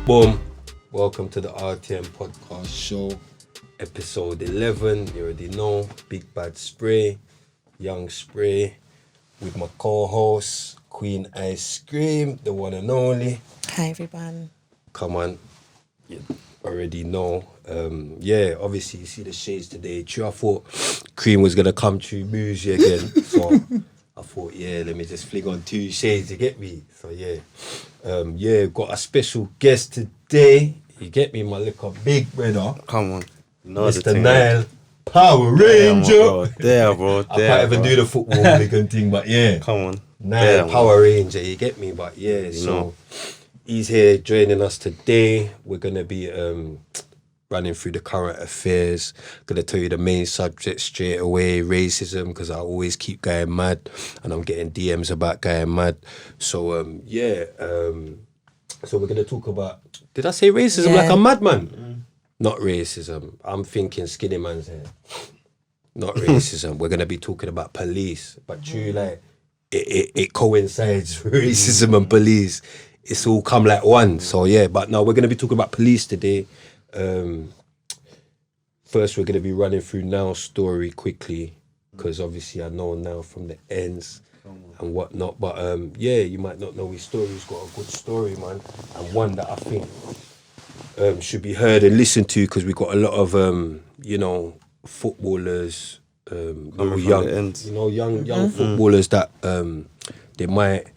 Boom. Welcome to the RTM podcast show, episode 11. You already know, Big Bad Spray, Young Spray, with my co-host, Queen Icecream, the one and only. Hi, everyone. Come on, you already know. Obviously you see the shades today. True, I thought Cream was gonna come to bougie again, so I thought, let me just fling on 2 shades, you get me? So got a special guest today. You get me, my little big brother. Come on. Mr. Nile Power Ranger. Bro. I can't even do the football hooligan thing, but Come on. Nile Power Ranger, you get me? But he's here joining us today. We're going to be running through the current affairs. Going to tell you the main subject straight away, racism, because I always keep going mad and I'm getting DMs about going mad. So, so we're going to talk about, did I say racism like a madman? Not racism. I'm thinking skinny man's hair. Not racism. We're going to be talking about police. But true, like, it coincides, racism and police. It's all come like one. So, but no, we're going to be talking about police today. First, we're going to be running through Nile's story quickly, because obviously I know now from the ends and whatnot. But you might not know his story. He's got a good story, man, and one that I think should be heard and listened to, because we got a lot of footballers, young footballers that they might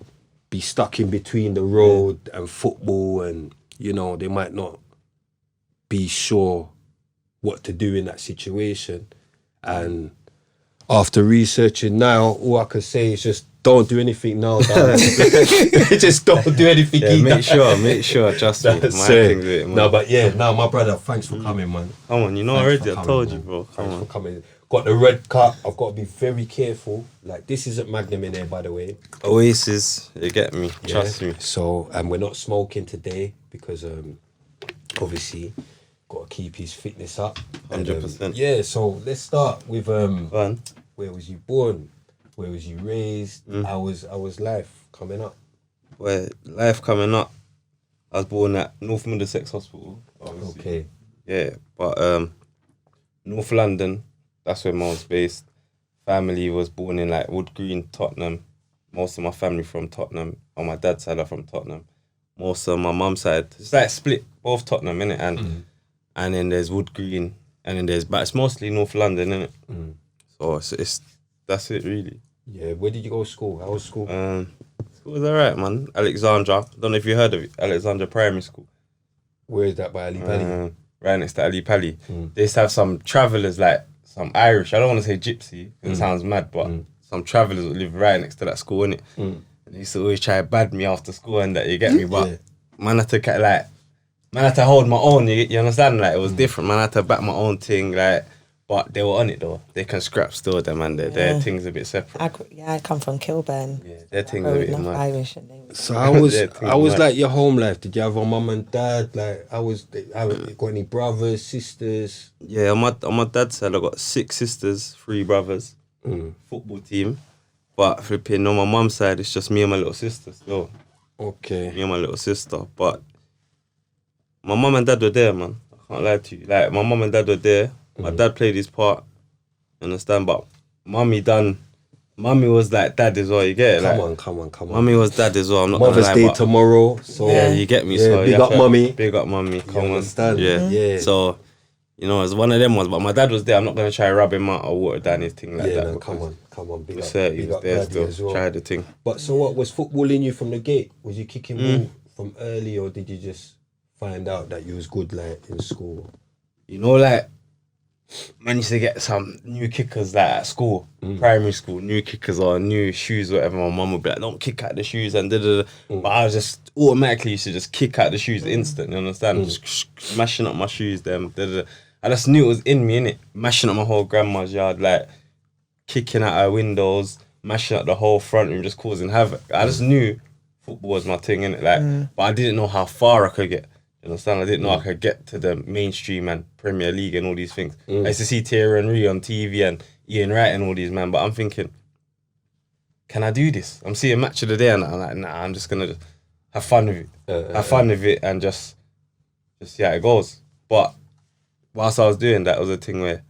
be stuck in between the road and football, and they might not be sure what to do in that situation. And after researching now, all I can say is just don't do anything now. Just don't do anything. Make sure. Trust me. No, but my brother, thanks for coming, man. Come on, already. I told you, bro. Thanks for coming. Got the red cup. I've got to be very careful. Like, this isn't Magnum in there, by the way. Oasis, you get me. Trust me. So, and we're not smoking today because obviously got to keep his fitness up. 100%. So let's start with where was you born? Where was you raised? How was life coming up? Well, life coming up, I was born at North Middlesex Hospital. Obviously. Okay. Yeah, but North London, that's where I was based. Family was born in like Wood Green, Tottenham. Most of my family from Tottenham. On my dad's side are from Tottenham. Most of my mum's side, it's like split, both Tottenham, innit? And then there's Wood Green, and then but it's mostly North London, innit? So it's that's it really. Yeah, where did you go to school? How was school? School was alright, man. Alexandra. I don't know if you heard of it. Alexandra Primary School. Where is that, by Ali Pali? Right next to Ali Pali. They used to have some travellers, like some Irish. I don't want to say gypsy, because it sounds mad, but some travellers that live right next to that school, innit? And they used to always try to bad me after school and that, you get me? But man had to hold my own, you understand? Like, it was different. Man, I had to back my own thing, like, but they were on it though. They can scrap still, them, and their thing's a bit separate. I come from Kilburn. Yeah, their thing's a bit mad. Irish, and they So how was like your home life? Did you have a mum and dad? Like, got any brothers, sisters? Yeah, on my dad's side, I got 6 sisters, 3 brothers, football team. But flipping on my mum's side, it's just me and my little sister still. Okay. Me and my little sister, but my mum and dad were there, man. I can't lie to you. Like, my mum and dad were there. My dad played his part, understand? But mummy was like dad as well, you get it? Come on. Mummy was dad as well, I'm not Mother's gonna lie. Day tomorrow, so... Yeah, you get me, yeah, so... Big up mummy. Big up mummy, come on. Understand? Yeah. So, it's one of them ones, but my dad was there, I'm not gonna try to rub him out or water down his thing like that. No, come on, big up. He was there still, as well. Try the thing. But so what, was football in you from the gate? Was you kicking ball from early, or did you just find out that you was good, like, in school? Like, man used to get some new kickers like at school, primary school, new kickers or new shoes or whatever. My mum would be like, don't kick out the shoes and da-da-da. But I was just automatically used to just kick out the shoes instant, you understand? Just smashing up my shoes, them, da-da-da. I just knew it was in me, innit? Mashing up my whole grandma's yard, like kicking out her windows, mashing up the whole front room, just causing havoc. I just knew football was my thing, innit? Like, but I didn't know how far I could get. You understand? I didn't know I could get to the mainstream and Premier League and all these things. I used to see Thierry Henry on TV and Ian Wright and all these, man. But I'm thinking, can I do this? I'm seeing Match of the Day and I'm like, nah, I'm just going to have fun with it. Have fun with it and just just see how it goes. But whilst I was doing that, it was a thing where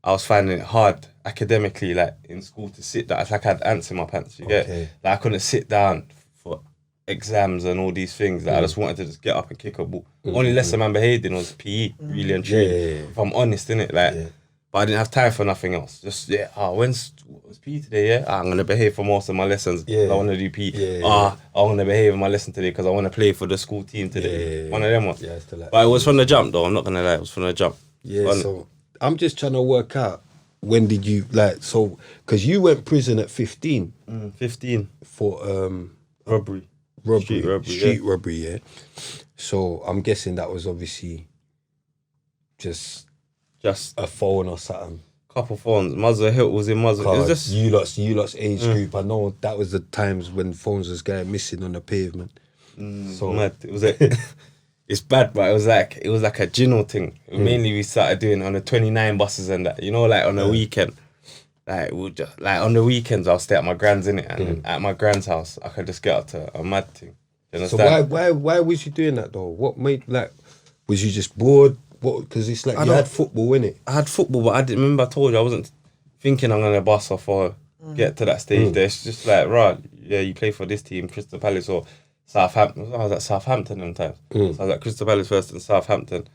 I was finding it hard academically, like in school, to sit down. It's like I had ants in my pants. You get, like I couldn't sit down for exams and all these things. Like I just wanted to just get up and kick a ball. Only lesson man behaved in was PE, really and truly. If I'm honest, innit? Like, but I didn't have time for nothing else. Just when's PE today? Yeah, I'm gonna behave for most of my lessons. I want to do PE. I want to behave in my lesson today because I want to play for the school team today. One of them ones. But it was from the jump, though. I'm not gonna lie, it was from the jump. So I'm just trying to work out, when did you, like, so, because you went prison at 15. 15. For robbery. Street robbery, yeah. So I'm guessing that was obviously just a phone or something. Couple phones. Muzzle Hill was in Muzzle. It was just you lot's age group. I know that was the times when phones was going missing on the pavement. So mad. It was it's bad, but it was like a general thing. Mainly we started doing on the 29 buses and that. You know, like on the weekend. Like we'll just on the weekends I'll stay at my grand's in it, and at my grand's house I could just get up to a mad thing. You understand? So why was you doing that though? What made, like, was you just bored? What? Because it's like you had football in it. I had football, but I didn't remember. I told you I wasn't thinking I'm gonna bust off or get to that stage. There, it's just like, right, yeah, you play for this team, Crystal Palace or Southampton. I was at Southampton at the time. So I was at Crystal Palace first and Southampton.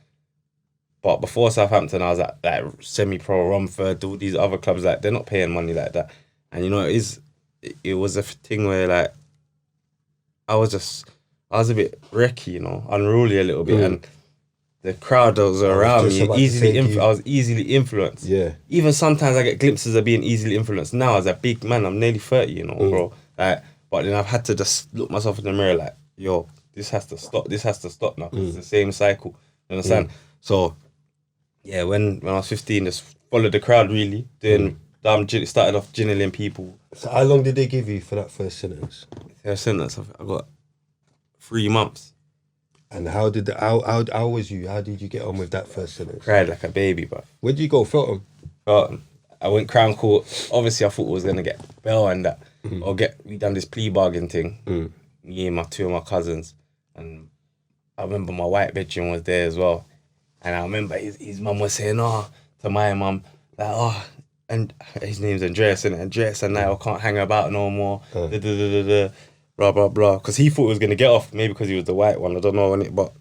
But before Southampton, I was at like semi-pro Romford, all these other clubs. Like, they're not paying money like that. And you know, it was a thing where like I was a bit wrecky, you know, unruly a little bit, and the crowd that was around me I was easily influenced. Yeah. Even sometimes I get glimpses of being easily influenced. Now as a big man, I'm nearly 30, you know, bro. Like, but then I've had to just look myself in the mirror, like, yo, this has to stop. This has to stop now. 'Cause it's the same cycle. You understand? So, yeah, when I was 15, just followed the crowd really. Then started off ginneling people. So how long did they give you for that first sentence? First sentence, I got 3 months. And how was you? How did you get on with that first sentence? Cried like a baby, bro. Where did you go? Feltham? Feltham. I went Crown Court. Obviously, I thought I was gonna get bail and that, or we done this plea bargain thing. Me and two of my cousins, and I remember my white bedroom was there as well. And I remember his mum was saying, to my mum, like, and his name's Andreas, and Andreas and I can't hang about no more. Blah, blah, blah. Because he thought he was going to get off, maybe because he was the white one, I don't know, but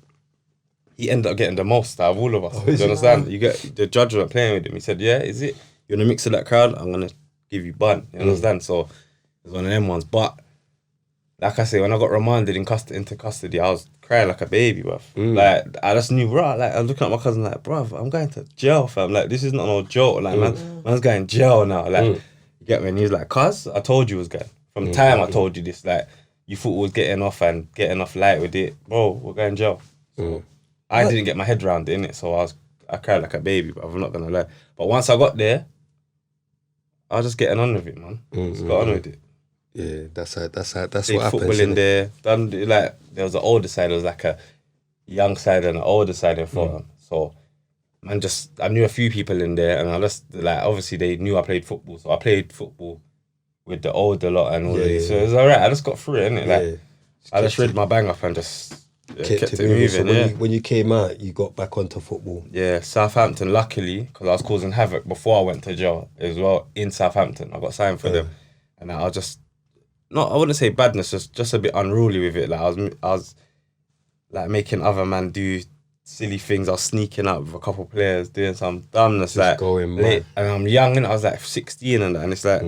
he ended up getting the most out of all of us. Do you understand? You get the judge was playing with him. He said, yeah, is it? You're going to mix with that crowd? I'm going to give you bun. You understand? So it was one of them ones. But like I say, when I got remanded into custody, I was crying like a baby, bruv. Like, I just knew, bro. Like, I was looking at my cousin like, bruv, I'm going to jail, fam. Like, this is not no joke. Like, man's going to jail now. Like, you get me? And he was like, cuz, I told you was going. From the time I told you this, like, you thought we was getting off light with it. Bro, we're going to jail. So I didn't get my head around it, innit? So I cried like a baby, but I'm not going to lie. But once I got there, I was just getting on with it, man. Just got on with it. Yeah, that's what happens. Football in there. Done, like, there was an older side, there was like a young side and an older side in front. So, man, I knew a few people in there, and I just, like, obviously they knew I played football. So I played football with the older lot and all these. So it was alright. I just got through it, innit? Like, I just read my bang up and just kept it moving. So when you came out, you got back onto football. Yeah, Southampton, luckily, because I was causing havoc before I went to jail as well in Southampton. I got signed for them, and I was just, I wouldn't say badness, just a bit unruly with it. Like I was like making other man do silly things. I was sneaking out with a couple of players, doing some dumbness, just like going late. And I'm young, and I was like 16 and that, and it's like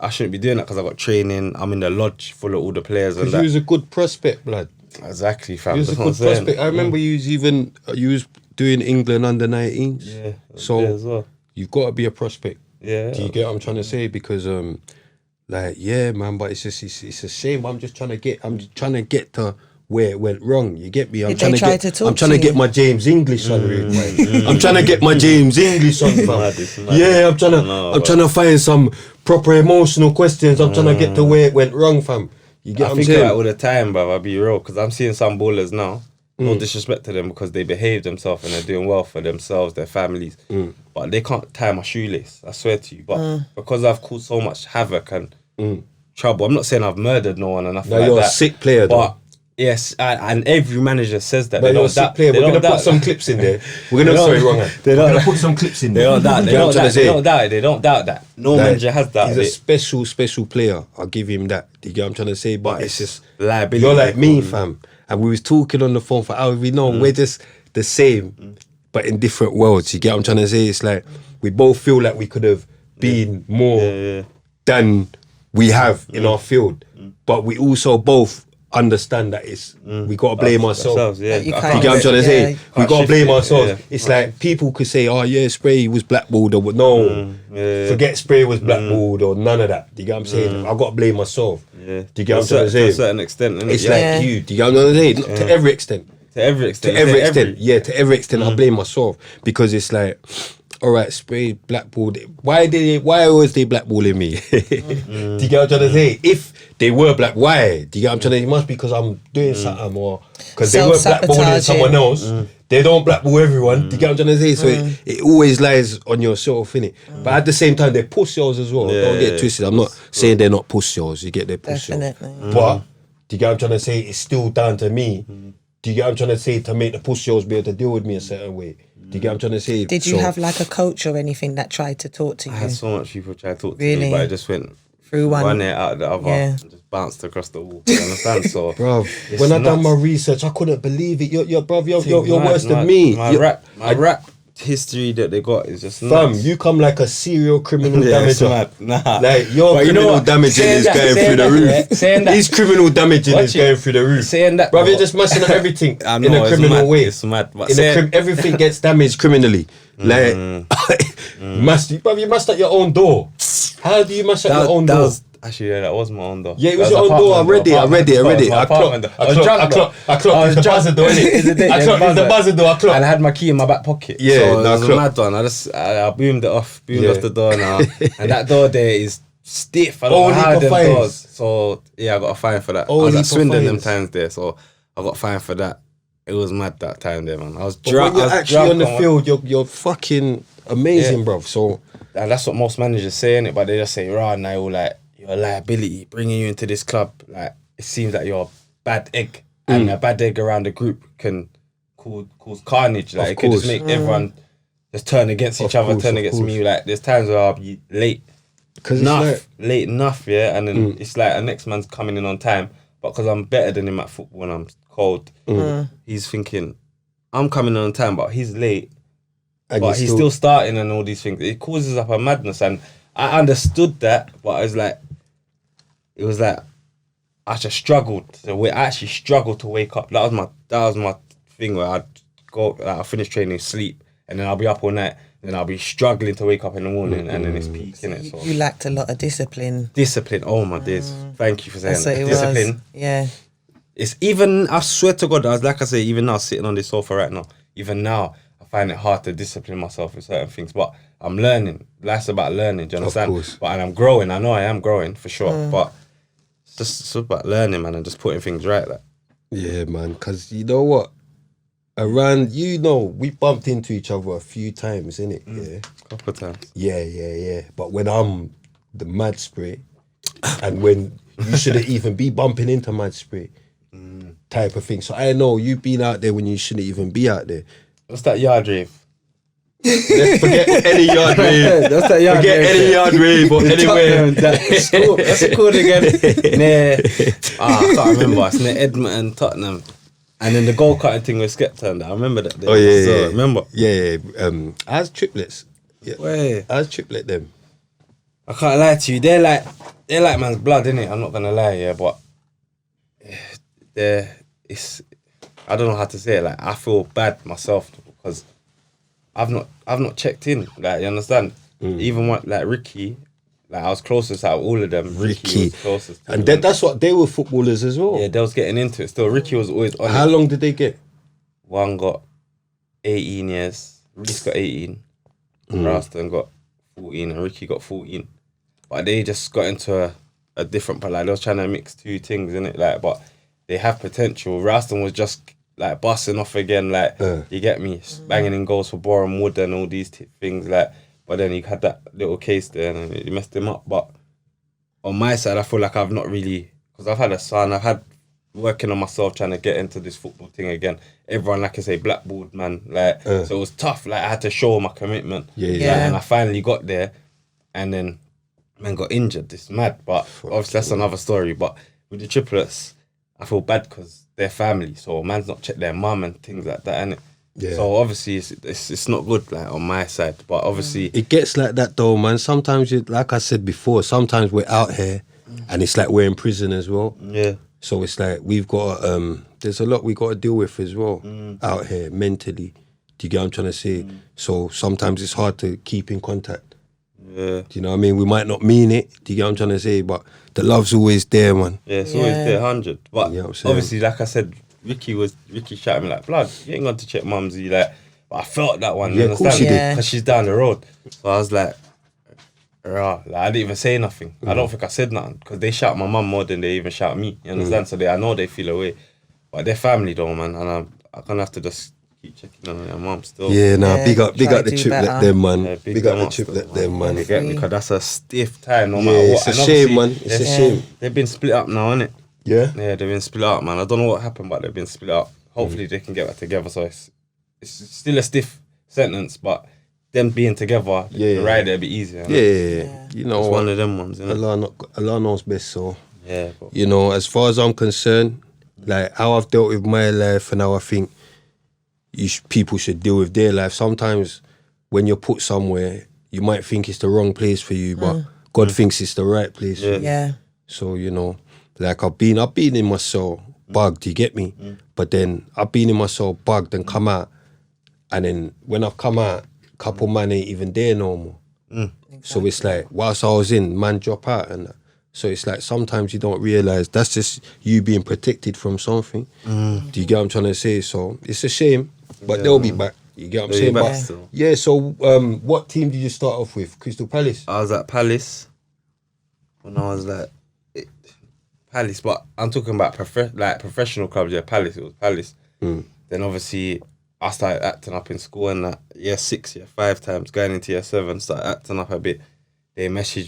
I shouldn't be doing that because I got training. I'm in the lodge full of all the players. Because you was a good prospect, blood. Exactly, fam. You was a good prospect. I remember you was doing England under 19s. Yeah, so as well. You've got to be a prospect. Yeah. Do you get what I'm trying to say? Because like, yeah, man, but it's a shame. I'm trying to get to where it went wrong. You get me? I'm trying to get my James English on. I'm trying to get my James English on. Yeah, I'm trying to find some proper emotional questions. I'm trying to get to where it went wrong, fam. You get what I'm saying? I think all the time, bruv, I'll be real, because I'm seeing some ballers now. No disrespect to them, because they behave themselves and they're doing well for themselves, their families. But they can't tie my shoelace, I swear to you. But because I've caused so much havoc and trouble, I'm not saying I've murdered no one or nothing like that. You're a sick player, but Yes, and every manager says that. But you're a sick player. We're gonna put some clips in there. We're gonna put some clips in there. They don't doubt. They don't doubt that. No manager has that. He's a special player. I'll give him that. Do you get what I'm trying to say? But it's just liability. You're like me, fam. And we was talking on the phone for hours. We know we're just the same, but in different worlds. You get what I'm trying to say? It's like we both feel like we could have been more than we have in our field, but we also both understand that it's we gotta blame ourselves. Yeah. You get what I'm trying to say? We gotta blame ourselves. It's like people could say, "Oh yeah, Spray was blackballed," or no, forget Spray was blackballed or none of that. Do you get what I'm saying? I gotta blame myself. Yeah. Do you get what I'm trying to say? To a certain extent, innit? It's like you. Do you get what I'm trying to say? Not to every extent. To every extent. To every extent, I blame myself because it's like, all right, Spray blackballed. Why always they blackballing me? Do you get what I'm trying to say? If they were black, why? Do you get what I'm trying to say? It must be because I'm doing something or because they were blackballing someone else. They don't blackball everyone. Do you get what I'm trying to say? So it always lies on yourself, innit? But at the same time, they're pussy-holes as well. Don't get twisted. I'm not saying they're not pussy-holes. You get their pussy-holes. But do you get what I'm trying to say? It's still down to me. Do you get what I'm trying to say? To make the pussy-holes be able to deal with me a certain way. Do you get what I'm trying to say? Did you have like a coach or anything that tried to talk to you? I had so much people try to talk to me, but I just went through one ear out the other and just bounced across the wall. You understand? So, bro, when I done my research, I couldn't believe it. You're worse than me. My rap history that they got is just fam. nuts. You come like a serial criminal damager. Nah, like your criminal damaging is going through the roof. His criminal damaging is going through the roof. Saying that, bro, you're just messing up everything in a criminal way. It's mad. Everything gets damaged criminally. Like, you messed up your own door. How do you mess up your own door? Actually, that was my own door. Yeah, it was your own door. I read it. I clocked the buzzer door, innit? I clocked the buzzer door. And I had my key in my back pocket. Yeah, so it was a mad one. I boomed it off. Boomed off the door now. And that door there is stiff. I don't know how them doors. So yeah, I got a fine for that. I was at Swindon them times there, so I got fined for that. It was mad that time there, man. I was drunk. When you're actually on the field, you're fucking amazing, bruv. So and that's what most managers say, innit? But they just say, "Rah, Nile, like you're a liability, bringing you into this club. Like it seems like you're a bad egg, and a bad egg around the group can cause carnage. Like it could just make everyone just turn against each other, turn against me. Like there's times where I'll be late enough, yeah, and then it's like a next man's coming in on time, but because I'm better than him at football and I'm cold, he's thinking I'm coming in on time, but he's late, and but he's still starting and all these things. It causes up a madness, and I understood that, but it was like I just struggled. I actually struggled to wake up. That was my thing where I'd go, like, I'll finish training, sleep, and then I'll be up all night. Then I'll be struggling to wake up in the morning, and then it's peak, innit? So you lacked a lot of discipline. Discipline, oh my days. Thank you for saying that. Discipline. Yeah. It's even, I swear to God, like I say, even now, sitting on this sofa right now, even now, I find it hard to discipline myself with certain things. But I'm learning. Life's about learning, do you understand? Of course. And I'm growing. I know I am growing, for sure. But it's about learning, man, and just putting things right. Like. Yeah, man, because you know what? Around, we bumped into each other a few times, innit? Yeah. Couple of times. Yeah. But when I'm the mad Spray, and when you shouldn't even be bumping into mad Spray, type of thing. So I know you've been out there when you shouldn't even be out there. What's that yard rave? Let's forget any yard rave. That's that yard forget rave. Any yard rave or anywhere. That's cool. That's it called again. I can't remember. It's near Edmonton, Tottenham. And then the goal-cutting thing with Skepta, I remember that. Oh, yeah, so, yeah. Remember? Yeah. I was triplets. Yeah. Wait. I was triplet them. I can't lie to you. They're like man's blood, innit? I'm not gonna lie, yeah, but I don't know how to say it. Like I feel bad myself because I've not checked in. Like you understand? Even like Ricky, like I was closest out of all of them. Ricky was closest to and them. that's what they were footballers as well. Yeah, they was getting into it. Still, Ricky was always on. How long did they get? One got 18 years. Reece got 18. Ralston got 14, and Ricky got 14. But they just got into a different. But like they was trying to mix two things in it. Like, but they have potential. Ralston was just like busting off again. Like you get me, banging in goals for Boreham Wood and all these things. Like, but then he had that little case there and it messed him up. But on my side, I feel like I've not really, because I've had a son. I've had working on myself, trying to get into this football thing again. Everyone, like I say, blackballed, man. Like, so it was tough. Like, I had to show my commitment. Yeah. And I finally got there, and then man got injured. It's mad, but obviously that's another story. But with the triplets, I feel bad because they're family, so man's not checked their mum and things like that, innit? Yeah. So obviously it's not good, like, on my side, but obviously It gets like that though, man. Sometimes, like I said before, sometimes we're out here and it's like we're in prison as well. yeah. So it's like we've got, there's a lot we got to deal with as well out here mentally. Do you get what I'm trying to say? So sometimes it's hard to keep in contact. Yeah. Do you know what I mean? We might not mean it. Do you get what I'm trying to say? But the love's always there, man. Yeah, it's always there, 100. But You know what I'm saying? obviously, like I said, Ricky shouted me like, blood, you ain't got to check mumsy, like, but I felt that one, Yeah, you of course understand? you did. Because she's down the road. So I was like, rah, like, I didn't even say nothing. I don't think I said nothing, because they shout my mum more than they even shout me, you understand? So I know they feel away. But they're family though, man, and I'm gonna have to just keep checking on their mum still. Yeah, nah, Yeah, big up try the to do triplet better. them, man. Yeah, big up the up triplet still, them, man. You get me? Because that's a stiff time, no Yeah, matter what. it's a And shame, obviously, man. It's a shame. They've been split up now, innit? Yeah? Yeah, they've been split up, man. I don't know what happened, but they've been split up. Hopefully they can get back together. So it's still a stiff sentence, but them being together, Yeah. the ride will be easier. Yeah. You know It's what? one of them ones, innit? Allah knows best, so... Yeah, but You know, as far as I'm concerned, like how I've dealt with my life and how I think people should deal with their life. Sometimes when you're put somewhere, you might think it's the wrong place for you, but God thinks it's the right place for you. Yeah. So, you know, like I've been in my cell bugged, you get me? But then I've been in my cell bugged and come out. And then when I've come out, couple man ain't even there no more. So it's like, whilst I was in, man drop out and that. So it's like sometimes you don't realise that's just you being protected from something. Do you get what I'm trying to say? So it's a shame, but they'll be back. You get what I'm They'll be saying? back But still. yeah, so what team did you start off with? Crystal Palace? I was at Palace when I was like Palace, but I'm talking about professional clubs. Yeah, Palace. It was Palace. Then obviously I started acting up in school, and that year 6, year 5 times going into year 7, started acting up a bit. They messaged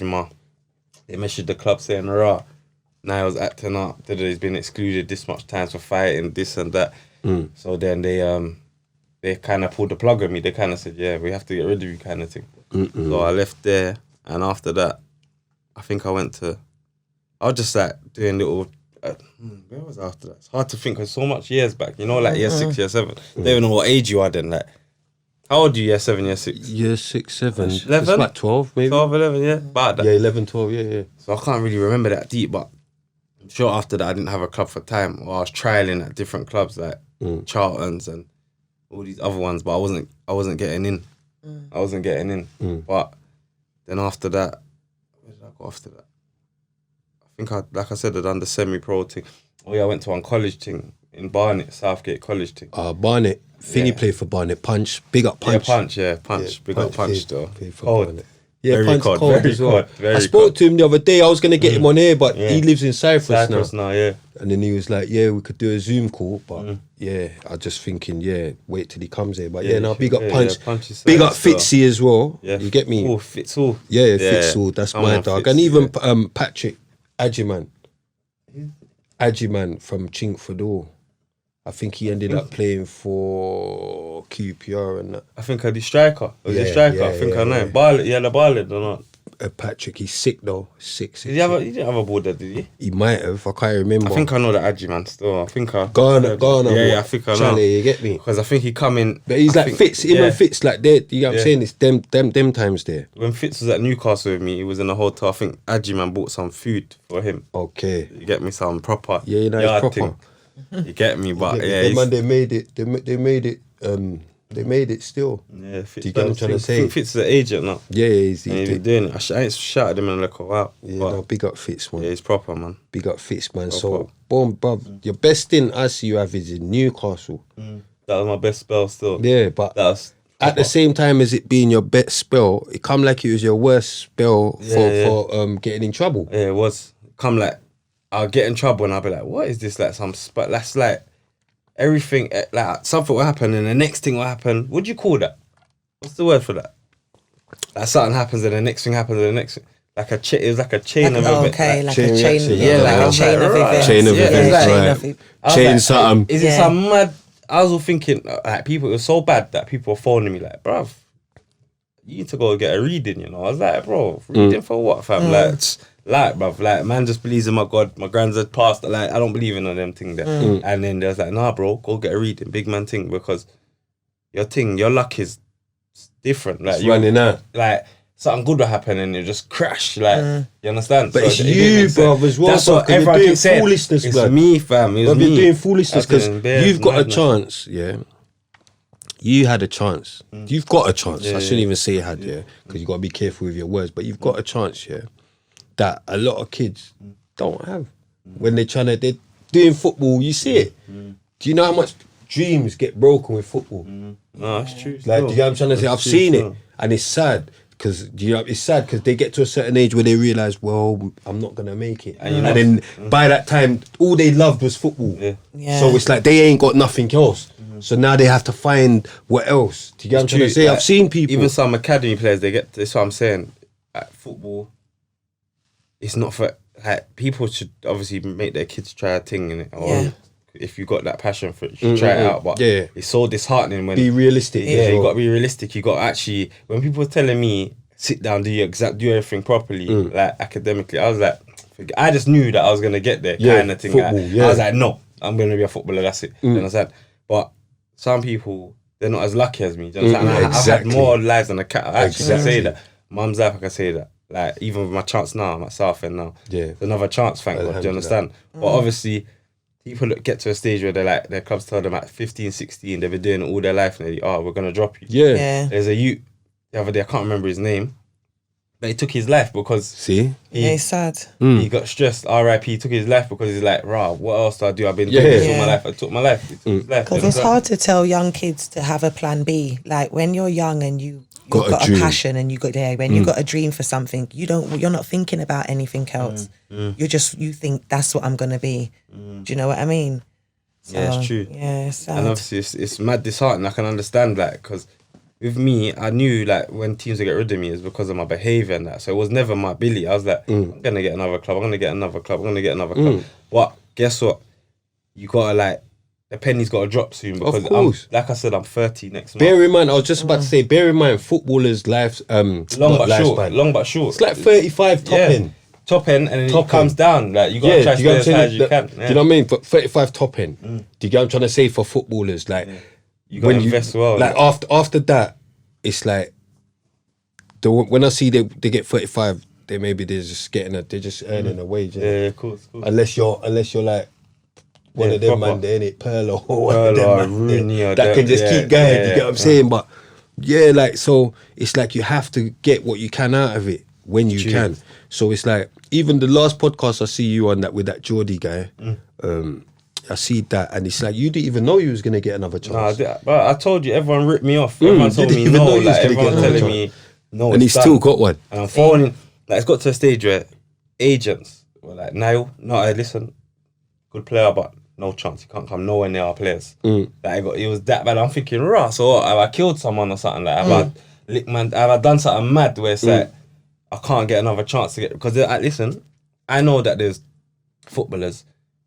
the club saying, "Rah, now I was acting up. He's been excluded this much times for fighting, this and that." So then they kind of pulled the plug on me. They kind of said, "Yeah, we have to get rid of you," kind of thing. So I left there, and after that, I think I was just like doing little. Where was I after that? It's hard to think because so much years back, you know, like year 6, year 7. They don't even know what age you are then. Like, how old are you? Year 7, year 6? Year 6, 7. 11? It's like 12 maybe. 12, 11, yeah, about that. Yeah, 11, 12, yeah. So I can't really remember that deep, but I'm sure after that I didn't have a club for time, or I was trialing at different clubs like Charlton's and all these other ones, but I wasn't getting in. I wasn't getting in. But then after that, where did I go after that? I think like I said, I'd done the semi-pro thing. Oh yeah, I went to one college thing in Barnet, Southgate College thing. Barnet. Finny played for Barnet. Punch. Big up Punch. Punch. Big up Punch still. Played for Cold. Barnet. Yeah, Very Punch cold, cold very as well. cold, very I spoke cold. to him the other day. I was going to get him on here, but he lives in Cyprus now. Yeah. And then he was like, yeah, we could do a Zoom call. But yeah, I just thinking, wait till he comes here. But now big up Punch. Punch is Big up sick, Fitzy as well. Yeah. You get me? Oh, Fitzall. Yeah, Fitzall. That's Come my on, dog. Fitz, And even Patrick Ajiman from Chinkford. I think he ended up playing for QPR and that. I think I did striker. Was he Yeah, striker? I think I know. yeah. Barlet or not? Patrick, he's sick though. Sick. He didn't have a board there, did he? He might have. I can't remember. I think I know the Adji man still. I think I Ghana. Yeah, I think I know. Charlie, you get me? Because I think he come in. But he's I like think- Fitz. Him yeah. and Fitz like they. You know what I'm Yeah. saying? It's them times there. When Fitz was at Newcastle with me, he was in the hotel. I think Adji man bought some food for him. Okay. You get me some proper. Yeah, you know, it's yard proper. thing. You get me, but Yeah, yeah, man, they made it. They made it still. yeah. Fitz, Do you get what I'm trying to say? Fitz is an agent now. Yeah, he's And he's doing it. I ain't shouted him in a little while. yeah, but no, big up Fitz, man. yeah, he's proper, man. Big up Fitz, man. So, Proper. boom, bruv. Your best stint I see you have is in Newcastle. That was my best spell still. Yeah, but That was at the same time as it being your best spell, it come like it was your worst spell for getting in trouble. Yeah, it was. Come like, I'll get in trouble and I'll be like, what is this? Like some spot. That's like everything, like something will happen and the next thing will happen. What do you call that? What's the word for that? Like something happens and the next thing happens and the next thing. like a it was like a chain of events. Okay, like a chain chain. reaction, Yeah, like I a was chain of right. events. Chain of Yeah, events, chain right. of I was Chain like, something. Is it Yeah. some mad? I was all thinking, like, people, it was so bad that people were phoning me, like, bruv, you need to go get a reading, you know. I was like, bro, reading for what, fam? Like, bruv, like, man just believes in my God. My granddad passed, like, I don't believe in all them thing there. And then there's like, nah, bro, go get a reading, big man thing, because your luck is different. Like, It's running out. Like, something good will happen and you just crash. Like, you understand? But So it's it you, didn't make bruv, sense. as well, That's bruv, what 'cause you're everyone doing keeps saying. foolishness, It's blood. me, fam. It was Bruv, me. you're doing foolishness because That's doing you've got madness. a chance, yeah. You had a chance. You've got a chance. I shouldn't even say had, yeah, because you got to be careful with your words. But you've got a chance, yeah, that a lot of kids don't have when they're doing football. You see it. Do you know how much dreams get broken with football? No, it's true. Like, do you know what I'm trying to say? I've seen it, and it's sad. Because it's sad because they get to a certain age where they realise, well, I'm not gonna make it, and then by that time, all they loved was football. Yeah. So it's like they ain't got nothing else. So now they have to find what else. Do you get what I'm trying to say? Like, I've seen people, even some academy players, they get. That's what I'm saying. Like, football, it's not for. Like, people should obviously make their kids try a thing in it, or if you got that passion for it, you should try it out. But it's so disheartening when be realistic. Yeah, you got to be realistic. You got to actually, when people were telling me, sit down, do everything properly, like academically, I was like, I just knew that I was gonna get there, kind of thing. Football, I was like, no, I'm gonna be a footballer. That's it. You understand? But some people, they're not as lucky as me. Do you understand? I've had more lives than a cat. I actually can say that. Mum's life, I can say that. Like, even with my chance now, I'm at Southend now. Yeah. There's another chance, thank God. Do you understand? But obviously, people get to a stage where they're like, their clubs tell them at 15, 16, they've been doing it all their life, and they're like, we're gonna drop you. Yeah. There's a youth the other day, I can't remember his name, but he took his life because See, It's sad. he got stressed. RIP, he took his life because he's like, rah, what else do I do? I've been doing this all my life. I took my life. He took his life. Because it's hard to tell young kids to have a plan B. Like, when you're young and you've got a dream. passion and when you got a dream for something, you're not thinking about anything else. You think that's what I'm gonna be. Do you know what I mean? So, Yeah, it's true. Yeah, it's sad. And obviously, it's mad disheartening. I can understand that because with me, I knew like when teams would get rid of me is because of my behaviour and that. So it was never my Billy. I was like, I'm gonna get another club. I'm gonna get another club. I'm gonna get another club. But guess what? You gotta like the penny's gotta drop soon because Of course. like I said, I'm 30 next month. bear in mind, I was just about to say, bear in mind, footballers' lives, Long not but lifespan. short. Long but short. It's like 35 top end. Top end, and then Top it comes end. down. Like you gotta try to do you stay get as high as you can. Do you know what I mean? But 35 top end. Do you get what I'm trying to say for footballers? Like, You gotta invest well. Like after that, it's like when I see they get 35, they're just earning a wage. innit? Yeah, of course. Unless you're like one of them proper. man, there, innit? Pearl or one of Pearl them or man there Rooney or that them, can just yeah, keep going. yeah, you get what I'm saying? But yeah, like, so it's like you have to get what you can out of it when you can. So it's like, even the last podcast I see you on that with that Geordie guy, I see that, and it's like you didn't even know you was gonna get another chance. But I told you, everyone ripped me off. Everyone told didn't me even no. know you was Like gonna get everyone another telling chance. me no. And it's he still done. got one. And I'm phoning. Like it's got to a stage where agents were like, Nile, no, listen, good player, but no chance. You can't come nowhere near our players. Like it was that bad. I'm thinking, rah. So what, have I killed someone or something? Like have I done something mad where it's like I can't get another chance to get? Because listen, I know that there's footballers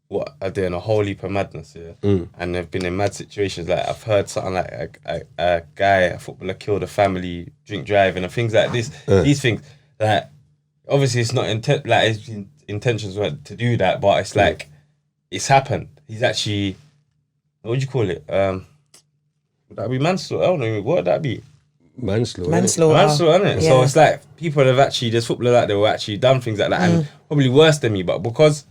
what are doing a whole heap of madness, and they've been in mad situations. Like I've heard something like a footballer killed a family drink driving and things like this. These things, like obviously it's not his intentions were to do that, but it's like it's happened. He's actually, what would you call it? Would that be manslaughter? I don't know. What would that be? Manslaughter. Manslaughter. Manslaughter, innit? Yeah. So it's like people have actually, there's footballers out there who actually done things like that, and probably worse than me, but because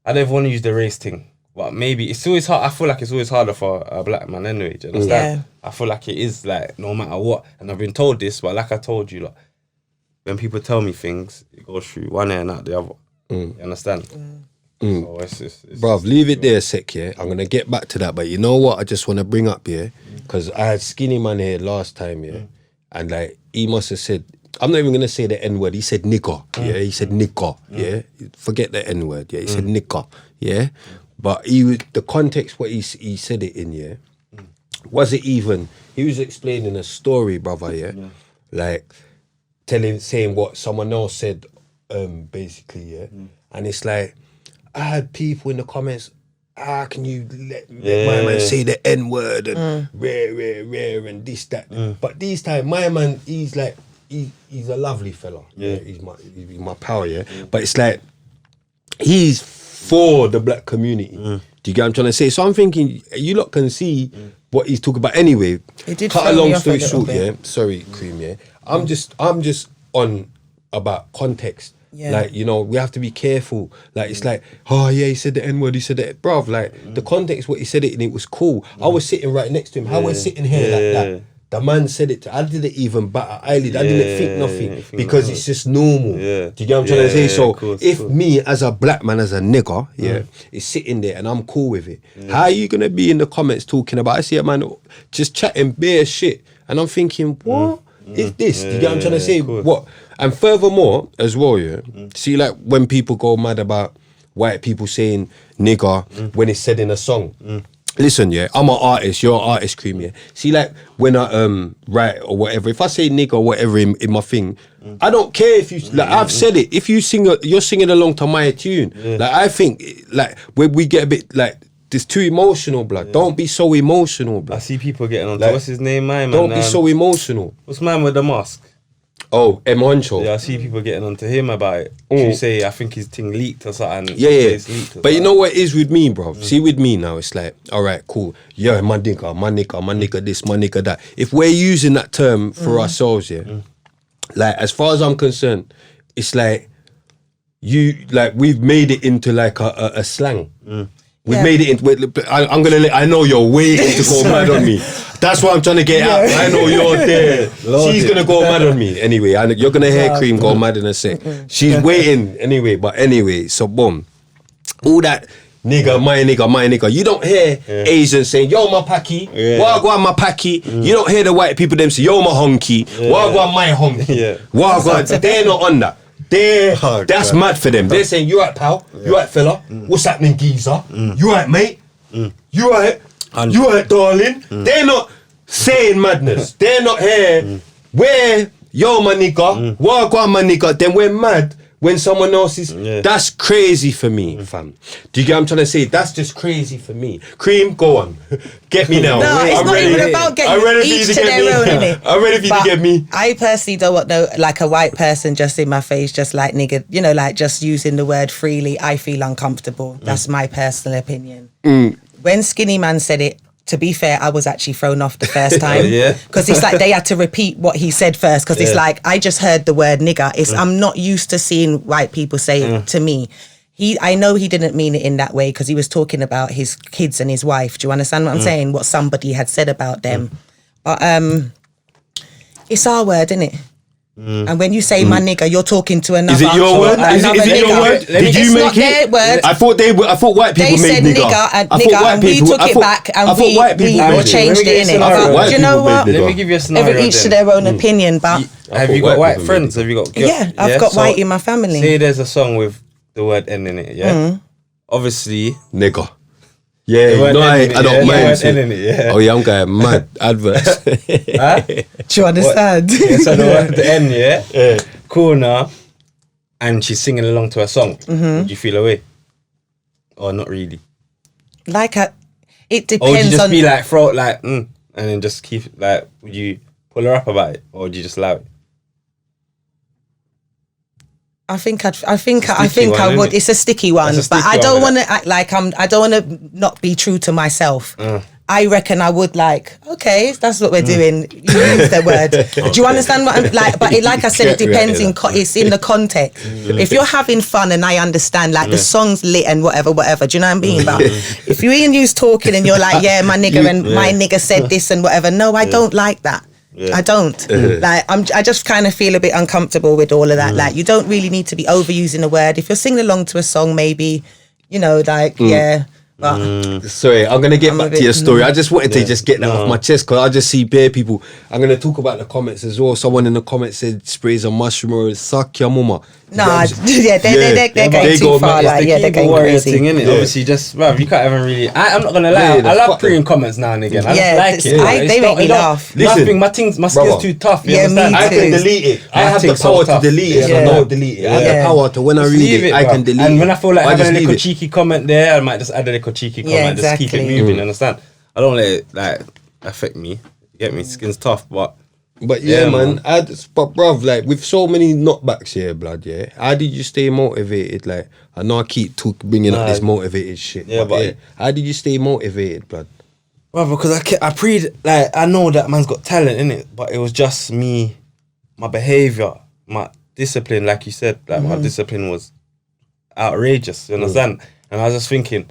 I don't want to use the race thing, but maybe it's always hard. I feel like it's always harder for a black man anyway. Do you understand? I feel like it is like no matter what, and I've been told this, but like I told you, like when people tell me things, it goes through one ear and out the other. You understand? So it's Bruv, leave it there a sec, yeah? I'm going to get back to that, but you know what I just want to bring up here? Because I had Skinny Man here last time, yeah? And like, he must have said, I'm not even going to say the N-word, he said nigger, yeah? He said nigger, yeah? Forget the N-word, yeah? He said nigger, yeah? But the context what he said it in, yeah? Was it even, he was explaining a story, brother, yeah? Like, saying what someone else said basically, yeah. And it's like, I had people in the comments, can you let my man say the N-word and rare and this, that. But this time, my man, he's like, he's a lovely fella. Yeah. He's my pal, yeah. But it's like, he's for the black community. Do you get what I'm trying to say? So I'm thinking, you lot can see what he's talking about anyway. Cut a long story short, yeah. Sorry, Cream, yeah. I'm just on about context. Yeah. Like, you know, we have to be careful. Like, it's like, oh yeah, he said the N-word, he said that. Bruv, like, the context, what he said it, and it was cool. I was sitting right next to him. How we're sitting here like that. The man said it I didn't even bat an eyelid. I didn't think nothing because it's just normal. Yeah. Do you get what I'm trying to say? So if me as a black man, as a nigger, is sitting there and I'm cool with it, how are you going to be in the comments talking about, I see a man just chatting bare shit and I'm thinking, what is this? Do you get what I'm trying to say? What? And furthermore, as well, see, like when people go mad about white people saying nigger when it's said in a song. Listen, yeah, I'm an artist, you're an artist, Cream, yeah. See, like, when I write or whatever, if I say nigga or whatever in my thing, I don't care if you, like, I've said it. If you sing, you're singing along to my tune. Like, I think, like, when we get a bit, like, it's too emotional, blood. Don't be so emotional, blood. I see people getting on, like, what's his name, man? Don't be so emotional. What's man with the mask? Oh, M. Honcho. Yeah, I see people getting onto him about it. You say, I think his thing leaked or something. Yeah. But you know what it is with me, bro? See, with me now, it's like, all right, cool. Yeah, my nigga this, my nigga that. If we're using that term for ourselves, like, as far as I'm concerned, it's like, we've made it into like a slang. We've made it into. I know you're waiting to go mad on me. That's what I'm trying to get out. I know you're there. She's gonna go mad on me anyway. You're gonna hear Cream go mad in a sec. She's waiting anyway. But anyway, so boom, all that nigga, my nigga. You don't hear Asians saying yo my packy, wagwan my packy. You don't hear the white people them say yo my honky, wagwan my honky. Wagwan. They're not on that. That's mad for them. They're saying, you right, pal? You right, fella? What's happening, geezer? You right, mate? You right? You right, darling? They're not saying madness. They're not here. We're, yo, my nigga, wagwan, my nigga. Then we're mad when someone else is. That's crazy for me, fam. Do you get what I'm trying to say? That's just crazy for me. Cream, go on. Get me now. No, it's not even about getting each to their own, innit? I'm ready for you to get me. I personally don't want like a white person just in my face, just like nigga, you know, like just using the word freely. I feel uncomfortable. That's my personal opinion. When Skinny Man said it, to be fair, I was actually thrown off the first time. Because it's like they had to repeat what he said first. Because it's like, I just heard the word nigger. I'm not used to seeing white people say it to me. I know he didn't mean it in that way because he was talking about his kids and his wife. Do you understand what I'm saying? What somebody had said about them. But it's our word, innit? And when you say my nigga, you're talking to another. Is it your word? Is it your word? Did you make it? Word. I thought white people made nigga. And we took it back and we changed it, innit? Do you know what? Let me give you a scenario. Each to their own opinion, but have you got white friends? Have you got? Yeah, I've got white in my family. Say there's a song with the word N in it, yeah. Obviously, nigga. Yeah, no, I don't mind. Yeah. Oh yeah, I'm going mad adverts. Do you understand? So the N, yeah, cool now, and she's singing along to a song. Would you feel away, or not really? Like it depends. Or would you just be like throw it like and then just keep like? Would you pull her up about it, or would you just allow it? I think I would. It's a sticky one, but I don't want to act like I don't want to not be true to myself. I reckon I would like. Okay, that's what we're doing. You use the word. Do you understand what I'm like? But like I said, it depends. It's in the context. If you're having fun and I understand, like the song's lit and whatever. Do you know what I mean? But if you and you's talking and you're like, yeah, my nigga and my nigga said this and whatever. No, I don't like that. I don't. Like I just kind of feel a bit uncomfortable with all of that. Like you don't really need to be overusing a word. If you're singing along to a song, maybe, you know, like But Sorry, I'm gonna get I'm a back to bit- your story. I just wanted to just get that off my chest because I just see bare people. I'm gonna talk about the comments as well. Someone in the comments said sprays a mushroom or suck your mama. nah, Yeah. they're They going too go far. mad. Like, yeah, they're Keyboard going warrior crazy. thing, innit? Yeah. Obviously, just bruv, you can't even really. I'm not gonna lie. Yeah, I love fuck pre them. comments now and again. I Yeah, just like it. they make me laugh. Listen, my skills brother. too tough. You Yeah, understand? me I too. can delete it. I My have the thing's so power to tough. delete it. Yeah. I don't delete it. I have Yeah. the power to when I Just read leave it, I bruv. can delete it. And when I feel like I having just a leave little it. cheeky comment there, I might just add a little cheeky comment. Yeah, Just keep it exactly. moving. You understand? I don't let it like affect me. You get me? Skin's tough, but But yeah, Yeah, man. man. But bruv, like with so many knockbacks here, blood. Yeah, how did you stay motivated? Like I know I keep bringing up this motivated shit. Yeah, but- how did you stay motivated, blood? Well, because I know that man's got talent in it, but it was just me, my behavior, my discipline, like you said, like my discipline was outrageous. You understand? And I was just thinking,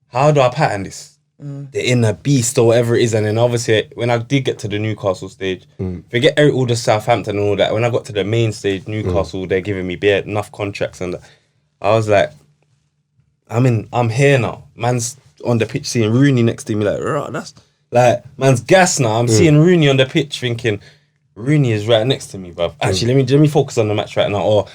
how do I pattern this? The inner beast or whatever it is, and then obviously when I did get to the Newcastle stage, forget all the Southampton and all that. When I got to the main stage, Newcastle, they're giving me enough contracts, and I was like, I'm here now. Man's on the pitch seeing Rooney next to me, like, right, that's like man's gas now. I'm seeing Rooney on the pitch, thinking Rooney is right next to me, bruv. Actually, let me focus on the match right now. Or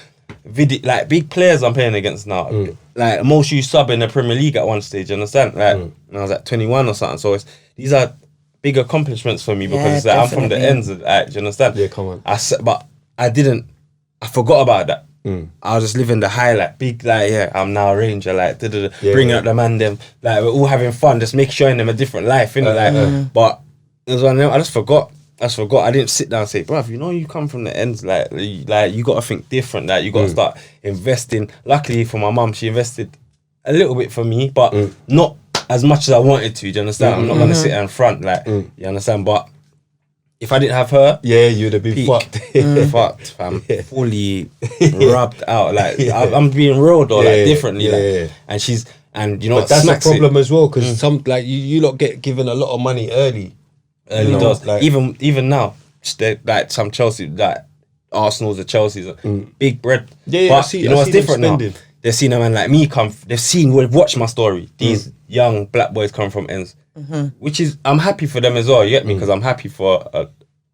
like big players I'm playing against now. Like most used sub in the Premier League at one stage, you understand? Like when I was at 21 or something. So these are big accomplishments for me because Yeah, it's like I'm from the definitely. ends of like, do you understand? Yeah, come on. But I forgot about that. I was just living the highlight, big like I'm now a Ranger, like bringing up the man them, like we're all having fun, just showing them a different life, innit? But it was one of them, I just forgot. I didn't sit down and say, bruv, you come from the ends, like you got to think different, like you got to start investing. Luckily for my mum, she invested a little bit for me, but not as much as I wanted to. Do you understand? I'm not gonna sit there in front, like you understand. But if I didn't have her, Yeah, you'd have been peak, fucked. fucked, fam, fully rubbed out. Like I'm being real though, like differently, like, and she's and you know But what that's a smacks it. problem as well because some like you lot get given a lot of money early. Early You know, does. like- Even now, like some Chelsea, like Arsenal's, the Chelsea's, big bread. Yeah, but I see- you know I what's see them different now? spending. They've seen a man like me come. They've watched my story. These young black boys come from ends, which is I'm happy for them as well. You get me? Because I'm happy for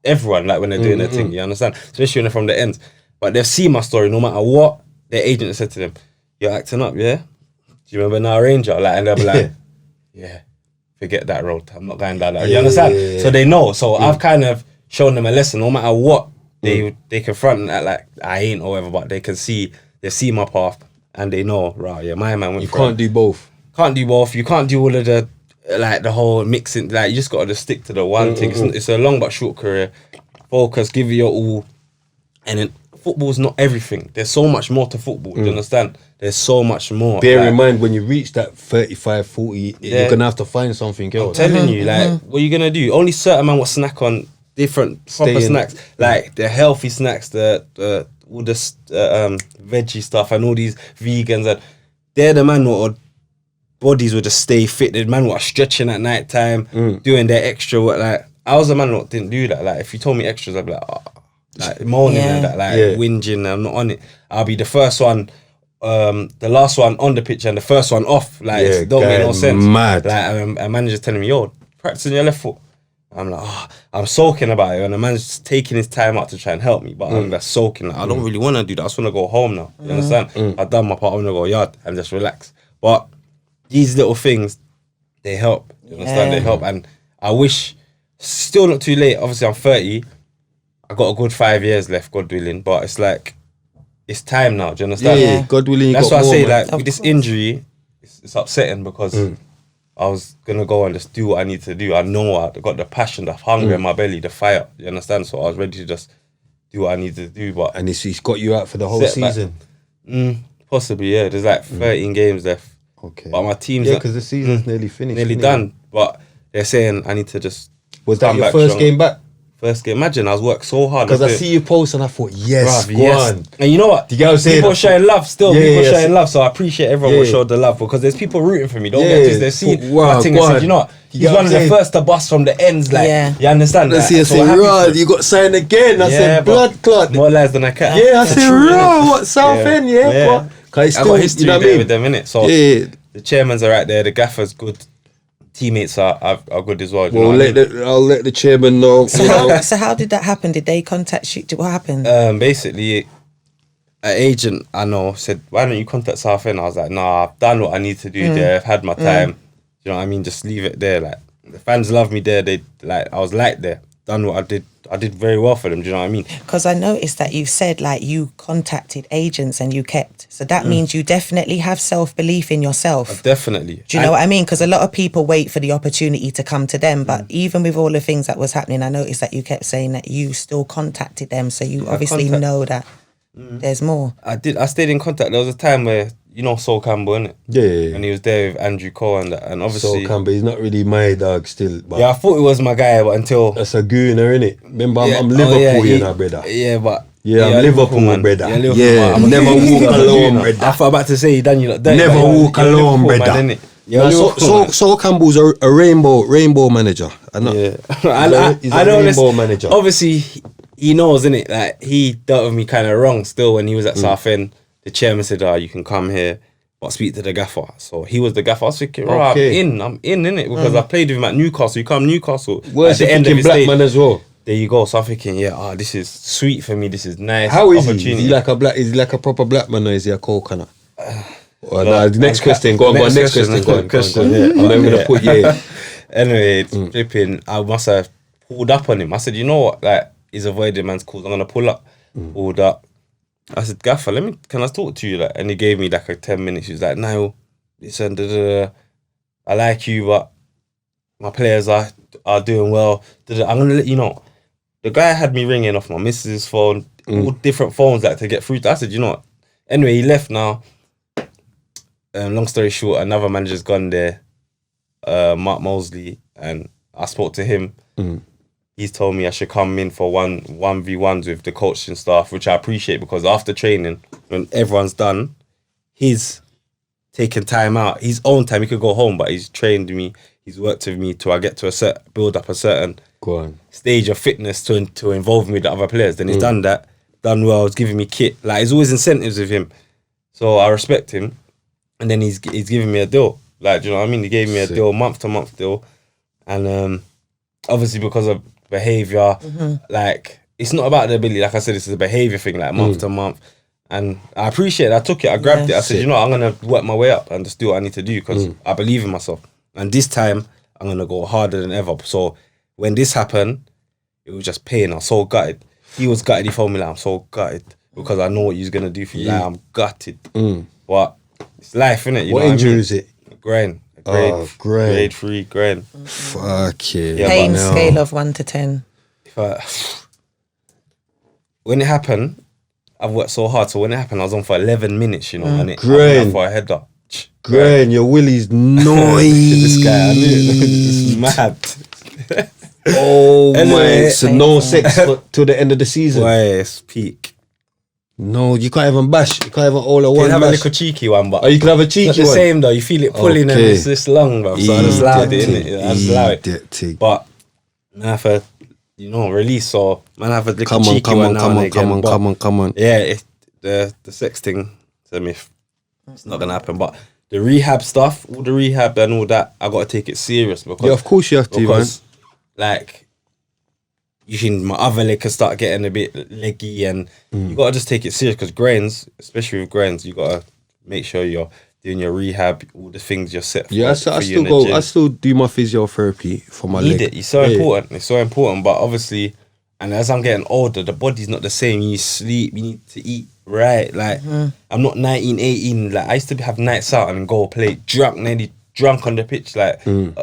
everyone. Like when they're doing their thing, you understand? Especially when they're from the ends. But they've seen my story. No matter what their agent said to them, "You're acting up, yeah? Do you remember Nile Ranger?" Like, and they'll be like, "Yeah." Forget that road. I'm not going down that road. You understand? yeah. So they know. So I've kind of shown them a lesson. No matter what they confront and act like I ain't or whatever, but they can see, they see my path and they know, right, yeah, my man went You for can't do both. Can't do both. You can't do all of the, like the whole mixing. Like you just got to just stick to the one thing. It's a long but short career. Focus, give it your all. And then football's not everything. There's so much more to football. Do you understand? There's so much more. Bear like, in mind when you reach that 35, 40, you're gonna have to find something else. I'm telling you, like, what are you gonna do? Only certain man will snack on different proper Staying- snacks, like the healthy snacks, the all this veggie stuff, and all these vegans, and they're the man what bodies would just stay fit. The man what are stretching at night time, doing their extra work. Like I was a man what didn't do that. Like if you told me extras, I'd be like, oh, like moaning and that, like whinging. I'm not on it. I'll be the first one. The last one on the pitch and the first one off, like it don't make no going sense. mad. Like a manager's telling me, "Yo, practicing your left foot." I'm like, I'm soaking about it, and the man's just taking his time out to try and help me, but I'm just soaking. Like, I don't really want to do that. I just want to go home now. You understand? I've done my part. I want to go yard and just relax. But these little things, they help. You understand? They help, and I wish. Still not too late. Obviously, I'm 30. I got a good 5 years left, God willing. But it's like, it's time now. Do you understand? Yeah, God willing, you That's got why I more, say, man. like, with this injury, it's upsetting because I was gonna go and just do what I need to do. I know I got the passion, the hunger in my belly, the fire. You understand? So I was ready to just do what I need to do. But And he's got you out for the whole Setback. season. possibly, yeah. There's like 13 games left. Okay. But my team's Yeah, not- because the season's nearly finished. nearly isn't it? done. But they're saying I need to just Was that come your back first strong. game back? First game. Imagine I was worked so hard. Because I That's it. see you post and I thought, yes, Bruv, go yes. on. And you know what? You get what I'm saying? People are showing love still. Yeah, People yeah, showing yeah. love. So I appreciate everyone who Yeah. showed the love because there's people rooting for me. Don't Yeah. get this. They've seen Wow, my thing go and said, on. you know what? You He's get what one of I'm the saying? first to bust from the ends. Like, Yeah. you understand Let's that? see, I So say, happy for right, it. you got signed again. I Yeah, said, but blood clot. More lies than I can. Yeah, I said, true, raw, innit? what, South Yeah. End, yeah? Yeah. Cause I still, got history you know what I there mean? with them, innit? So Yeah. the chairmans are right there, the gaffer's good, teammates are good as well. Well, I'll let the chairman know. So how did that happen? Did they contact you? What happened? Basically, an agent I know said, "Why don't you contact Southend?" I was like, "Nah, I've done what I need to do there. I've had my time. You know what I mean? Just leave it there. Like the fans love me there. They like I was like there. Done what I did. I did very well for them. Do you know what I mean?" Because I noticed that you said like you contacted agents and you kept. So that means you definitely have self-belief in yourself. Definitely. Do you know what I mean? Because a lot of people wait for the opportunity to come to them. But even with all the things that was happening, I noticed that you kept saying that you still contacted them. So you obviously know that there's more. I did. I stayed in contact. There was a time where, you know, Sol Campbell, innit? Yeah. And he was there with Andrew Cole and obviously... Sol Campbell, he's not really my dog still. But yeah, I thought he was my guy, but until... That's a gooner, innit? Remember, I'm Liverpool, you know, brother. Yeah, but... Yeah, I'm Liverpool, man, brother. Yeah, I'm never walk alone, brother. I thought about to say, you done you lot dirty. Never walk alone, brother. Man, Sol Campbell's a rainbow manager. Yeah. He's a rainbow manager. Obviously, he knows, innit? Like, he dealt with me kind of wrong still when he was at Southend. The chairman said, you can come here, but speak to the gaffer. So he was the gaffer. I was thinking, right, I'm in, innit? Because I played with him at Newcastle. You come Newcastle. Where's the end of his black man as well? There you go. So I'm thinking, this is sweet for me. This is nice. How is he? Is he like a proper black man, or is he a coconut? The next question. Go on. Next question. Yeah. I'm never gonna put Anyway, flipping. I must have pulled up on him. I said, you know what? Like, he's avoiding man's calls. I'm gonna pull up. Pulled up. I said, Gaffer, can I talk to you? Like, and he gave me like a 10 minutes. He was like, Nile, listen, I like you, but my players are doing well. I'm gonna let you know. The guy had me ringing off my missus' phone, all different phones like to get through. I said, you know what? Anyway, he left now. Long story short, another manager's gone there, Mark Mosley, and I spoke to him. He's told me I should come in for 1v1s with the coaching staff, which I appreciate because after training, when everyone's done, he's taken time out, his own time. He could go home, but he's trained me. He's worked with me till I get to build up a certain stage of fitness to involve me with the other players. Then he's done that, done well. He's giving me kit. Like, there's always incentives with him, so I respect him. And then he's giving me a deal. Like, do you know what I mean? He gave me a deal, month-to-month deal, and obviously because of behavior, like, it's not about the ability. Like I said, this is a behavior thing, like month to month. And I appreciate it. I took it. I grabbed it. I said, you know what? I'm gonna work my way up and just do what I need to do because I believe in myself. And this time, I'm going to go harder than ever. So when this happened, it was just pain. I was so gutted. He was gutted. He told me, like, I'm so gutted because I know what he's going to do for me. Like, I'm gutted. But it's life, innit? What injury is it? Grade 3, grain. Fuck it. Yeah, pain scale of 1 to 10. When it happened, I've worked so hard. So when it happened, I was on for 11 minutes, you know, and I went for a header. Grain, your willy's noise. This guy, I knew it. It's mad. Oh anyway, man, so no sex till the end of the season. Why, it's peak. No, you can't even bash. You can't even all at one. You can have bash. a little cheeky one, but you can have a cheeky one. Not the same though. You feel it pulling and it's this long, bro. So I just allowed it, innit? I just allow it. But man, I have a, release. So man, I have a little cheeky one now and again. Come on. Yeah, the sex thing, it's a myth. It's not gonna happen. But the rehab stuff, all the rehab and all that, I gotta take it serious because of course you have to, man. Like, my other leg can start getting a bit leggy, and you gotta just take it serious because grains, especially with grains, you gotta make sure you're doing your rehab, all the things you're set for. Yeah, I still do my physiotherapy for my leg. It's so important. It's so important. But obviously, and as I'm getting older, the body's not the same. You need sleep. You need to eat right. Like I'm not 19, 18. Like I used to have nights out and go play nearly drunk on the pitch, like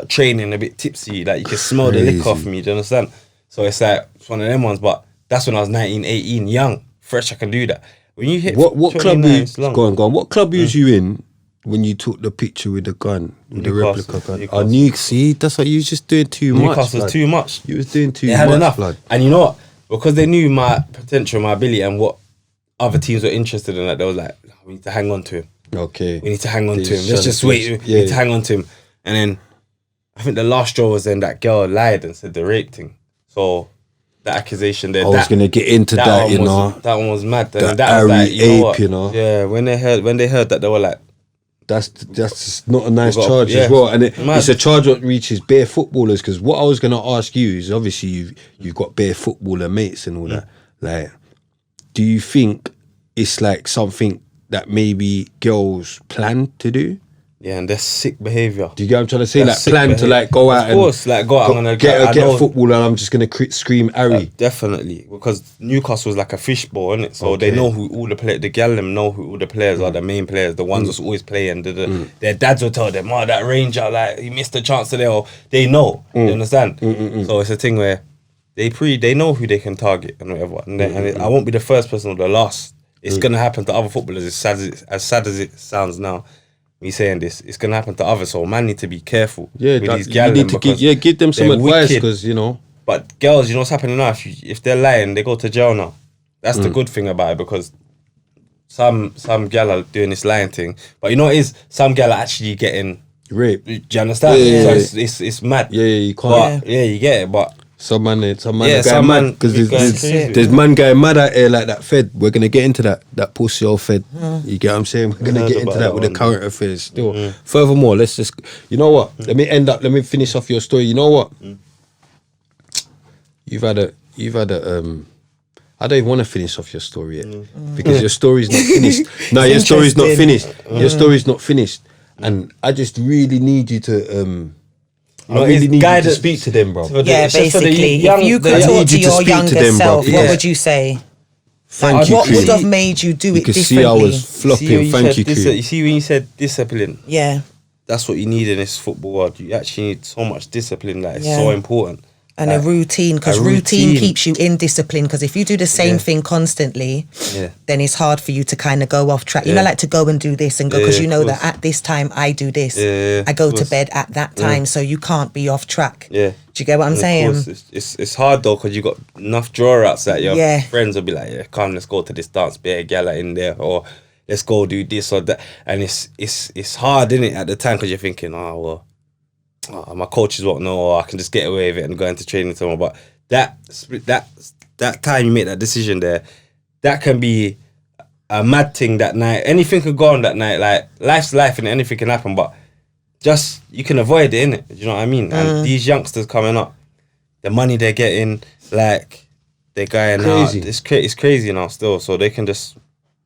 training a bit tipsy. Like you can smell the liquor off me. Do you understand? So it's like it's one of them ones. But that's when I was 19, 18, young, fresh. I can do that. When you hit what club? Go on. What club was you in when you took the picture with the gun, with the replica gun? See, that's what you was just doing too much. Newcastle was too much. You was doing too much. They had enough. Blood. And you know what? Because they knew my potential, my ability, and what other teams were interested in, like they was like, we need to hang on to him. Okay. We need to hang on to him. Let's just wait. We need to hang on to him. And then I think the last straw was then that girl lied and said the rape thing. So that accusation there. I was gonna get into that, That one was mad. That was like, ape, you know. Yeah, when they heard that, they were like, That's just not a nice We've got- charge yeah. as well, and Mad. it's a charge that reaches bare footballers. Because what I was gonna ask you is, obviously you've got bare footballer mates and all that. Like, do you think it's like something that maybe girls plan to do? Yeah, and that's sick behaviour. Do you get what I'm trying to say? That's Like sick plan to behaviour. like go out Of course, and like go out. I'm gonna get I a know- footballer and I'm just gonna scream Harry. Definitely, because Newcastle's like a fishbowl, isn't it? So they Okay. know who all the players, the gal them know who all the players are, the main players, the ones that's always playing. Their dads will tell them, "Oh, that Ranger, like he missed a chance today," or they know. You understand? So it's a thing where they know who they can target and whatever. And, I won't be the first person or the last. It's gonna happen to other footballers. As sad as it sounds now, me saying this, it's gonna happen to others. So man need to be careful. Yeah, with these you gal need them to give them some they're advice, wicked. because But girls, you know what's happening now? If they're lying, they go to jail now. That's the good thing about it, because some gal are doing this lying thing. But you know what it is? Some gal are actually getting rape. Do you understand? Yeah. So it's mad. Yeah, you can't. But, yeah, you get it. But Some man Yeah, are some going man mad because is going crazy. there's man going mad out here like that Fed. We're gonna get into that pussy old Fed. You get what I'm saying? We're gonna Heard get into about that that with the one. current affairs still. Furthermore, let's just, you know what? Let me finish off your story. You know what? You've had a I don't even want to finish off your story yet because your story's not finished. No, your story's not finished. Your story's not finished, and I just really need you to I really it's need you to guidance speak to them, bro. Yeah, It's just for the basically, young- if you the could young- talk need to you to your speak to younger them, bro. self, Yeah. what would you say? Thank you, What would Cream. have made you do You it can differently? see I was See flopping. when Thank you, said Cream. you see when you said discipline, Yeah. that's what you need in this football world. You actually need so much discipline. Like it's Yeah. so important. And a routine, because a routine routine. keeps you in discipline. Because if you do the same Yeah. thing constantly, Yeah. then it's hard for you to kind of go off track. You know, Yeah. like to go and do this and go, because Yeah, you know of that course. at this time I do this. Yeah, I go of to course. bed at that time, so you can't be off track. Yeah. Do you get what I'm And of saying? course, it's hard though, because you got enough draw outs that your Yeah. friends will be like, yeah, come, let's go to this dance, be a gala in there, or let's go do this or that. And it's hard, isn't it, at the time, because you're thinking, my coaches won't know, or I can just get away with it and go into training tomorrow. But that time you make that decision there, that can be a mad thing that night. Anything could go on that night. Like life's life and anything can happen, but just you can avoid it, innit? Do you know what I mean? And these youngsters coming up, the money they're getting, like they're going Crazy. out. It's crazy now still. So they can just,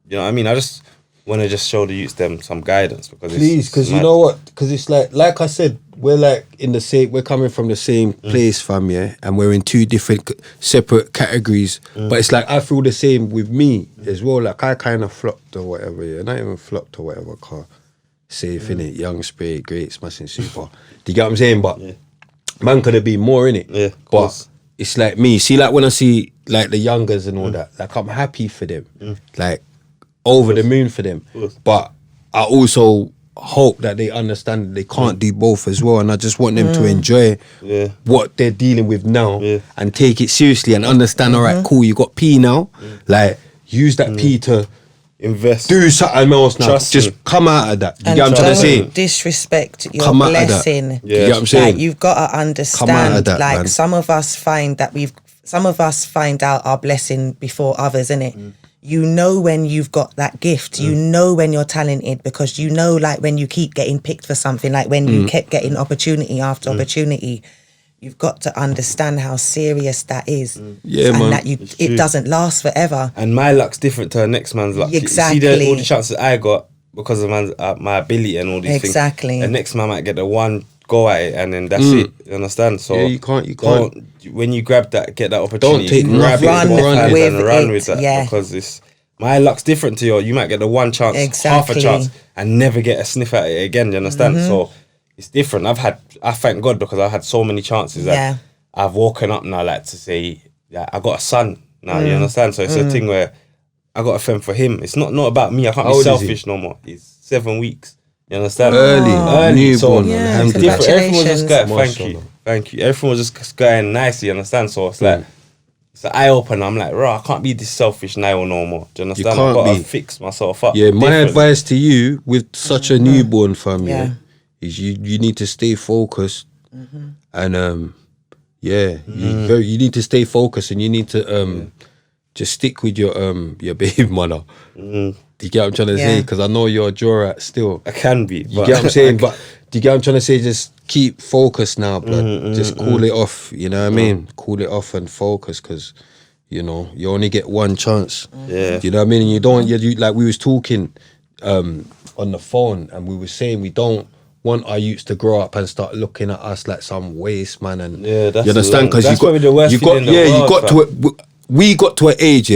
you know what I mean? I just want to just show the youths them some guidance, because Please, because you know what? Because it's like I said, we're like in the same. We're coming from the same place, fam, yeah, and we're in two different separate categories. But it's like I feel the same with me as well. Like I kind of flopped or whatever, yeah, not even flopped or whatever. Car safe in it, young spray, great, smashing super. Do you get what I'm saying? But man could have been more in it. Yeah, of but course. it's like me. See, like when I see like the youngers and all that, like I'm happy for them, like over the moon for them. course. But I also hope that they understand that they can't do both as well, and I just want them to enjoy what they're dealing with now and take it seriously and understand. All right, cool, you got P now, like use that P to invest. do something else now. Trust Just me. come out of that. You And get what I'm trying to say? don't disrespect your Come out of that. blessing. You get what I'm saying? Like you've got to Come out of understand. that, Like man. some of us find out our blessing before others, innit? You know when you've got that gift. You know when you're talented, because you know, like when you keep getting picked for something, like when you kept getting opportunity after opportunity. You've got to understand how serious that is. Yeah, and man. that it doesn't last forever. And my luck's different to the next man's luck. Exactly. You see all the chances I got because of my ability and all these Exactly. things. The next man might get the one go at it, and then that's it. You understand? So Yeah, you can't. don't, when you grab that, get that opportunity, take grab nothing it, for both hands granted. and run With with it, that, yeah. because it's my luck's different to yours. You might get the one chance, half Exactly. a chance, and never get a sniff at it again. You understand? So it's different. I thank God, because I've had so many chances that Yeah. I've woken up now, like to say, yeah, I got a son now. You understand? So it's a thing where I got to fend for him. It's not about me. I can't How be old is selfish no more. He's 7 weeks. You understand? Early, newborn, So man. it's different. Everyone was just going, Congratulations. thank you. Everyone was just going nicely. You understand? So it's like it's an eye opener. I'm like, I can't be this selfish now no more. Do you understand? can't I've got to be. fix myself up. Yeah, my differently. advice to you with such a newborn family Yeah. is you need to stay focused and you need to stay focused, and you need to just stick with your baby mother. Do you get what I'm trying to say? Because I know you're a drawer at still. I can be. You get what I'm saying? But do you get what I'm trying to say? Just keep focused now, blood. Just cool it off. You know what I mean? Cool it off and focus, because you know you only get one chance. Yeah. You know what I mean? And you don't. You like we was talking on the phone, and we were saying we don't want our youths to grow up and start looking at us like some waste man. And that's you understand? Because we got to an age,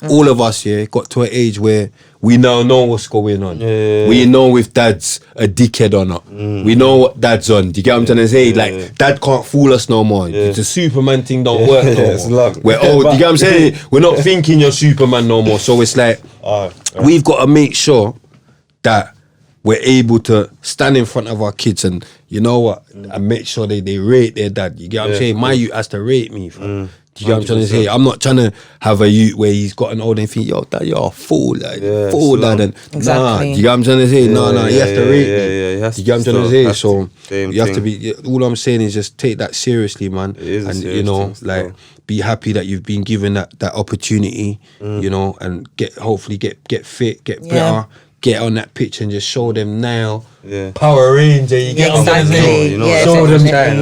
all of us, got to an age where we now know what's going on. We know if dad's a dickhead or not. We know what dad's on. Do you get what I'm trying to say? Like, dad can't fool us no more. The Superman thing don't work no more. We're old. Do you get what I'm saying? We're not thinking you're Superman no more. So it's like, we've got to make sure that we're able to stand in front of our kids and, you know what, and make sure they rate their dad. You get what I'm saying? My youth has to rate me, fam. Do you get what I'm trying to say? I'm not trying to have a youth where he's got an old and think, yo, dad, you're a fool, like, fool, dad. And nah, do you get what I'm trying to say? No, he has to rate me. Do you get what I'm trying to say? So you have to be, all I'm saying is just take that seriously, man. And, you know, like, be happy that you've been given that opportunity, you know, and hopefully get fit, get better. Get on that pitch and just show them now. Power Ranger, you get what I'm saying?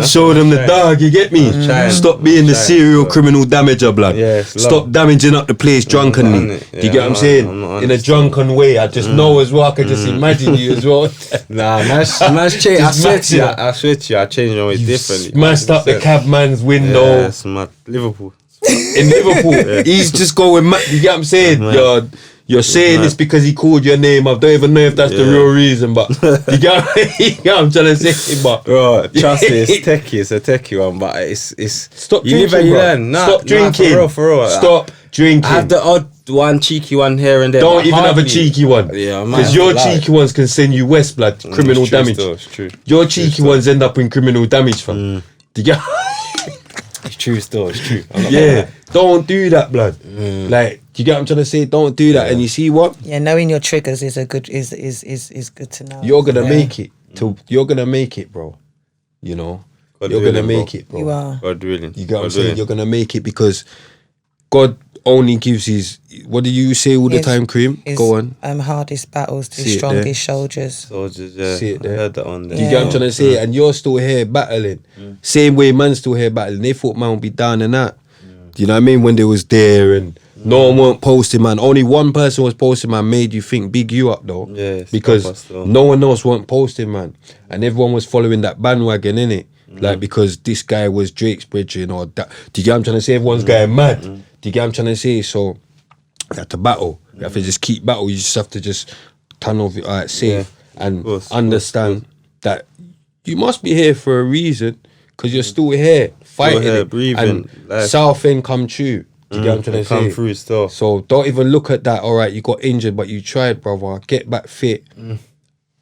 Show them the dog, you get me? Stop being the serial criminal damager, blood. Stop damaging up the place drunkenly. Do you get what I'm saying? In a drunken way. I just know as well, I can just imagine you as well. Nah, man's changed. I swear to you, I changed my ways differently. Smashed up the cabman's window. Yes, Liverpool. In Liverpool, he's just going mad. You get what I'm saying? You're saying this because he called your name. I don't even know if that's the real reason, but you get what I'm trying to say. But bro, trust me, it's techie. It's a techie one, but it's stop you drinking, live and you bro. learn. Stop drinking. For real. Stop drinking. I have the odd one, cheeky one here and there. Don't even have a cheeky one. Yeah, because your cheeky ones can send you west, blood. Criminal damage. It's true. Your cheeky ones end up in criminal damage, fam. Do you get? It's true still, it's true. Don't do that, blood. Like, do you get what I'm trying to say? Don't do that. And you see what? Yeah, knowing your triggers is good to know. You're gonna make it. You're gonna make it, bro. You know? You're gonna make it, bro. You are. God willing. You get what I'm saying? You're gonna make it because God only gives his, what do you say all the time, Cream? Go on. Hardest battles to strongest soldiers. See it there. I heard that one there. Do you get what I'm trying to say? And you're still here battling. Same way man's still here battling. They thought man would be down and that. Do you know what I mean? When they was there and no one weren't posting, man. Only one person was posting, man, made you think big you up though. Because no one else weren't posting, man. And everyone was following that bandwagon, innit? Like, because this guy was Drake's bridging or that. Do you get what I'm trying to say? Everyone's going mad. Do you get what I'm trying to say? So you have to battle. You have to just keep battle. You just have to just turn off your safe and understand that you must be here for a reason, because you're still here fighting, here, breathing, and Southend come true. Do you get what I'm trying to say? Come through still. So don't even look at that. All right, you got injured, but you tried, brother. Get back fit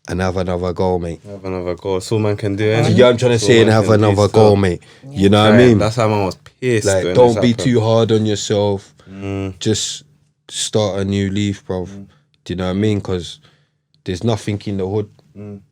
and have another goal, mate. Have another goal. That's all man can do. You get what I'm trying to say? And have another goal, mate. You know what I mean? That's how man was pissed. Like, don't be too hard on yourself. Just start a new leaf, bro. Do you know what I mean? Because there's nothing in the hood.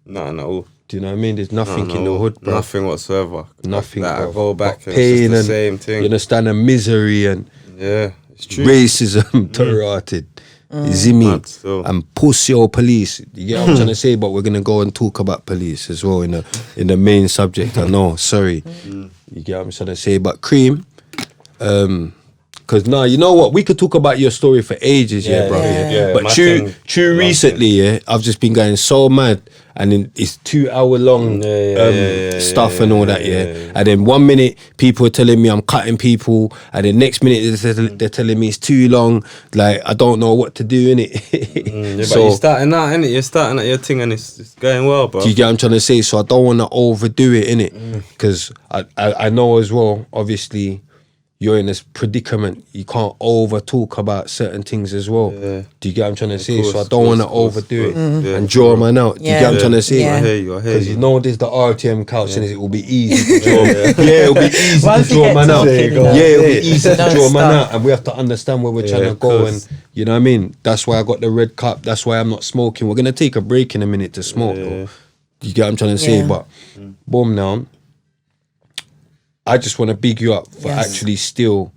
Nothing at all. Do you know what I mean? There's nothing in the hood, bro. Nothing whatsoever. Nothing, like, bro. I go back and pain it's just the same thing. You understand? And misery and it's true. Racism, terroristic, zimmy, and pussy or police. You get what I'm trying to say? But we're gonna go and talk about police as well in the main subject. I know. Sorry, you get what I'm trying to say? But Cream, because you know what? We could talk about your story for ages, bro. But true, recently, I've just been going so mad, and it's 2 hour long stuff and all that, And then 1 minute people are telling me I'm cutting people, and then next minute they're telling me it's too long. Like, I don't know what to do, innit? But you're starting out, innit? You're starting at your thing, and it's going well, bro. Do you get what I'm trying to say? So I don't want to overdo it, innit? Because I know as well, obviously, you're in this predicament. You can't over talk about certain things as well. Do you get what I'm trying to say? So I don't want to overdo it and draw a man out. Do you get what I'm trying to say? I hear you. Because you know there's the RTM couch and it will be easy to draw. It'll be easy to draw a man out. It'll be easy to draw a man out, and we have to understand where we're trying to go. And you know what I mean? That's why I got the red cup. That's why I'm not smoking. We're gonna take a break in a minute to smoke. Do you get what I'm trying to say? But boom, now. I just want to big you up for actually still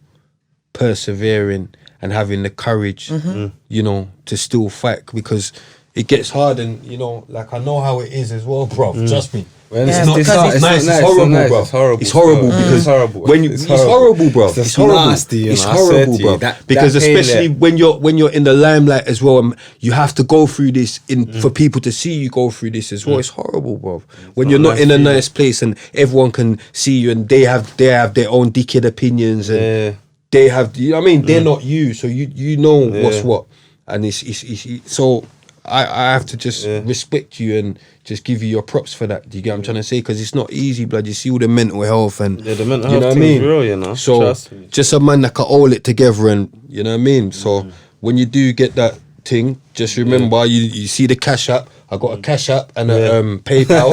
persevering and having the courage, you know, to still fight, because it gets hard, and you know, like I know how it is as well, bro. Trust me. Well, Yeah, it's not nice. It's horrible, bro. It's horrible. It's horrible because it's horrible. when you, it's horrible, bro. It's horrible. Nasty, you it's know, horrible, bro. Because especially when you're in the limelight as well, you have to go through this for people to see you go through this as well. It's horrible, bro. When you're not in a nice place and everyone can see you, and they have their own dickhead opinions, and they have, you know what I mean? They're not you, so you know what's what, and it's so. I have to just respect you and just give you your props for that. Do you get what I'm trying to say? Because it's not easy, blood. You see all the mental health and the mental you know health what I mean? Is real, you know. So just a man that can hold it together, and you know what I mean. So when you do get that thing, just remember you see the Cash App. I got a Cash App and a PayPal.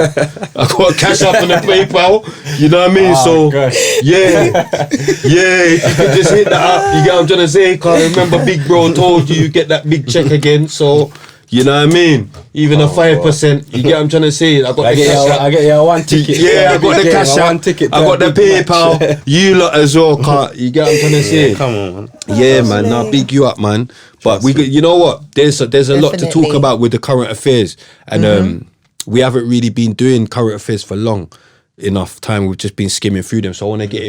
I got a Cash App and a PayPal. You know what I mean? So if you could just hit that up. You get what I'm trying to say? Because remember, Big Bro told you get that big check again. So. You know what I mean? Even a 5%. You get what I'm trying to say? I got the Cash App. I get you one ticket. Yeah, I got the Cash App. I got the PayPal. You lot as well, cut. You get what I'm trying to say? Come on, man. Yeah, man. Now big you up, man. But you know what? There's a lot to talk about with the current affairs, and we haven't really been doing current affairs for long enough time. We've just been skimming through them. So I want to get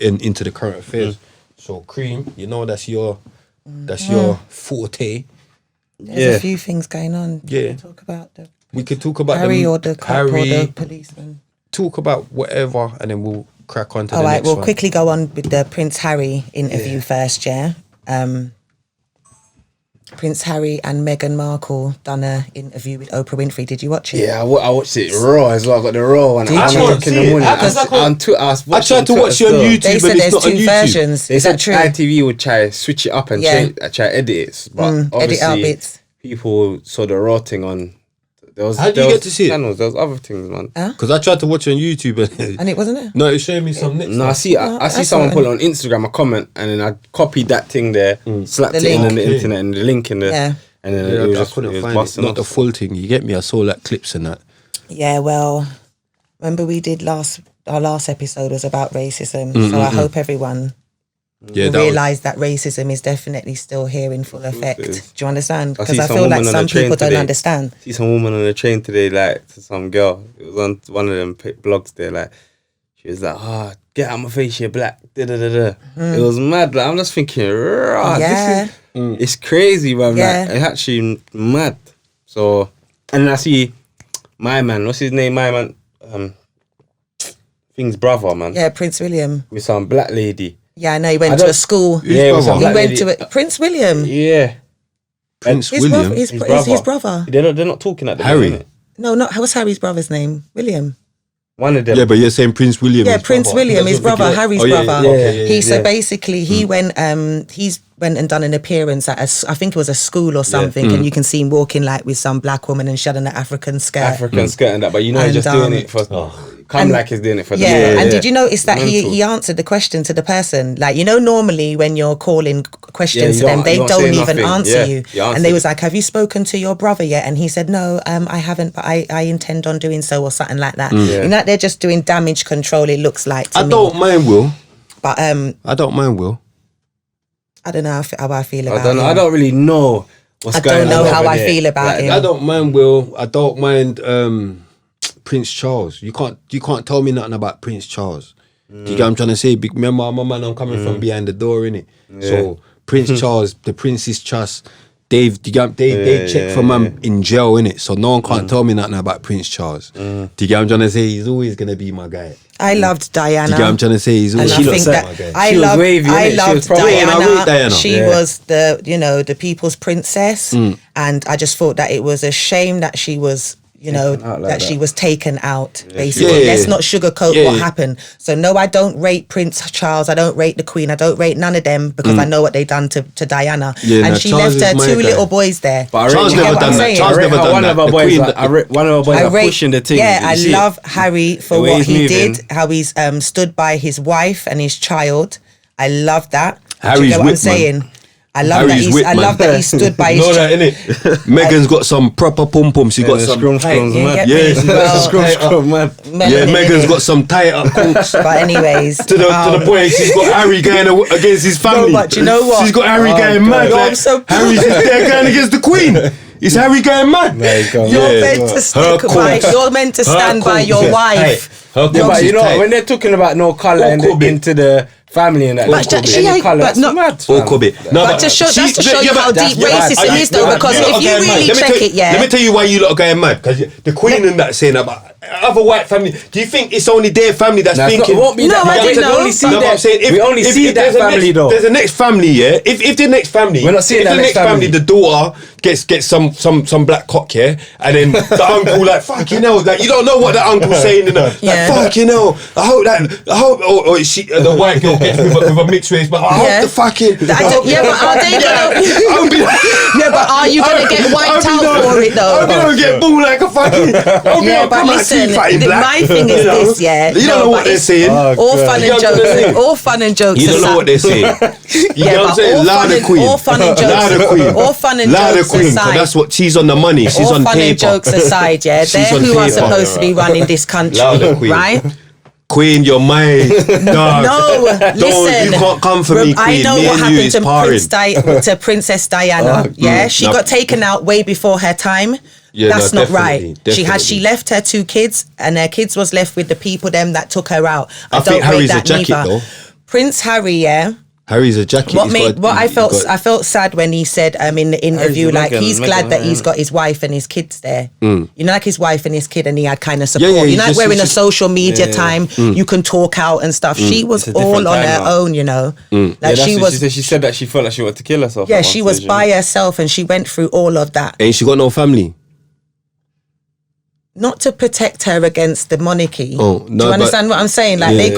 into the current affairs. So Cream, you know that's your forte. There's a few things going on. Yeah. Talk about We could talk about Harry or the cop or the policeman. Talk about whatever, and then we'll crack on to the next one. All right, we'll quickly go on with the Prince Harry interview first, yeah? Prince Harry and Meghan Markle done an interview with Oprah Winfrey. Did you watch it? Yeah, I watched it raw as well. I got the raw one. Did you? In the morning. I tried to watch it on YouTube. They said there's two versions. They Is said that true? ITV would try switch it up and try edit it, but edit out obviously bits. people saw the raw thing on. How did you get to see channels, there was other things, man. Because I tried to watch it on YouTube and it wasn't it? No, it was showing me some next. No, I see someone put it on Instagram, a comment, and then I copied that thing there, slapped it in on the internet, and the link in there. And then it was couldn't find it. Not the full thing. You get me? I saw like clips and that. Yeah, well, remember we did our last episode was about racism. So I hope everyone will realise that racism is definitely still here in full effect. Do you understand? Because I feel like some people don't understand. I see some woman on the train today, like to some girl. It was on one of them blogs there, like she was like, get out of my face, you're black. It was mad. Like, I'm just thinking, this is it's crazy, man. Like, it's actually mad. So, and then I see my man, what's his name? My man, Thing's brother, man. Yeah, Prince William. With some black lady. Yeah, I know he went to a school. Yeah, with some black lady. He went to Prince William. Yeah. Prince William? His brother. They're not talking at the Harry. moment. No, what's Harry's brother's name? William. One of them. Yeah, but you're saying Prince William. Yeah, Prince William, his brother, Harry's brother. Yeah. Basically he went and done an appearance at I think it was a school or something, and you can see him walking like with some black woman and she had an African skirt. And that, but you know he's just doing it for like he's doing it for and did you notice that he answered the question to the person? Like, you know, normally when you're calling questions to them, they don't even answer you. And they was like, have you spoken to your brother yet? And he said, no, I haven't, but I intend on doing so, or something like that. You know, they're just doing damage control, it looks like to me. I don't mind Will. But I don't mind Will. I don't know how I feel about him. I don't really know what's going on. I don't know how I feel about him. I don't mind Will. I don't mind Prince Charles. You can't tell me nothing about Prince Charles. Do you get what I'm trying to say? Remember, my man, I'm coming from behind the door, innit? So Prince Charles, the Prince's Trust, they check for man in jail, innit? So no one can't tell me nothing about Prince Charles. Do you get what I'm trying to say? He's always gonna be my guy. I loved Diana. Do you get what I'm trying to say? He's always I loved Diana. She was the people's princess, and I just thought that it was a shame that she was she was taken out, basically. Let's not sugarcoat what happened. So no, I don't rate Prince Charles, I don't rate the Queen, I don't rate none of them, because I know what they done to Diana. And she Charles left her two little boys there. But Charles never done that. Charles never done that. One of our boys are pushing the thing. Yeah, I love Harry for what he did, how he's stood by his wife and his child. I love that. Harry's what I'm saying? I love Harry's whip, man. that he stood by his. Know that, innit? Megan's got some proper pum pum. She's got some scrum, tight. Yeah, She's got well, some scrum, man. Yeah, Megan's got some tight up conks. But anyways, to the point she's got Harry going against his family. No, but you know what? She's got Harry going mad. No, Like, I'm so Harry's just there going against the Queen. Is Harry going mad? You're meant to stick by. You're meant to stand by your wife. But you know when they're talking about no colour into the family and that, but not mad. Or could be. No, but to show you how deep racism is, though, because if you really check it, let me tell you why you lot are going mad. Because the Queen and that saying about other white family. Do you think it's only their family that's thinking? No, I didn't know. We only see that family though. There's a next family, yeah. If the next family, we're not seeing that next family, the daughter gets some black cock, yeah, and then the uncle like fucking hell, like you don't know what that uncle's saying, like fucking hell. I hope, or she, the white girl gets with a mixed race, but I hope the fucking. But are they gonna? But are you gonna get wiped out for it though? I'm gonna get booed like a fucking. Yeah, but listen, my thing is this, yeah. You don't know what they're saying. All fun and jokes. You don't know what they're saying. You know what I'm saying? Louder Queen. All fun and jokes. Louder Queen. All fun and jokes aside. That's what she's on the money. She's on paper. All fun and jokes aside, yeah. They're who are supposed to be running this country, right? Queen, you're mine. No, listen. You can't come for me, Queen. I know what happened to Princess Diana. Yeah, she got taken out way before her time. Yeah, that's not right. Definitely. She left her 2 kids, and her kids was left with the people that took her out. I think Harry's a jacket though. Prince Harry, yeah. Harry's a jacket. I felt sad when he said in the interview, like he's glad that he's got his wife and his kids there. You know, like his wife and his kid, and he had kind of support. You know, like we're in a social media time, you can talk out and stuff. She was all on her own, you know. Like she said that she felt like she wanted to kill herself. Yeah, she was by herself, and she went through all of that. Ain't she got no family? Not to protect her against the monarchy. Oh, no, do you understand what I'm saying? Like they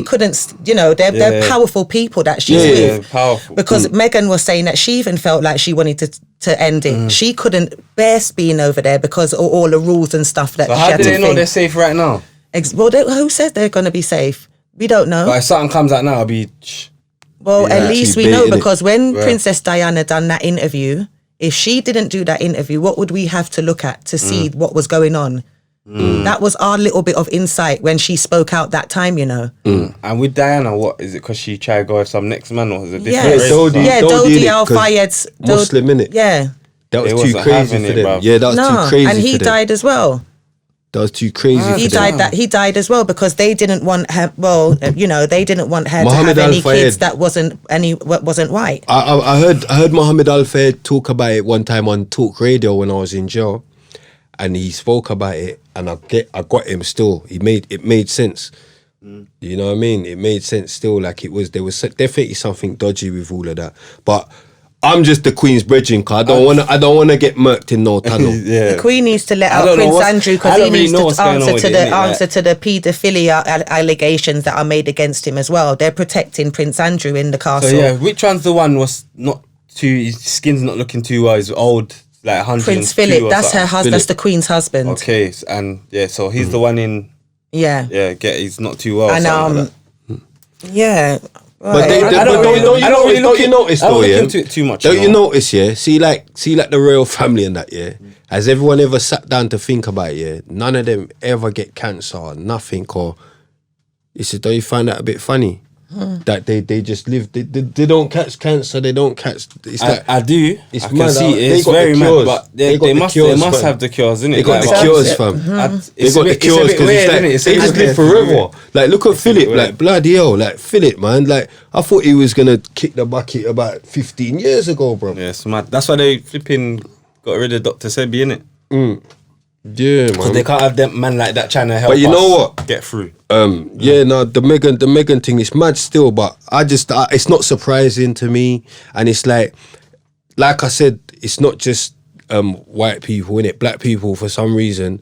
couldn't, you know, they're powerful people that she's with. Powerful. Because Meghan was saying that she even felt like she wanted to end it. She couldn't bear being over there because of all the rules and stuff that she had to think. How do they know they're safe right now? Well, who says they're going to be safe? We don't know. But if something comes out now, I'll be... Well, at least we know, because when Princess Diana done that interview, if she didn't do that interview, what would we have to look at to see what was going on? That was our little bit of insight when she spoke out that time, you know. And with Diana, what is it? Because she tried to go with some next man, or is it different race? Dodgy Al-Fayed's Muslim, innit? Yeah. That was too crazy for them. Yeah, that was too crazy. And he died as well. That was too crazy. He died as well because they didn't want her. Well, you know, they didn't want her to have any kids that wasn't white. I heard Mohammed Al-Fayed talk about it one time on Talk Radio when I was in jail, and he spoke about it, and I got him still. It made sense. You know what I mean? It made sense still. Like there was definitely something dodgy with all of that, but. I'm just the Queen's bridging, cause I don't wanna get murked in no tunnel. The Queen needs to let out Prince Andrew because he needs to answer to the paedophilia allegations that are made against him as well. They're protecting Prince Andrew in the castle. So yeah, which one's the one was not too? His skin's not looking too well. He's old, like 100. Prince Philip, that's her husband. That's the Queen's husband. Okay, and yeah, so he's the one in. Yeah. He's not too well. And yeah. But don't you notice though, yeah? Too much. Don't you notice, yeah? See like the royal family and that, yeah? Has everyone ever sat down to think about it, yeah? None of them ever get cancer or nothing, or don't you find that a bit funny? That they just live, they don't catch cancer, they don't catch. It's like, I do. It's I can see it. It's very mad, but they must have the cures, innit? They got the cures, fam. They got the cures because they just live forever. Like look at Philip, like bloody hell, like Philip, man. Like I thought he was gonna kick the bucket about 15 years ago, bro. Yeah, it's mad. That's why they flipping got rid of Dr. Sebi, innit? Yeah, man. Because they can't have them man like that trying to help. But you know what? Get through. The Meghan thing is mad still, but it's not surprising to me, and it's like I said, it's not just white people, innit? Black people, for some reason,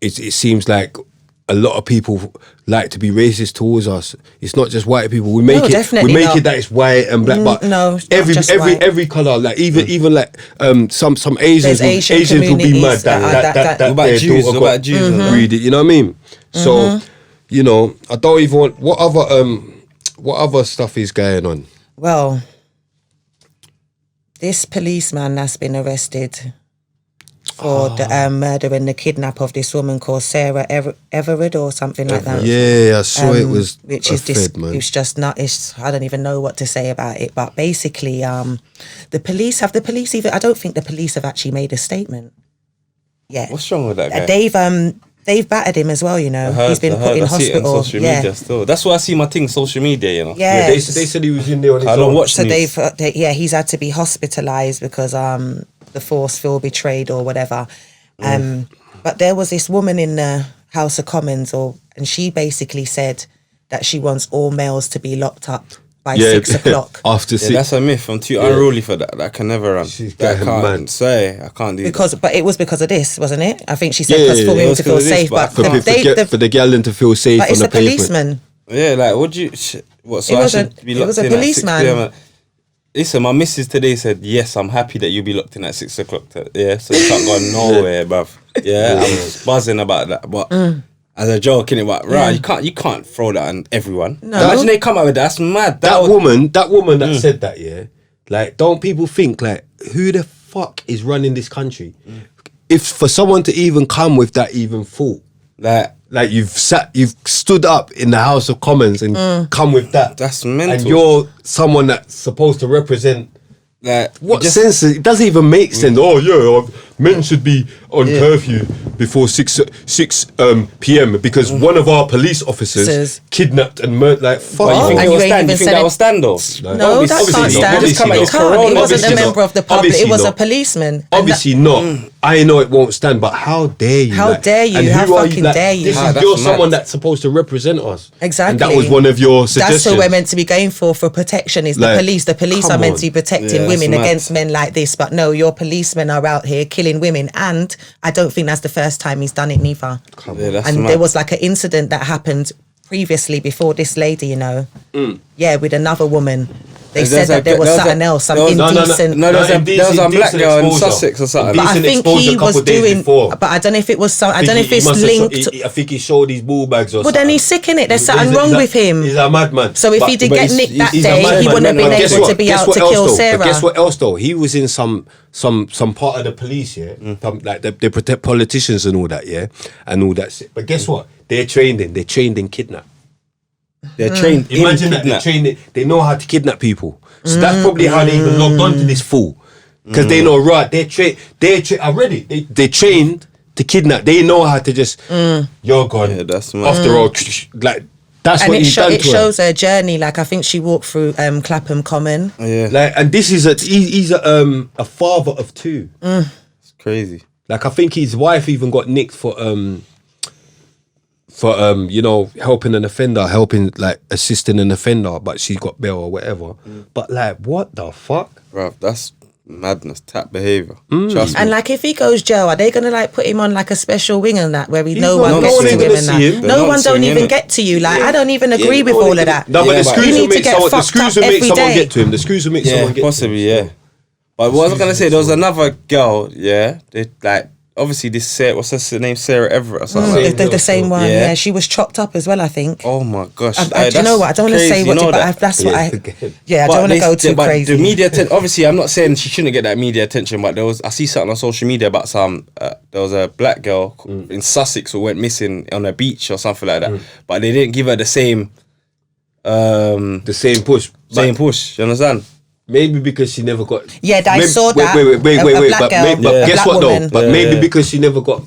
it seems like a lot of people like to be racist towards us. It's not just white people. We make it that it's white and black, but every color, like even like some Asians will be mad that about Jews, read it. You know what I mean? So you know, I don't even want what other stuff is going on. Well, this policeman that's been arrested for the murder and the kidnap of this woman called Sarah Everard or something like that. Yeah, I saw it was which a is this. fed, man. It's just not. It's I don't even know what to say about it. But basically, the police even. I don't think the police have actually made a statement. Yeah. What's wrong with that guy? They've battered him as well. You know, he's been put in I see it hospital. on social media still. That's why I see my thing, social media. You know. Yeah. They said he was in there on his I don't own. watch So news. he's had to be hospitalised because the force feel betrayed or whatever. But there was this woman in the House of Commons, and she basically said that she wants all males to be locked up by 6 o'clock. After 6. That's a myth. I'm too unruly for that. That can never run. She's That I getting can't mad. say. I can't do that. But it was because of this, wasn't it? I think she said Yeah, because yeah, for yeah. women It was to feel 'cause of this, safe. but But For the gallon to feel safe but on it's the a pavement. policeman. Yeah, like, would you... What, so It I was a- should be it locked was a in at 6 policeman. p.m. Listen, my missus today said, yes, I'm happy that you'll be locked in at 6 o'clock. Yeah, so you can't go nowhere, bruv. Yeah, I'm just buzzing about that. But as a joke, innit? But, right, you can't throw that on everyone. No. Imagine they come out with that. That's mad. That woman that said that, yeah, like, don't people think, like, who the fuck is running this country? If for someone to even come with that even thought, like you've stood up in the House of Commons and come with that. That's mental. And you're someone that's supposed to represent. Like, What sense? It doesn't even make sense. Oh yeah, men should be on curfew before 6 p.m. because one of our police officers kidnapped and murdered. Like, fuck. But you think And it you was ain't stand? even You think said that it. was stand though? No, that Obviously can't not. stand. Obviously It not. can't. It wasn't Obviously a member not. of the public. Obviously It was a not. policeman. And Obviously not. I know it won't stand, but how dare you? How dare you? and How who are fucking dare you? This Ah, is, that's you're mad. someone that's supposed to represent us. Exactly. And that was one of your suggestions. That's what we're meant to be going for protection is Like, the police. The police come are meant on. to be protecting Yeah, women that's mad. against men like this. But no, your policemen are out here killing women. And I don't think that's the first time he's done it neither. Yeah, that's And mad. there was like an incident that happened previously before this lady, you know. Yeah, with another woman. They said that there was something else, some indecent. No, there was a black indecent girl in exposure. Sussex or something. But I Indecent think exposure he a couple was days doing. before. But I don't know if it was some. I don't know if it's linked. I think he showed his ball bags or Well, something. then he's sick in it. There's something wrong with him. He's a madman. So if But- he did but get he's- nicked that he's a day, he madman. wouldn't have been But guess able what? to be Guess out what to else kill though? Sarah. But guess what else though? He was in some part of the police, yeah. Like they protect politicians and all that, yeah, and all that. But guess what? They're trained in kidnap. They're trained in Imagine that they're kidnap. trained. They know how to kidnap people. So that's probably how they even logged on to this fool. Because they know, right? They're already. They trained to kidnap. They know how to just. You're gone. Yeah, that's mad. After all, like that's And what it, he's done it to her. shows her journey. Like I think she walked through Clapham Common. Yeah, Like, and this is he's a father of two. it's crazy. Like I think his wife even got nicked for you know, helping an offender, assisting an offender, but she got bail or whatever. But like, what the fuck? Bruv, that's madness, tap behaviour. Trust And me. like if he goes jail, are they gonna like put him on like a special wing and that where no not- one no gets one to ain't him gonna and see that? him. They're No not one don't seeing even him. get to you. Like I don't even agree Yeah, with no one all of ain't that. gonna- No, but Yeah, the but- screws You will need to make get someone. The fucked screws up will make every someone day. get to him. The screws will make Yeah, someone get possibly, to him. yeah. But what I was gonna say, there was another girl, yeah. They like obviously this Sarah, what's her name? Sarah Everett or something. Same like that. They're the same one. Yeah. Yeah, she was chopped up as well. I think. Oh my gosh! Do you know what? I don't want to say what, but that's what I. Yeah, I don't want to go too but crazy. The media, obviously, I'm not saying she shouldn't get that media attention, but I see something on social media about there was a black girl in Sussex who went missing on a beach or something like that, but they didn't give her the same push. same push. You understand? Maybe because she never got. Yeah, I saw that. Wait. A black But, girl, but a guess black what though? woman. But Yeah, maybe yeah. because she never got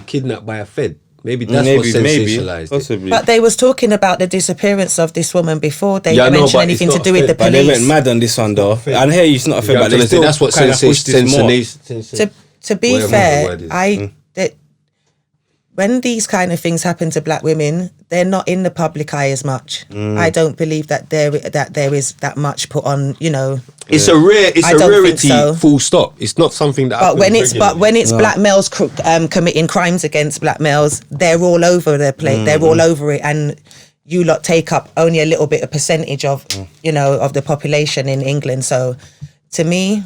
kidnapped by a Fed. Maybe that's what sensationalized it. possibly. But they was talking about the disappearance of this woman before they Yeah, I know, mentioned but it's anything to not do with the fair. But they went police. mad on this one though. And here it's not a thing, Yeah, but they still that's what kind of pushed this more. To be Whatever the fair, word is. when these kind of things happen to black women, they're not in the public eye as much. I don't believe that there is that much put on. You know, It's I a don't think rarity. so. Full stop. It's not something that. but when happens it's regularly. black males committing crimes against black males, they're all over their plate. They're all over it, and you lot take up only a little bit of percentage of of the population in England. So, to me,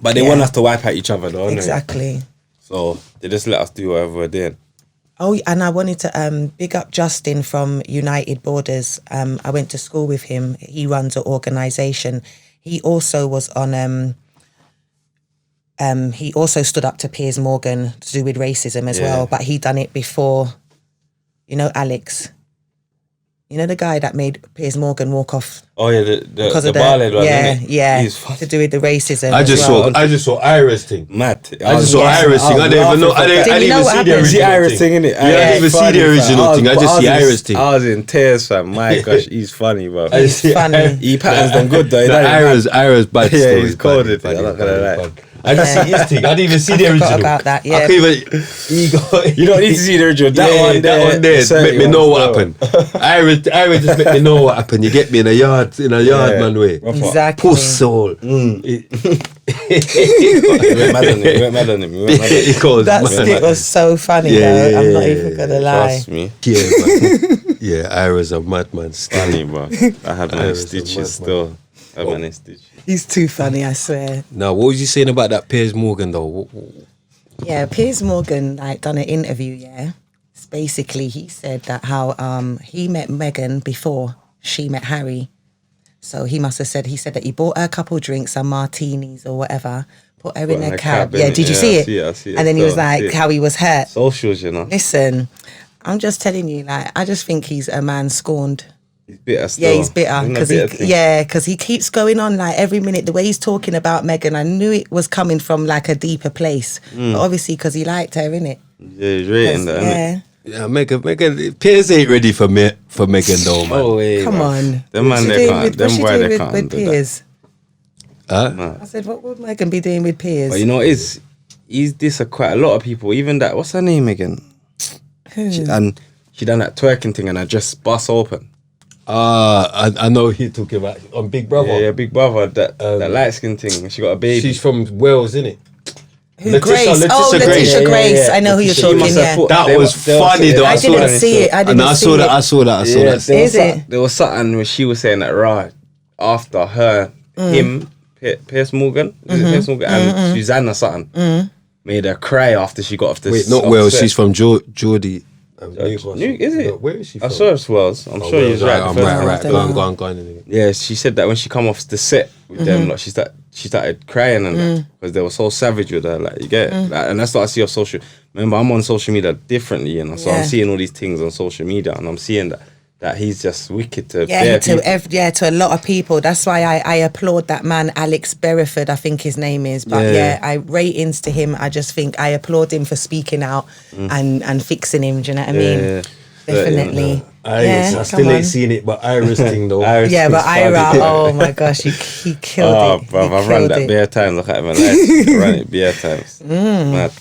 But they want us to wipe out each other though, innit? exactly. So they just let us do whatever we're doing. Oh, and I wanted to big up Justin from United Borders. I went to school with him. He runs an organisation. he also was on he also stood up to Piers Morgan to do with racism as well, but he done it before, you know, Alex. You know the guy that made Piers Morgan walk off. Oh yeah, the bald one, yeah, He's fun. to do with the racism. I just saw Iris thing. Mad. I just saw Iris thing. I didn't even know. I didn't even see the original Iris thing, innit? Yeah, I didn't even see the original thing. I just see Iris thing. I was in tears, fam. My gosh, he's funny, bro. He's funny. He patterns them good though. Iris bad story. Yeah, he's coded. I'm not gonna lie. I just see his thing. I didn't even see the original. Forgot about that. Yeah. I couldn't even. You don't need to see the original. That one there make me know what happened. Iris just make me know what happened. You get me in a yard man way. Exactly. Poor soul. You went mad on him. That skit was so funny though. I'm not even gonna lie. Trust me. Yeah, man. Yeah, Iris a madman. Funny, bro. I had my stitches still. I had my stitches. He's too funny, I swear. Now, what was you saying about that Piers Morgan though? Yeah, Piers Morgan like done an interview. Yeah, it's basically he said that how he met Meghan before she met Harry. So he must have said that he bought her a couple drinks, some martinis or whatever, put her in a cab. Yeah, did you see it? I see it. And then he was like, how he was hurt. Socials, you know. Listen, I'm just telling you, like, I just think he's a man scorned. He's bitter still. Yeah, he's bitter because he keeps going on like every minute. The way he's talking about Meghan, I knew it was coming from like a deeper place. But obviously, because he liked her, innit? Yeah, he's rating that, innit? Yeah, Meghan. Piers ain't ready for Meghan though, man. Oh wait, come on. Them man, they can't. Them boy, they can't. With Piers? Huh? I said, what would Meghan be doing with Piers? But you know, he's this quite a lot of people. Even that, what's her name again? She done that twerking thing and I just bust open. I know he talking about on Big Brother. Yeah, Big Brother. That light skin thing. She got a baby. She's from Wales, innit? Letitia Grace. I know who you're talking. Yeah, that was funny though. I didn't see it. I saw that. Is it? There was something where she was saying that after her, him, Piers Morgan, Piers Morgan, and Susanna something made her cry after she got off this. Wait, not Wales. She's from Geordie. Is it? No, where is she from? I saw it's Wales. I'm sure you're right. Right. Go on. Yeah, she said that when she come off the set with them, like she started crying and that because they were so savage with her. Like you get it? Like, and that's what I see on social. Remember, I'm on social media differently, you know. So I'm seeing all these things on social media, and I'm seeing that he's just wicked to to a lot of people. That's why I applaud that man Alex Bereford, I think his name is. But I ratings to him. I just think I applaud him for speaking out and fixing him. Do you know what I mean? Yeah. Definitely. I still ain't seen it, but Iris thing though. But Ira, oh my gosh, he killed it. Bro, I've run that bare times. Look at my life. I ran it bare times. Mad.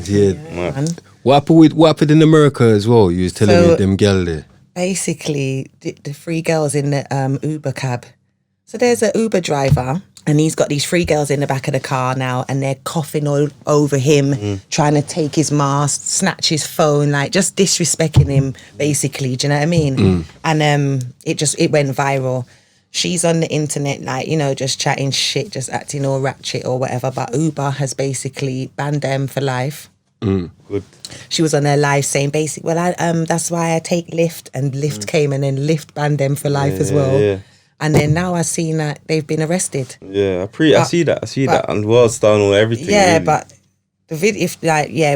Yeah. Mad. What happened in America as well? You was telling me them girl there. Basically, the three girls in the Uber cab. So there's an Uber driver, and he's got these three girls in the back of the car now, and they're coughing all over him, trying to take his mask, snatch his phone, like just disrespecting him, basically. Do you know what I mean? And it went viral. She's on the internet, like, you know, just chatting shit, just acting all ratchet or whatever. But Uber has basically banned them for life. Good. She was on her live saying basically, that's why I take Lyft, and Lyft came and then Lyft banned them for life as well. Yeah. And then now I've seen that they've been arrested. Yeah, I see that, and World Star and everything. Yeah, really. but the video,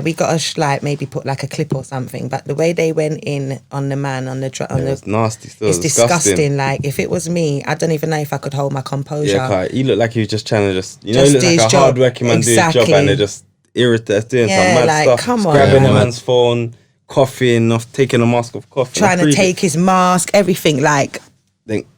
we got to maybe put like a clip or something. But the way they went in on the man it's nasty. Still, it's disgusting. Like if it was me, I don't even know if I could hold my composure. Yeah, he looked like he was just trying to he looked like a hard-working man doing his job, and they just irritated, doing some mad stuff. Come on, grabbing a man's phone, coughing off, taking a mask off, coughing, trying to take his mask, everything. Like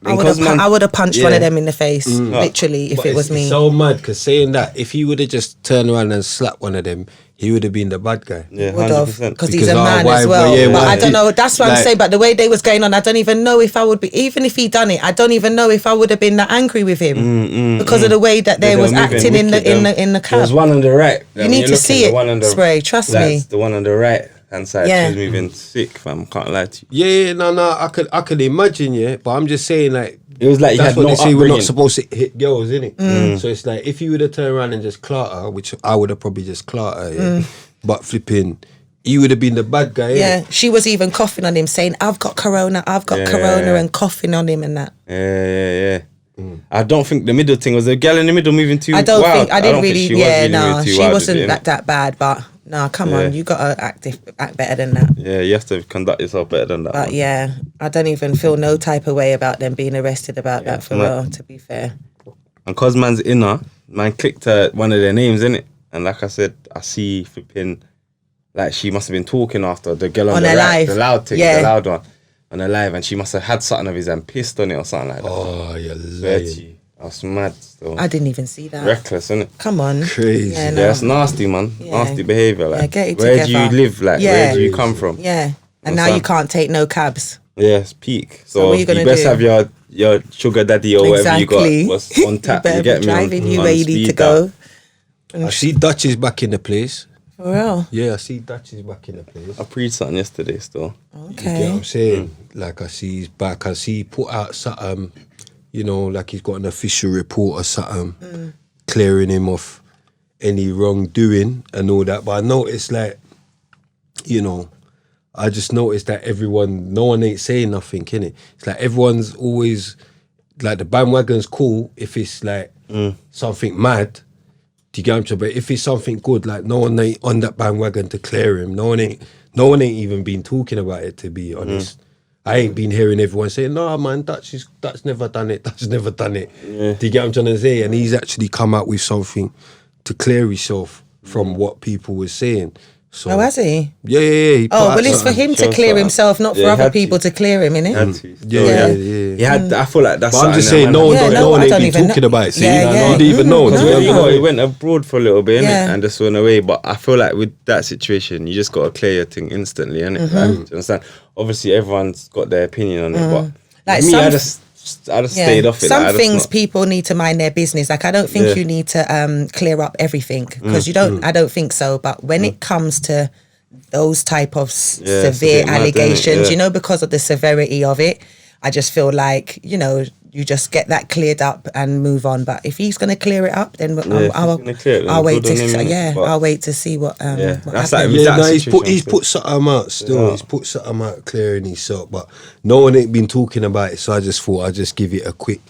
I would have punched one of them in the face, literally, if it was me. It's so mad because saying that, if he would have just turned around and slapped one of them, he would have been the bad guy. Yeah, would have, because he's a man as well. But I don't know. That's what I'm saying. But the way they was going on, I don't even know if I would be. Even if he done it, I don't even know if I would have been that angry with him because of the way that they was acting in the cab. There was one on the right. You need to see it, Spray. Trust me. The one on the right hand side. She was moving sick, fam. Can't lie to you. Yeah, no. I could imagine, but I'm just saying, like, it was like that's what they say. We're not supposed to hit girls, innit? So it's like if you would have turned around and just clout her, which I would have probably just clout her, but flipping, he would have been the bad guy. Yeah, she was even coughing on him, saying, "I've got corona," and coughing on him and that. Yeah. I don't think the middle thing was the girl in the middle moving too I don't wild. think I didn't really. Think she was really no, moving too she wild, wasn't did it, innit? that bad. But no, come on, you gotta act better than that. Yeah, you have to conduct yourself better than that. But man. yeah, I don't even feel no type of way about them being arrested about that for real. To be fair, And cause man's inner, man clicked one of their names, innit? And like I said, I see flipping, like she must have been talking after the girl on the her right, live. the loud thing, Yeah. the loud one, on her live, and she must have had something of his and pissed on it or something like that. Oh, you're Swear to lying. you, I was mad still. I didn't even see that. Reckless, innit? Come on, Crazy. Yeah, Yeah, no. that's nasty, man. Yeah. Nasty behaviour. Like, Yeah, get it where do together. you live? Like, Yeah. where do you come from? Yeah, and What's now you that? can't take no cabs. Yeah, it's peak. So So what you you gonna best do? have your sugar daddy or whatever you Exactly. got was on tap. You better You get be me? driving you on where you need to speed go. dial. I see Dutch's back in the place. For real. Yeah, I see Dutch's back in the place. I preached something yesterday still. You get what Okay. I'm saying? Like I see he's back. I see he put out something, you know, like he's got an official report or something, clearing him of any wrongdoing and all that. But I noticed, like, you know, I just noticed that no one ain't saying nothing, innit? It's like everyone's always, like, the bandwagon's cool if it's like something mad. Do you get what I'm saying? But if it's something good, like, no one ain't on that bandwagon to clear him. No one ain't even been talking about it, to be honest. I ain't been hearing everyone saying, "No, man, that's never done it. That's never done it." Yeah. Do you get what I'm trying to say? And he's actually come out with something to clear himself from what people were saying. So, Oh, has he? yeah. He put Oh, out well, it's for something. him to Show clear something. himself, not for Yeah, he other had people to. to clear him, innit? Had to. Yeah. He had. I feel like that's. But I'm just something saying, that no man- one, Yeah, no one I ain't don't been even talking know. about it. See, Yeah, yeah. you didn't even know. Because Do you you know? know, he went abroad for a little bit, innit? Yeah. And just went away. But I feel like with that situation, you just got to clear your thing instantly, innit? Like, do you understand? Obviously, everyone's got their opinion on it, but Like me, I some- just stayed off it. Some like, I just things not- people need to mind their business. Like I don't think Yeah. you need to clear up everything because you don't. I don't think so. But when it comes to those type of it's a severe bit mad, innit? allegations, Yeah. you know, because of the severity of it, I just feel like you just get that cleared up and move on. But if he's gonna clear it up, then if he's gonna clear it, then I'll wait good to on him, innit? yeah, But- I'll wait to see what Yeah, what that's happens. like- With Yeah, that no, situation, he's too. put something out still. Yeah. He's put something out clearing himself, but no one ain't been talking about it. So I just thought I'd just give it a quick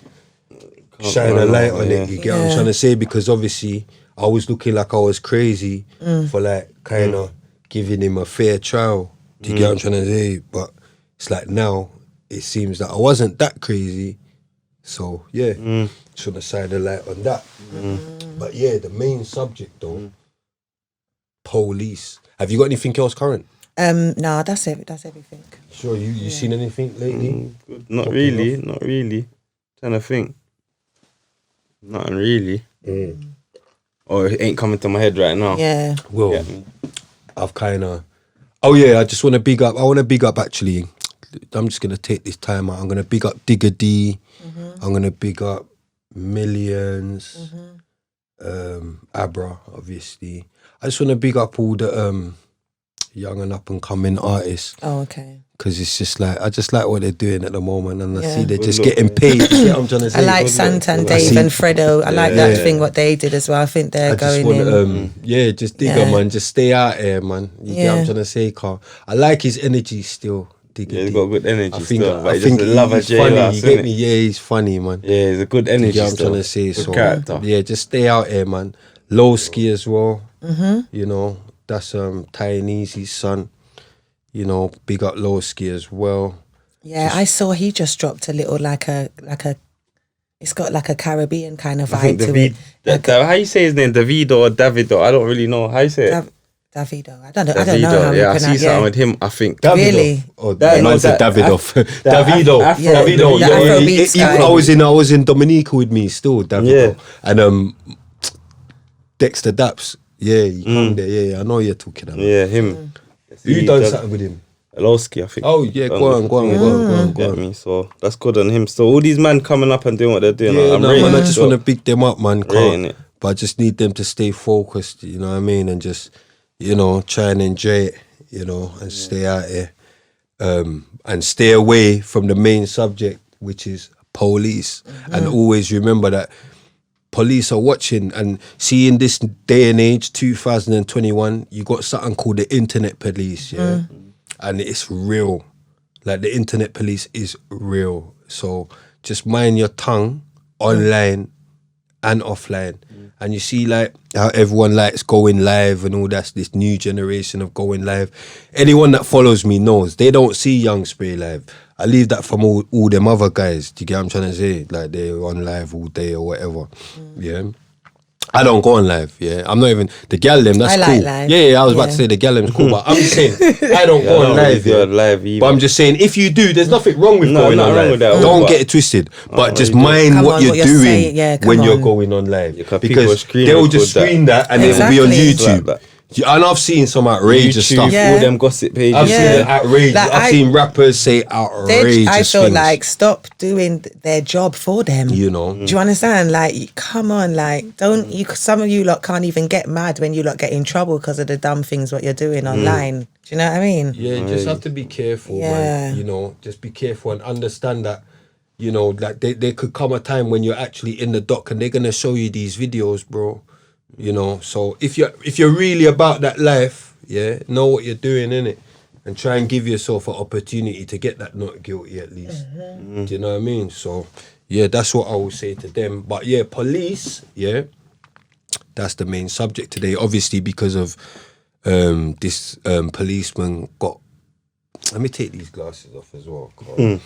shine a light on it. You get what I'm Yeah. trying to say? Because obviously I was looking like I was crazy for like kind of giving him a fair trial. Do you get what I'm trying to say? But it's like now it seems that I wasn't that crazy. So yeah, just want to shine a light on that. But yeah, the main subject though, police. Have you got anything else current? No, that's it. That's everything. Sure, you seen anything lately? Not really. Trying to think. Nothing really. Or it ain't coming to my head right now. Yeah. Well, Yeah. I've kind of. Oh yeah, I just want to big up. I want to big up actually. I'm just gonna take this time out. I'm gonna big up Digger D. I'm gonna big up Millions. Abra, obviously. I just want to big up all the young and up and coming artists. Oh, okay. Because it's just like, I just like what they're doing at the moment, and I Yeah. see they're Good just look. getting paid. You get what I'm trying to say? I like good Sant and look. I Dave see- and Fredo. I like that Yeah. thing what they did as well. I think they're I just going want in. yeah, just Digger, Yeah. man. Just stay out here, man. You get what I'm Yeah. trying to say, Carl? I like his energy still, Digger. Yeah, he's D. got good energy I think, still. But I he think just love a he's funny. jailhouse, You get innit? me? Yeah, he's funny, man. Yeah, he's a good You energy get what I'm still. trying to say? Good So character. yeah, just stay out here, man. Lowski as well. You know, that's Taineezy's son. You know, big up Lowski as well. Yeah, I saw he just dropped a little like a. It's got like a Caribbean kind of I think vibe to David. it. How you say his name? Davido or Davido? I don't really know. How you say it? Davido. I don't know. I don't know how Davido. you Yeah, I see pronounce something it. with him. I think. Really? Oh, That- man no, said that- Davidoff. that Davido. Afro- Davido. the Afrobeats guy. I was in Dominica with me still, Davido. Yeah. And Dexter Daps. Yeah, you come there. Yeah, I know you're talking about. Yeah, him. Who done something with him? Lowski, I think. Oh yeah, Done go on. different things. Get me? So that's good on him. So all these men coming up and doing what they're doing. Yeah, I'm no, rating man, I it just still. want to big them up, man. Rating it. But I just need them to stay focused, you know what I mean? And just, try and enjoy it, and stay out here. And stay away from the main subject, which is police. And always remember that police are watching, and see in this day and age, 2021, you got something called the internet police, yeah? And it's real. Like the internet police is real. So just mind your tongue online and offline. And you see like how everyone likes going live and all that's this new generation of going live. Anyone that follows me knows they don't see Young Spray live. I leave that from all them other guys. Do you get what I'm trying to say? Like they're on live all day or whatever. Yeah. I don't go on live, yeah. I'm not even the gal them. That's I cool. like live. Yeah, I was about to say the gal them's cool, but I'm just saying I don't go on live. Yeah. Live either. But I'm just saying if you do, there's nothing wrong with going on live. Don't get it twisted. But just mind what you're doing when you're going on live, because they'll just screen that and it'll be on YouTube. Like and I've seen some outrageous stuff. All them gossip pages. I've seen outrageous. Like I've seen rappers say outrageous I feel things. like stop doing their job for them. You know. Do you understand? Like, come on, like, don't you? Some of you lot can't even get mad when you lot get in trouble because of the dumb things what you're doing online. Do you know what I mean? Yeah, you just have to be careful, man. You know, just be careful and understand that. You know, like there could come a time when you're actually in the dock and they're gonna show you these videos, bro. You know, so if you're really about that life, yeah, know what you're doing, innit? And try and give yourself an opportunity to get that not guilty at least. Do you know what I mean? So yeah, that's what I will say to them. But yeah, police, yeah, that's the main subject today. Obviously because of this policeman got. Let me take these glasses off as well. I'm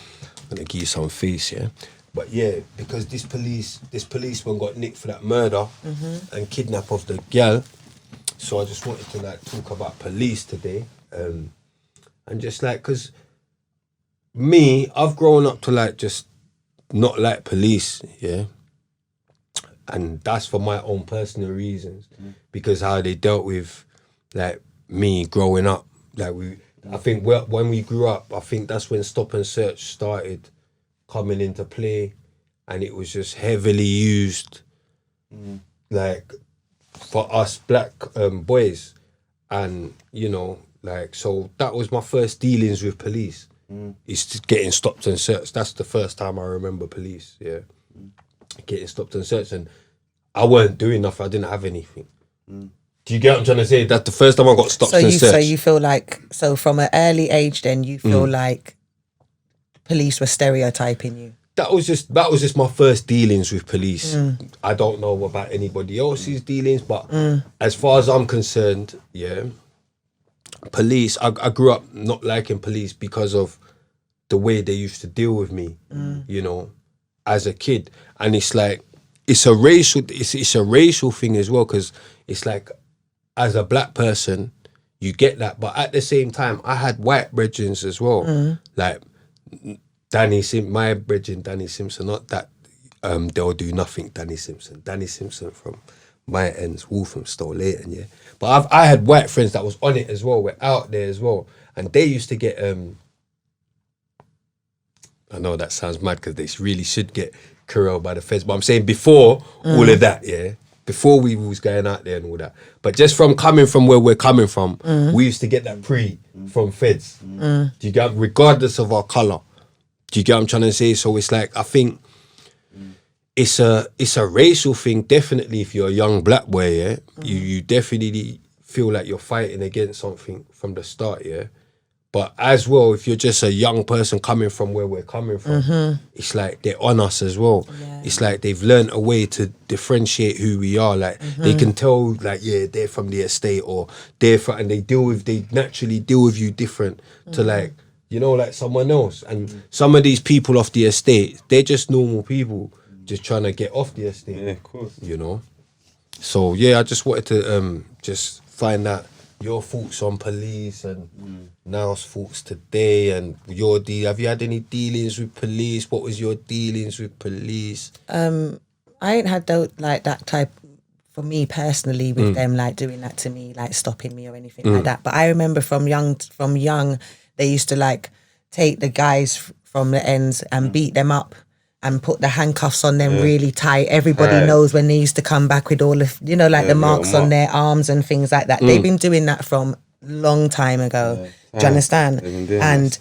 gonna give you some face, yeah. But yeah, because this policeman got nicked for that murder and kidnap of the gal. So I just wanted to like talk about police today. And just like, cause me, I've grown up to like just not like police, yeah. And that's for my own personal reasons. Because how they dealt with like me growing up. Like I think when we grew up, I think that's when stop and search started coming into play, and it was just heavily used like for us black boys. And you know, like, so that was my first dealings with police. It's just getting stopped and searched. That's the first time I remember police, getting stopped and searched, and I weren't doing nothing. I didn't have anything. Do you get what I'm trying to say? That's the first time I got stopped and searched. So you feel like, so from an early age then you feel like police were stereotyping you? That was just my first dealings with police. I don't know about anybody else's dealings, but as far as I'm concerned, yeah, police, I grew up not liking police because of the way they used to deal with me, you know, as a kid. And it's like, it's a racial thing as well, because it's like, as a black person, you get that. But at the same time, I had white brethren as well. Like, my brethren, Danny Simpson, not that they'll do nothing, Danny Simpson from my ends, Wolfhamstow, Leighton, yeah. But I had white friends that was on it as well, were out there as well. And they used to get, I know that sounds mad because they really should get corralled by the feds, but I'm saying before all of that, yeah, before we was going out there and all that. But just from coming from where we're coming from, we used to get that from feds. Do you get, regardless of our colour? Do you get what I'm trying to say? So it's like, I think it's a racial thing, definitely. If you're a young black boy, yeah, you definitely feel like you're fighting against something from the start, yeah. But as well, if you're just a young person coming from where we're coming from, it's like they're on us as well. Yeah. It's like they've learned a way to differentiate who we are. Like they can tell, like, yeah, they're from the estate, or they're from, and they naturally deal with you different to, like, you know, like someone else. And some of these people off the estate, they're just normal people just trying to get off the estate. Yeah, of course. You know? So yeah, I just wanted to just find out your thoughts on police and Niall's thoughts today, and have you had any dealings with police? What was your dealings with police? I ain't had that type, for me personally, with them like doing that to me, like stopping me or anything like that. But I remember from young, they used to like take the guys from the ends and beat them up and put the handcuffs on them really tight. Everybody knows when they used to come back with all of, you know, like the marks on their arms and things like that. They've been doing that from long time ago. Do you understand? And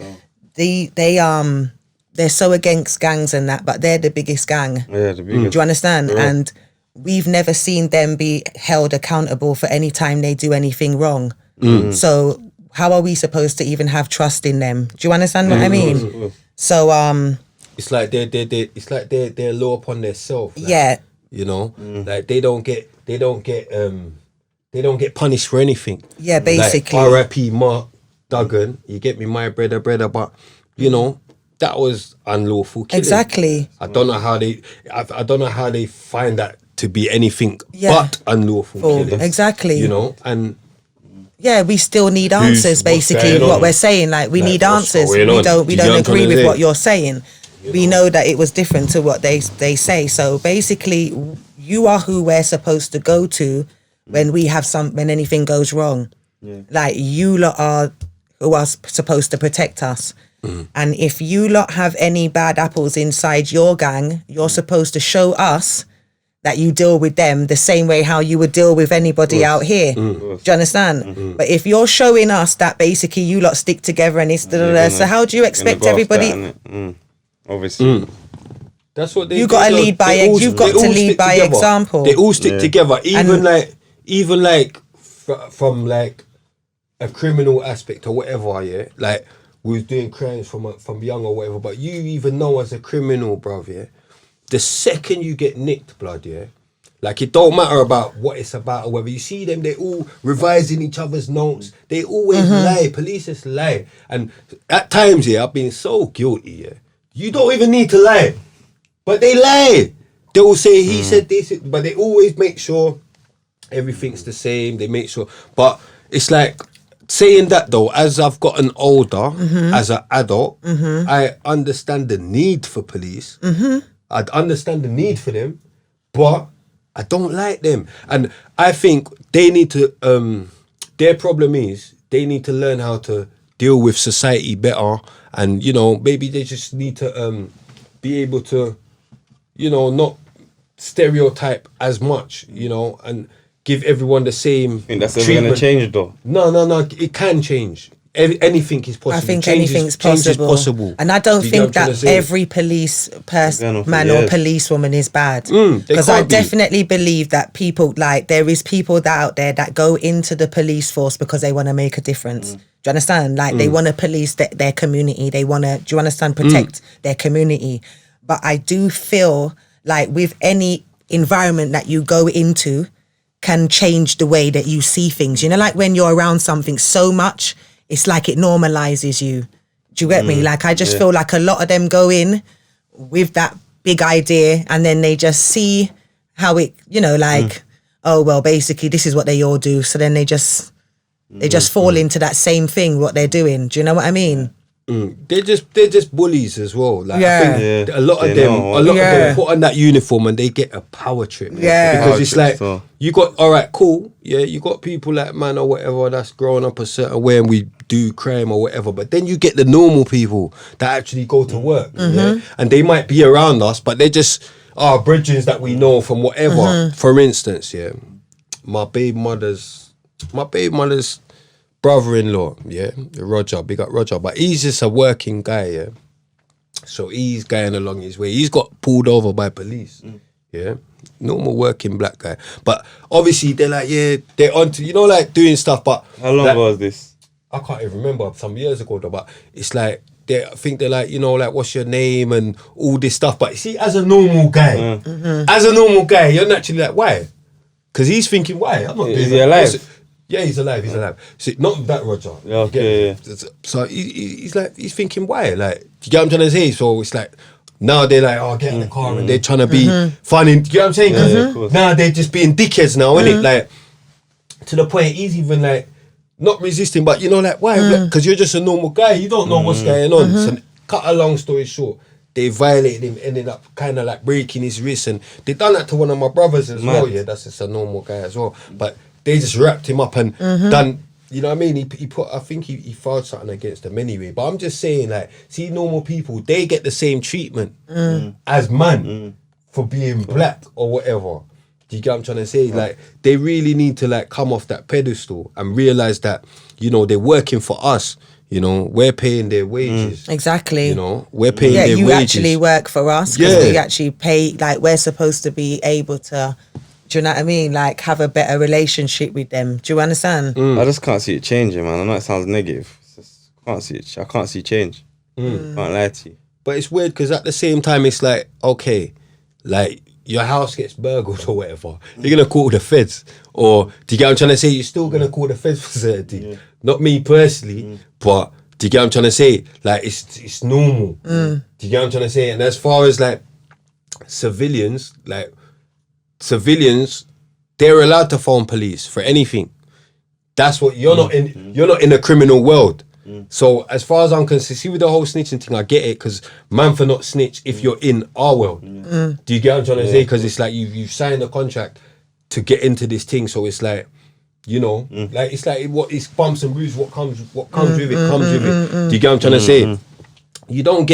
they're so against gangs and that, but they're the biggest gang. Yeah, the biggest. Do you understand? Yeah. And we've never seen them be held accountable for any time they do anything wrong. So how are we supposed to even have trust in them? Do you understand what I mean? So it's like they're low upon themselves. Like, Yeah. you know, like they don't get punished for anything. Yeah, basically. Like R.I.P. Mark Duggan, you get me, my brother, but you know that was unlawful killing. Exactly. I don't know how they find that to be anything Yeah. but unlawful killing. Exactly. You know, and yeah, we still need answers. what's Basically, going on? what we're saying, like we Like, need what's answers. going We on? don't Do you know what I'm agree trying to with say? what you're saying. We know that it was different to what they say. So basically, you are who we're supposed to go to when when anything goes wrong. Yeah. Like you lot are who are supposed to protect us. And if you lot have any bad apples inside your gang, you're supposed to show us that you deal with them the same way how you would deal with anybody out here. Do you understand? But if you're showing us that basically you lot stick together and it's so how do you expect everybody? Obviously. That's what they You do, gotta though. lead by They all- you've got they to all lead stick by together. example. They all stick together, even And- like from like a criminal aspect or whatever. Yeah, like we was doing crimes from young or whatever. But you even know as a criminal, bruv, yeah, the second you get nicked, blood, yeah, like it don't matter about what it's about or whether you see them, they all revising each other's notes. They always lie. Police just lie, and at times, yeah, I've been so guilty. Yeah, you don't even need to lie, but they lie. They will say he said this, but they always make sure everything's the same. They make sure, but it's like saying that though. As I've gotten older, as an adult, I understand the need for police. I understand the need for them, but I don't like them, and I think they need to. Their problem is they need to learn how to deal with society better, and you know maybe they just need to be able to, you know, not stereotype as much, you know, and give everyone the same. I think that's never going to change though. No, it can change. Anything is possible. I think Change anything's change is possible. And I don't You get think what I'm trying that to say? every police Again, man or policewoman is bad. they Because I can't be. definitely believe that people, like, there is people that out there that go into the police force because they want to make a difference. Do you understand? Like, they want to police their community. They want to, do you understand, protect their community. But I do feel like with any environment that you go into can change the way that you see things. You know, like when you're around something so much, it's like it normalizes you. Do you get me? Like, I just feel like a lot of them go in with that big idea and then they just see how it, you know, like, oh, well, basically this is what they all do. So then they just fall into that same thing, what they're doing. Do you know what I mean? They're just bullies as well. Like Yeah. I think a lot of They them, know. a lot of them put on that uniform and they get a power trip. Yeah. because Power it's trip, like so. you got all right, cool. Yeah, you got people like man or whatever that's growing up a certain way and we do crime or whatever. But then you get the normal people that actually go to work, yeah? And they might be around us, but they're just bridges that we know from whatever. For instance, yeah, my baby mother's brother-in-law, yeah, Roger, big up Roger, but he's just a working guy, yeah. So he's going along his way. He's got pulled over by police, yeah. Normal working black guy, but obviously they're like, yeah, they're onto, you know, like doing stuff. But How long like, was this? I can't even remember, some years ago though. But it's like I think they're like, you know, like what's your name and all this stuff. But see, as a normal guy, you're naturally like, why? Because he's thinking, why? I'm not doing Is that. he alive? Yeah, he's alive. He's alive. See, not that Roger. Yeah, You get okay, me? So he's like, he's thinking, why? Like, do you get what I'm trying to say? So it's like, now they're like, oh, get in the car and they're trying to be funny. Do you know what I'm saying? 'Cause of course. now they're just being dickheads now, innit? Like, to the point he's even like, not resisting, but you know, like, why? Because you're just a normal guy. You don't know what's going on. So, cut a long story short, they violated him, ended up kind of like breaking his wrist. And they done that to one of my brothers as well. Yeah, that's just a normal guy as well. But they just wrapped him up and done, you know what I mean? He put, I think he filed something against them anyway. But I'm just saying, like, see, normal people, they get the same treatment as man for being black or whatever. Do you get what I'm trying to say? Like, they really need to like come off that pedestal and realize that, you know, they're working for us. You know, we're paying their wages. Exactly. You know, we're paying Yeah, their you wages. actually work for us because Yeah. we actually pay, like, we're supposed to be able to, do you know what I mean? Like, have a better relationship with them. Do you understand? I just can't see it changing, man. I know it sounds negative. It's just, I can't see change. Can't lie to you. But it's weird because at the same time, it's like, okay, like your house gets burgled or whatever. You're going to call the feds. Or do you get what I'm trying to say? You're still going to call the feds for certain. Not me personally, but do you get what I'm trying to say? Like, it's normal. Do you get what I'm trying to say? And as far as like civilians, they're allowed to phone police for anything. That's what you're not in. You're not in the criminal world. So as far as I'm concerned, see with the whole snitching thing, I get it because man for not snitch if you're in our world. Do you get what I'm trying to say? Because it's like you've signed a contract to get into this thing. So it's like, you know, like it's like what it's bumps and bruises. What comes with it comes with it. Do you get what I'm trying to say? You don't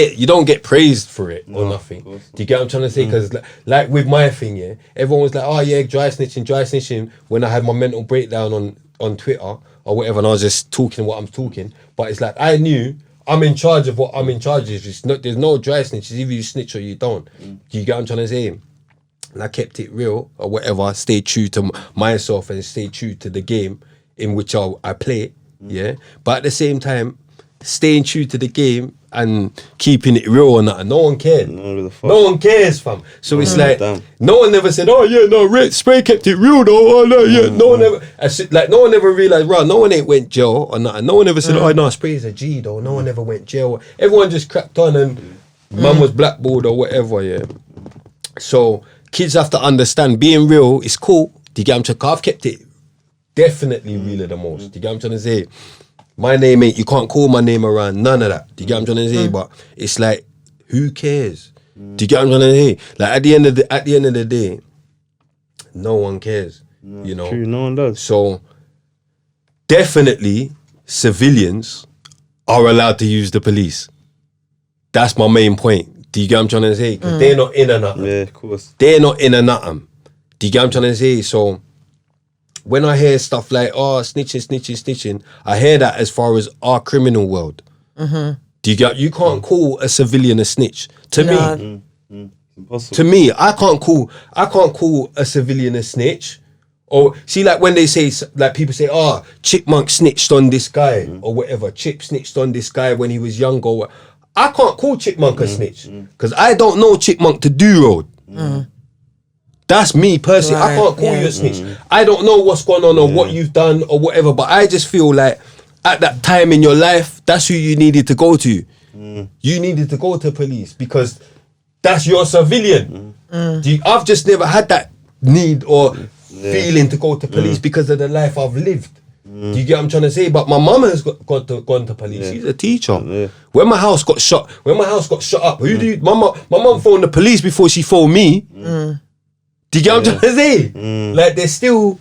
get praised for it or nothing. Do you get what I'm trying to say? Because like with my thing, yeah, everyone was like, oh yeah, dry snitching. When I had my mental breakdown on Twitter or whatever, and I was just talking what I'm talking. But it's like I knew I'm in charge of what I'm in charge of. There's no dry snitch. It's either you snitch or you don't. Do you get what I'm trying to say? And I kept it real or whatever. Stay true to myself and stay true to the game in which I play. Yeah, but at the same time, staying true to the game and keeping it real and that. No one cared. No one cares, fam. So it's like, no one never said, oh yeah, no, Red Spray kept it real though. Oh no, yeah, no one ever, no one ever realised, right, no one ain't went jail or nothing. No one ever said, oh no, Spray's a G though. No one ever went jail. Everyone just cracked on and man was blackballed or whatever, yeah. So kids have to understand being real is cool. Do you get what I'm saying? I've kept it definitely realer the most. Do you get what I'm trying to say? My name ain't, you can't call my name around, none of that. Do you get what I'm trying to say? But it's like, who cares? Do you get what I'm trying to say? Like at the end of the day, no one cares. You know? True, no one does. So definitely civilians are allowed to use the police. That's my main point. Do you get what I'm trying to say? 'Cause they're not in or nothing. Yeah, of course. They're not in or nothing. Do you get what I'm trying to say? So when I hear stuff like, oh, snitching, I hear that as far as our criminal world. Do you get? You can't call a civilian a snitch. To me, Impossible. to me, I can't call a civilian a snitch. Or see, like when they say, like people say, oh, Chipmunk snitched on this guy or whatever. Chip snitched on this guy when he was younger. I can't call Chipmunk a snitch because I don't know Chipmunk to do road. That's me personally. I can't call you a snitch. I don't know what's going on or what you've done or whatever, but I just feel like at that time in your life, that's who you needed to go to. You needed to go to police because that's your civilian. I've just never had that need or feeling to go to police because of the life I've lived. Do you get what I'm trying to say? But my mum has gone to police. She's a teacher. When my house got shot up, my mum phoned the police before she phoned me. Do you get what I'm trying to say? Like they're still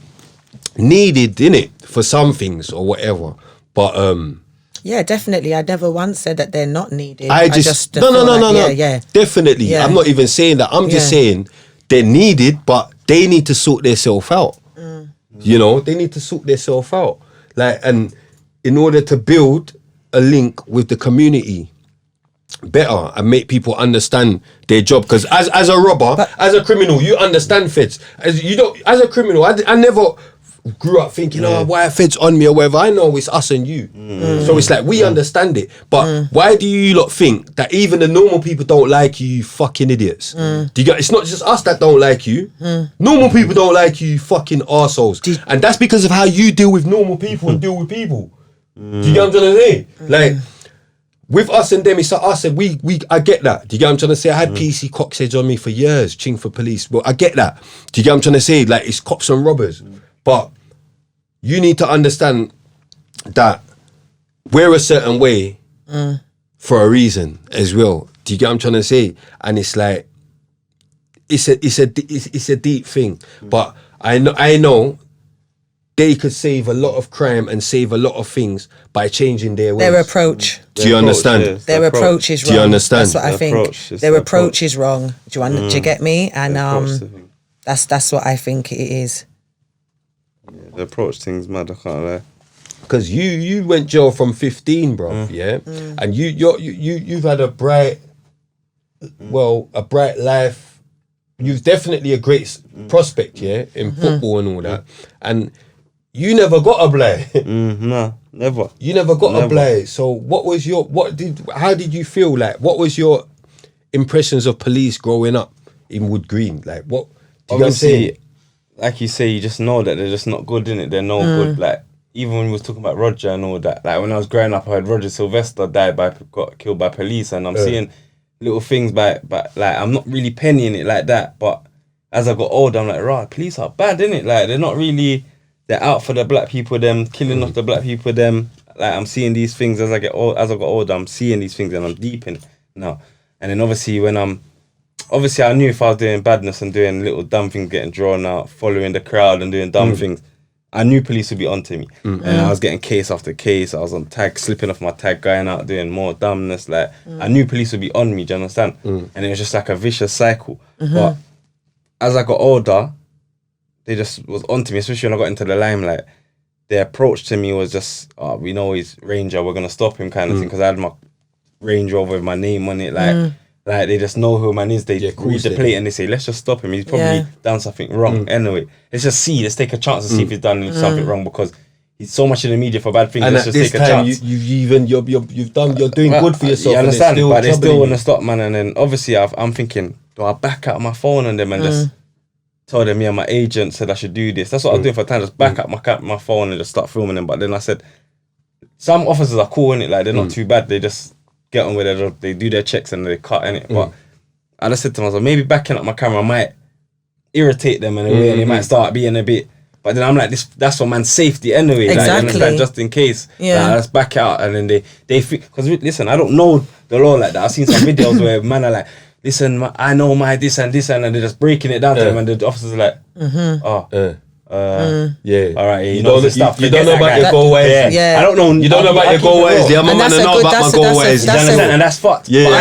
needed in it for some things or whatever. But yeah, definitely. I never once said that they're not needed. I just no. Yeah. Definitely. Yeah. I'm not even saying that. I'm just saying they're needed, but they need to sort themselves out. You know, they need to sort themselves out. Like, and in order to build a link with the community better and make people understand their job, because as a robber, as a criminal, you understand feds. As a criminal, I never grew up thinking, why are feds on me or whatever. I know it's us and you. So it's like we understand it. But why do you lot think that even the normal people don't like you, you fucking idiots? Do you get? It's not just us that don't like you. Normal people don't like you, you fucking arseholes. And that's because of how you deal with normal people and deal with people. Do you get what I'm trying to say? Like, with us and them, it's like us and I get that. Do you get what I'm trying to say? I had PC Coxheads on me for years, ching for police. Well, I get that. Do you get what I'm trying to say? Like, it's cops and robbers. But you need to understand that we're a certain way for a reason as well. Do you get what I'm trying to say? And it's like, it's a deep thing. But I know they could save a lot of crime and save a lot of things by changing their ways. Their approach. Do you understand? Yes, Their approach is wrong. Do you understand? That's what I think. Their approach is wrong. Do you get me? And that's what I think it is. The approach thing's mad, I can't lie. Because you went jail from 15, bro, yeah? And you've had a bright life. You've definitely a great prospect, yeah, in football and all that. And you never got a blay. No, never. You never got a blay. So how did you feel like? What was your impressions of police growing up in Wood Green? Like, what? Do you know what I'm Obviously, saying? like you say, you just know that they're just not good, innit? They're no good. Like, even when we was talking about Roger and all that, like when I was growing up, I heard Roger Sylvester got killed by police, and I'm seeing little things by like, I'm not really pennying it like that, but as I got older, I'm like, right, police are bad, innit? Like, they're not really, they're out for the black people, them, killing off the black people, them. Like, I'm seeing these things as I got older, I'm seeing these things and I'm deep in it now. And then obviously I knew if I was doing badness and doing little dumb things, getting drawn out, following the crowd and doing dumb things, I knew police would be onto me. And I was getting case after case. I was on tag, slipping off my tag, going out doing more dumbness. Like, I knew police would be on me, do you understand? And it was just like a vicious cycle. But as I got older, they just was onto me, especially when I got into the limelight. Their approach to me was just, oh, we know he's Ranger, we're going to stop him kind of thing, because I had my Range Rover with my name on it. Like they just know who man is. They read the plate and they say, let's just stop him. He's probably done something wrong anyway. Let's just see. Let's take a chance to see if he's done something wrong, because he's so much in the media for bad things. And let's at just this take a time, chance. you're doing good for yourself. You understand? And but they still want to stop, man. And then obviously I'm thinking, do I back out my phone on them and just tell them, yeah, my agent said I should do this. That's what I was doing for a time, just back up my phone and just start filming them. But then I said, some officers are cool, innit? Like, they're not too bad. They just get on with their job. They do their checks and they cut, innit? But I just said to myself, maybe backing up my camera might irritate them in a way, and they might start being a bit. But then I'm like, that's for man's safety anyway. Exactly. Like, just in case. Yeah. Like, let's back it out. And then they because listen, I don't know the law like that. I've seen some videos where man are like, listen, I know my this and this, and they're just breaking it down to them, and the officers are like, yeah. All right, You don't know about your go-ways. Yeah. I don't know. You don't know about your go-ways. I'm a And man that's to a know good- about my that's a- go-ways. And that's fucked. Yeah, But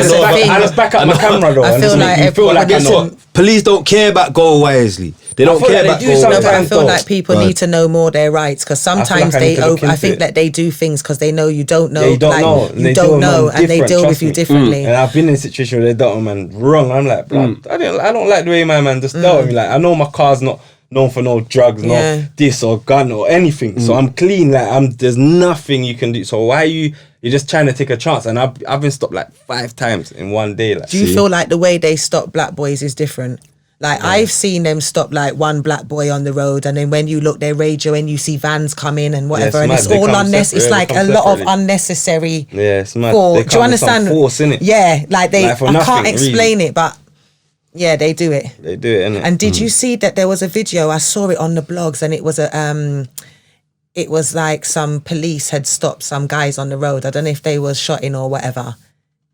I just back up my camera though. I and feel just like make you feel like I Guess know. what? Police don't care about go-waysly. They don't feel care like about they do No, go-ways. but I sometimes feel though. like people need to know more their rights, because sometimes like I need to look I into think it. that they do things because they know you don't know. Yeah, you don't like, know. And You they don't deal with know, man and they different, deal with trust you me. differently. And I've been in a situation where they dealt with man wrong. I'm like, blood, I don't like the way my man just dealt with me. Like, I know my car's not known for no drugs, Yeah. no this or gun or anything. So I'm clean. Like, there's nothing you can do. So why you're just trying to take a chance? And I've been stopped like 5 times in one day. Like, Do you feel like the way they stop black boys is different? Like, I've seen them stop like one black boy on the road, and then when you look their radio and you see vans come in and whatever, it's and mad. it's They all come unnecessary. It's separate, like they a come lot of separately. unnecessary. yeah, it's mad. For, They do you come with some understand? force, innit? Yeah, like they. Like, for I nothing, can't explain it, but yeah, they do it. They do it, innit? And did you see that there was a video? I saw it on the blogs, and it was it was like some police had stopped some guys on the road. I don't know if they was shotting or whatever,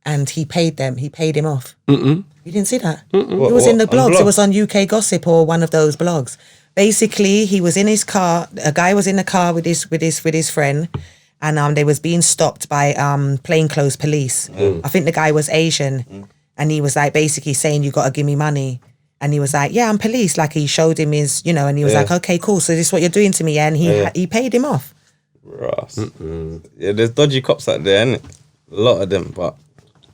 and he paid them. He paid him off. You didn't see that? It was in the What, on blogs. It was blogs? on UK Gossip or one of those blogs. Basically, he was in his car. A guy was in the car with his friend, and they was being stopped by plainclothes police. I think the guy was Asian, and he was like basically saying, "You got to give me money." And he was like, "Yeah, I'm police." Like, he showed him his, and he was like, "Okay, cool. So this is what you're doing to me," and he paid him off. Ross. Yeah, there's dodgy cops out there, innit? A lot of them, but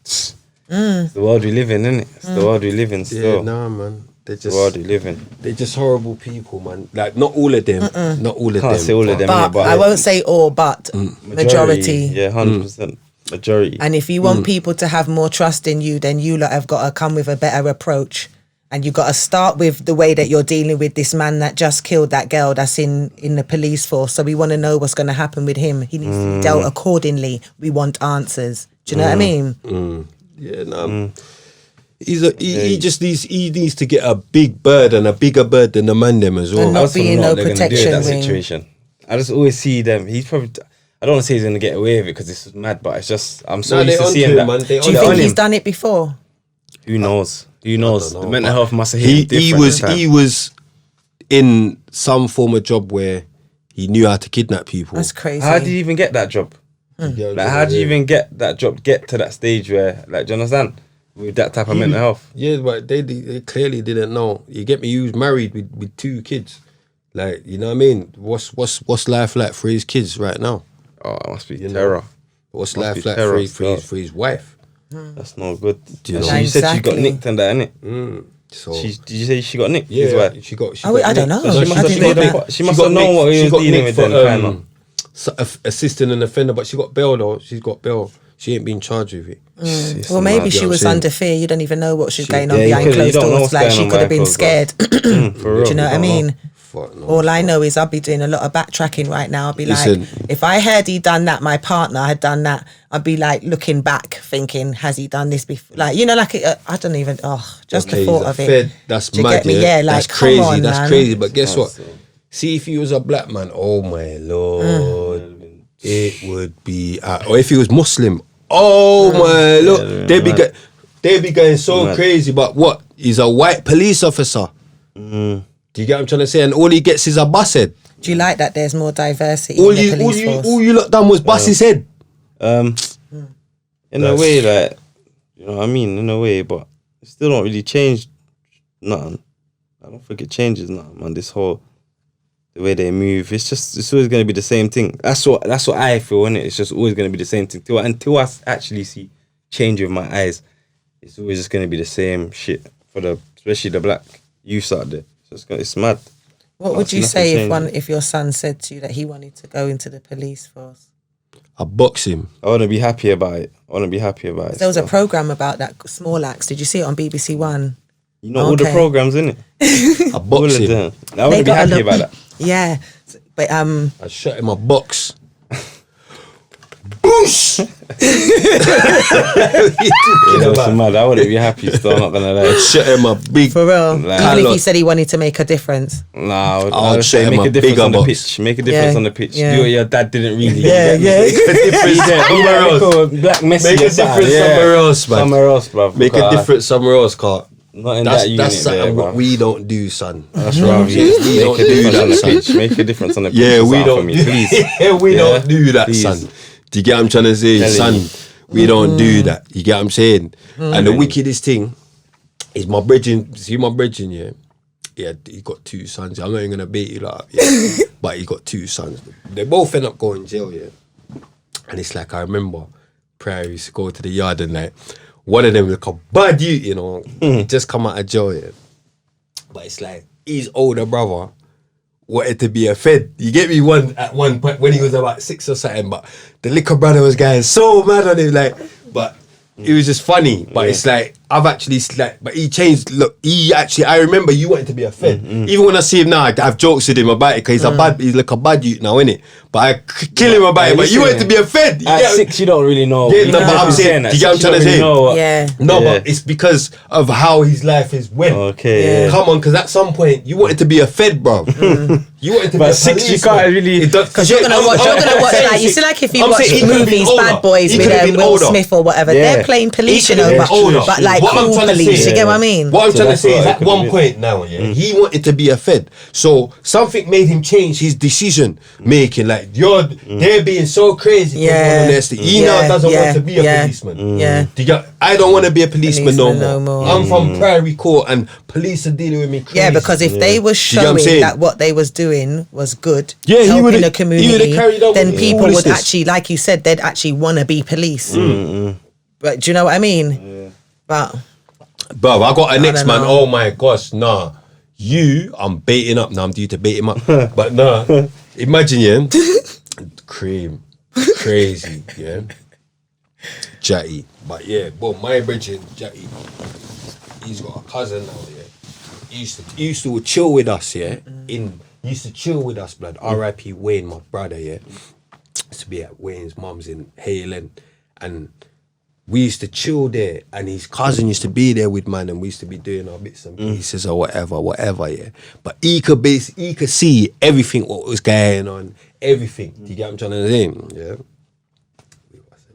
it's the world we live in, innit? It's the world we live in still. Yeah, nah, man. They're The world we just live in. they're just horrible people, man. Like, not all of them. Not all of Can't them. say all of them, But innit? I won't say all, but majority. Yeah, 100%. Majority. And if you want people to have more trust in you, then you lot have got to come with a better approach. And you got to start with the way that you're dealing with this man that just killed that girl that's in the police force. So we want to know what's going to happen with him. He needs to be dealt accordingly. We want answers. Do you know what I mean? Yeah, no. He just needs to get a big bird and a bigger bird than the man them as well. And not I just wanna being know no what they're gonna do in protection that wing. situation. I just always see them. He's probably. I don't want to say he's gonna get away with it because this is mad, but it's just I'm so used to seeing that. Man. Do you think he's done it before? Who knows? Who knows? know, The mental but health must have hit him he different was this time. he was in some form of job where he knew how to kidnap people. That's crazy. How did you even get that job? Like, how do you even get that job? Get to that stage where, like, do you understand? With that type of mental health. Yeah, but they clearly didn't know. You get me? He was married with 2 kids. Like, you know what I mean? What's life like for his kids right now? Oh, it must be terror. What's Must life be like terror for his wife? That's not good. you know? She said she got Exactly. nicked and that, innit? So Did you say she got nicked? His yeah, wife? she got. I don't know. So she must I have didn't known know that. that. She must have known what he was dealing with then, kind of. Assisting an offender, but she got bail though. She's got bail. She ain't been charged with it. Well, maybe she was under fear. You don't even know what she's going on behind closed doors. Like, she could have been scared. For real. Do you know what I mean? Fuck no. All I know is I'll be doing a lot of backtracking right now. I'll be like, if I heard he done that, my partner had done that, I'd be like looking back, thinking, has he done this before? Like, you know, like I don't even. Just the thought of it. That's Do you mad. get me? Yeah, like, that's crazy. come on, That's man. crazy. But guess what? See, if he was a black man, oh my lord, it would be. Or if he was Muslim, oh my lord, they'd be going so crazy. But what? He's a white police officer. Do you get what I'm trying to say? And all he gets is a bus head. Do you like that there's more diversity in the police force? All you lot done was bust his head. In a way, like, you know what I mean? In a way, but it still don't really change nothing. I don't think it changes nothing, man. This whole, the way they move, it's always going to be the same thing. That's what I feel, innit? It's just always going to be the same thing. Until I actually see change with my eyes, it's always just going to be the same shit for especially the black youths out there. So it's mad. What would you say if your son said to you that he wanted to go into the police force? I'd box him. I want to be happy about it. There was a program about that, Small Axe. Did you see it on BBC One? You know all the programs, innit? I'd box him. I want to be happy about that. Yeah, but I shot him a box. Boosh! It's mad. I wouldn't be happy still, I'm not gonna lie. Shot him a big. For real. Like, even if he said he wanted to make a difference. Nah, I'll say shot him make a a difference bigger on the box. pitch. Make a difference on the pitch. Yeah. Do what your dad didn't really. Yeah. Make a difference somewhere else. Black Messi. Make a difference somewhere else, man. Somewhere else, bruv. Make a difference somewhere else, Carl. Not in that unit That's something there, what bruv. we don't do, son. That's right. We don't do that, son. Make a difference on the pitch. Yeah, we for don't. me, please. We don't do that, Please. son. Do you get what I'm trying to say, Telling son? We don't do that. You get what I'm saying? And the wickedest thing is my brethren. See my brethren, yeah. Yeah, he got 2 sons. I'm not even gonna beat you like, yeah. But he got 2 sons. They both end up going to jail, yeah. And it's like I remember, prior used to go to the yard and like one of them like a bad youth, you know, he just come out of jail, yeah. But it's like his older brother wanted to be a fed. You get me? At one point when he was about 6 or something, but the liquor brother was going so mad on him, like, but it was just funny. But it's like I've actually like, but he changed. Look, I remember you wanted to be a fed. Even when I see him now, I have jokes with him about it because he's like a bad youth now, innit? But I kill him about it. But you wanted to be a fed. At 6, you don't really know. Yeah, no, but I'm saying, do you get what I'm trying to say? Yeah. No, but it's because of how his life is went. Okay. Yeah. Come on, because at some point you wanted to be a fed, bro. You wanted to be a 6, you policeman. can't really. Because you're gonna watch like you see, like if you I'm watch saying he could've been movies, older. Bad Boys He with could've been Will older. Smith or whatever, Yeah. they're playing police, He you know, could've been older. but like What I'm cool trying to police. say, You get what I mean? What I'm So trying to that's say what is it at could've one been. point now, he wanted to be a fed. So something made him change his decision making. Like they're being so crazy. Yeah. He now doesn't want to be a policeman. Yeah. I don't want to be a policeman no more. more. I'm from Prairie Court and police are dealing with me crazy. Yeah, because if they were You get what I'm showing saying? that what they was doing was good, Yeah, he helping would've- the he community, would've carried on then with people all would this. actually, like you said, they'd actually want to be police. But do you know what I mean? Yeah. But Bruv, I got a next don't man. know. Oh my gosh, nah. I'm baiting up now. I'm due to bait him up. But nah, imagine, yeah. Cream. Crazy, yeah. Jatty. But yeah, boom, my brethren, Jatty, he's got a cousin now, yeah. He used to chill with us, yeah. He used to chill with us, blood. R.I.P. Wayne, my brother, yeah. Used to be at Wayne's mum's in Halen. And we used to chill there, and his cousin used to be there with man, and we used to be doing our bits and pieces or whatever, yeah. But he could see everything what was going on, everything. Do you get what I'm trying to say? Yeah.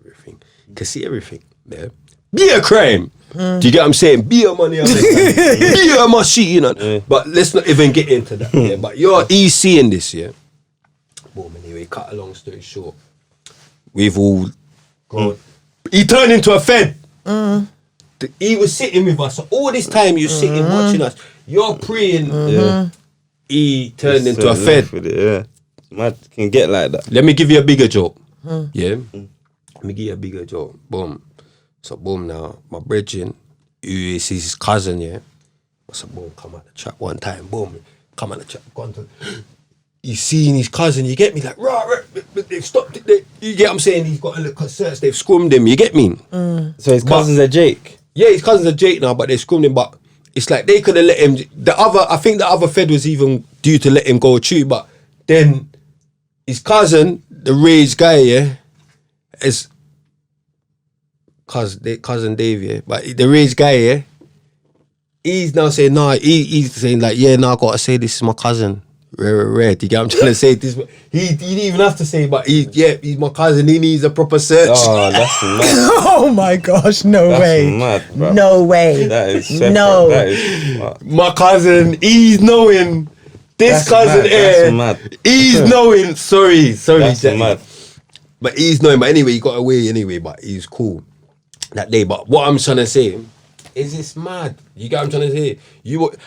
Everything. He could see everything, yeah. Be a crime. Do you get what I'm saying? Be a money, be a machine, you know. But let's not even get into that. Yeah. But he's seeing this, yeah. Boom. Anyway, cut a long story short, we've all gone. He turned into a fed. He was sitting with us. So all this time you're sitting watching us. You're praying. He turned into a fed. With it, yeah. Man can get like that. Let me give you a bigger joke. Yeah? Let me give you a bigger joke. Boom. So boom now. My brethren, who is his cousin, yeah? So boom, come out the trap one time. Boom. Come out the trap. Gone to... he's seeing his cousin, you get me? Like, right, they've stopped it. You get what I'm saying? He's got a little search, they've scrummed him, you get me? So his cousins are Jake? Yeah, his cousins are Jake now, but they scrummed him, but it's like they could have let him, I think the other fed was even due to let him go too, but then his cousin, the rage guy, yeah, is cousin Dave, yeah, but the rage guy, yeah, he's now saying, he's saying like, yeah, I gotta say this is my cousin. Rare. Do you get what I'm trying to say? This, he didn't even have to say, but he's my cousin. He needs a proper search. Oh, that's mad. Oh my gosh, no way. Mad, bro. No way. That is separate. No. That is mad. My cousin, he's knowing. This That's cousin mad, here, that's mad. he's knowing. Sorry, That's Jackie. mad. But he's knowing. But anyway, he got away anyway, but he's cool that day. But what I'm trying to say is it's mad. You get what I'm trying to say?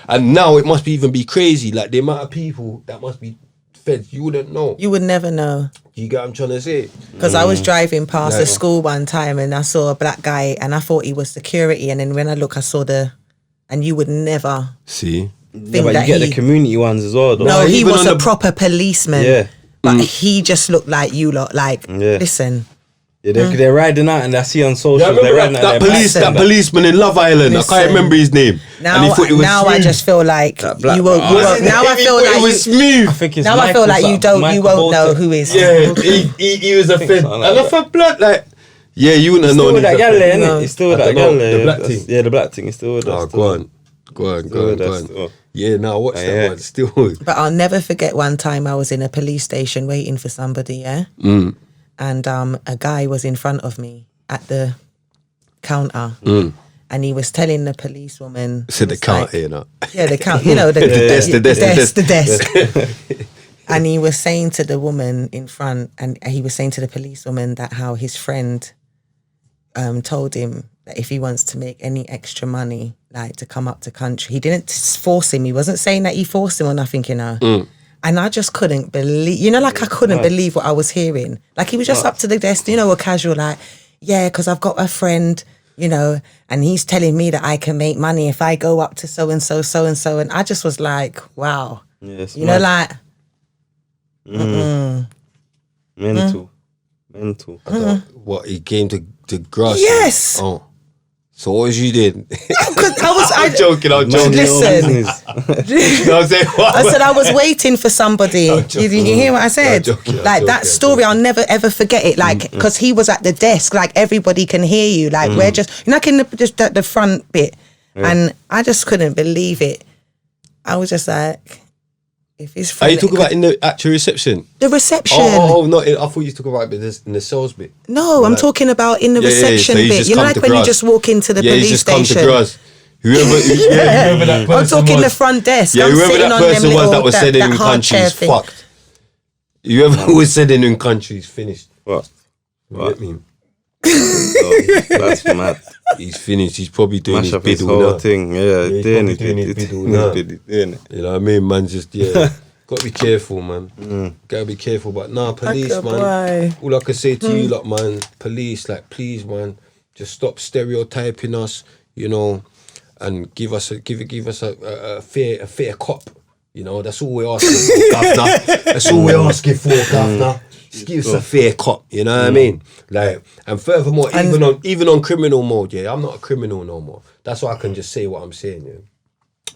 And now it must even be crazy. Like the amount of people that must be fed, you wouldn't know. You would never know. You get what I'm trying to say? Because I was driving past a school one time and I saw a black guy and I thought he was security, and then when I look, I saw and you would never see. Yeah, but you get the community ones as well, though. No, he was a proper policeman. Yeah. But he just looked like you lot. Like, listen. Yeah, they're riding out and I see on socials. Yeah, I remember they're riding that out policeman in Love Island. Listen. I can't remember his name. Now, and he thought it was now I smooth. just feel like That black- you won't. Now I feel like it was smooth. I think it's now I feel like you won't know who is. Yeah, he was a fed. something And like I felt blood like. Yeah, you wouldn't have Still known. with that gal there, innit? He's still with I that don't gal know, there. the black That's- thing. Yeah, the black thing is still with us. Oh, still. go on. with us still. Yeah, now watch that Yeah. one. Still. But I'll never forget one time I was in a police station waiting for somebody. Yeah, and a guy was in front of me at the counter. And he was telling the policewoman. Said the counter, you know. Yeah, the count. You know, the desk. And he was saying to the woman in front, and he was saying to the policewoman that how his friend told him that if he wants to make any extra money, like to come up to country, he didn't force him. He wasn't saying that he forced him or nothing, you know. And I just couldn't believe, you know, like I couldn't believe what I was hearing. Like he was just up to the desk, you know, a casual like, yeah, because I've got a friend, you know, and he's telling me that I can make money if I go up to so-and-so, so-and-so. And I just was like, wow. Yes, you know, like... Mental. What, he came to grass? Yes. Oh. So what was you did? I'm joking. Listen. No, I'm saying, what? I said I was waiting for somebody. You hear what I said? I'm joking. That story, I'll never ever forget it. Like, because he was at the desk, like everybody can hear you. Like we're just, you know, like in the front bit, and I just couldn't believe it. I was just like, if his friend. Are you talking about in the actual reception? The reception. Oh, no! I thought you were talking about in the sales bit. No, I'm talking about in the reception so you bit. just You know, come like to when you grass. just walk into the police station. Come to grass. Whoever that person I'm talking was. the front desk. Yeah, I'm whoever sitting that on them person was little, that was sending in hard chair countries thing. fucked. Whoever was sending in countries finished. What? You get me? That's mad. He's finished. He's probably doing Mash his up his biddle whole now. thing. Yeah, he's doing probably doing his it. biddle now. Doing it. You know what I mean, man? Just gotta be careful, man. Gotta be careful. But nah, police, man. All I can say to you, lot, man, police, like, please, man, just stop stereotyping us, you know, and give us a fair cop. You know, that's all we're asking for, governor. That's all we're asking for, governor. Just give us a fair cop. You know what I mean? Like, and furthermore, even on criminal mode, yeah, I'm not a criminal no more. That's why I can just say what I'm saying. Yeah,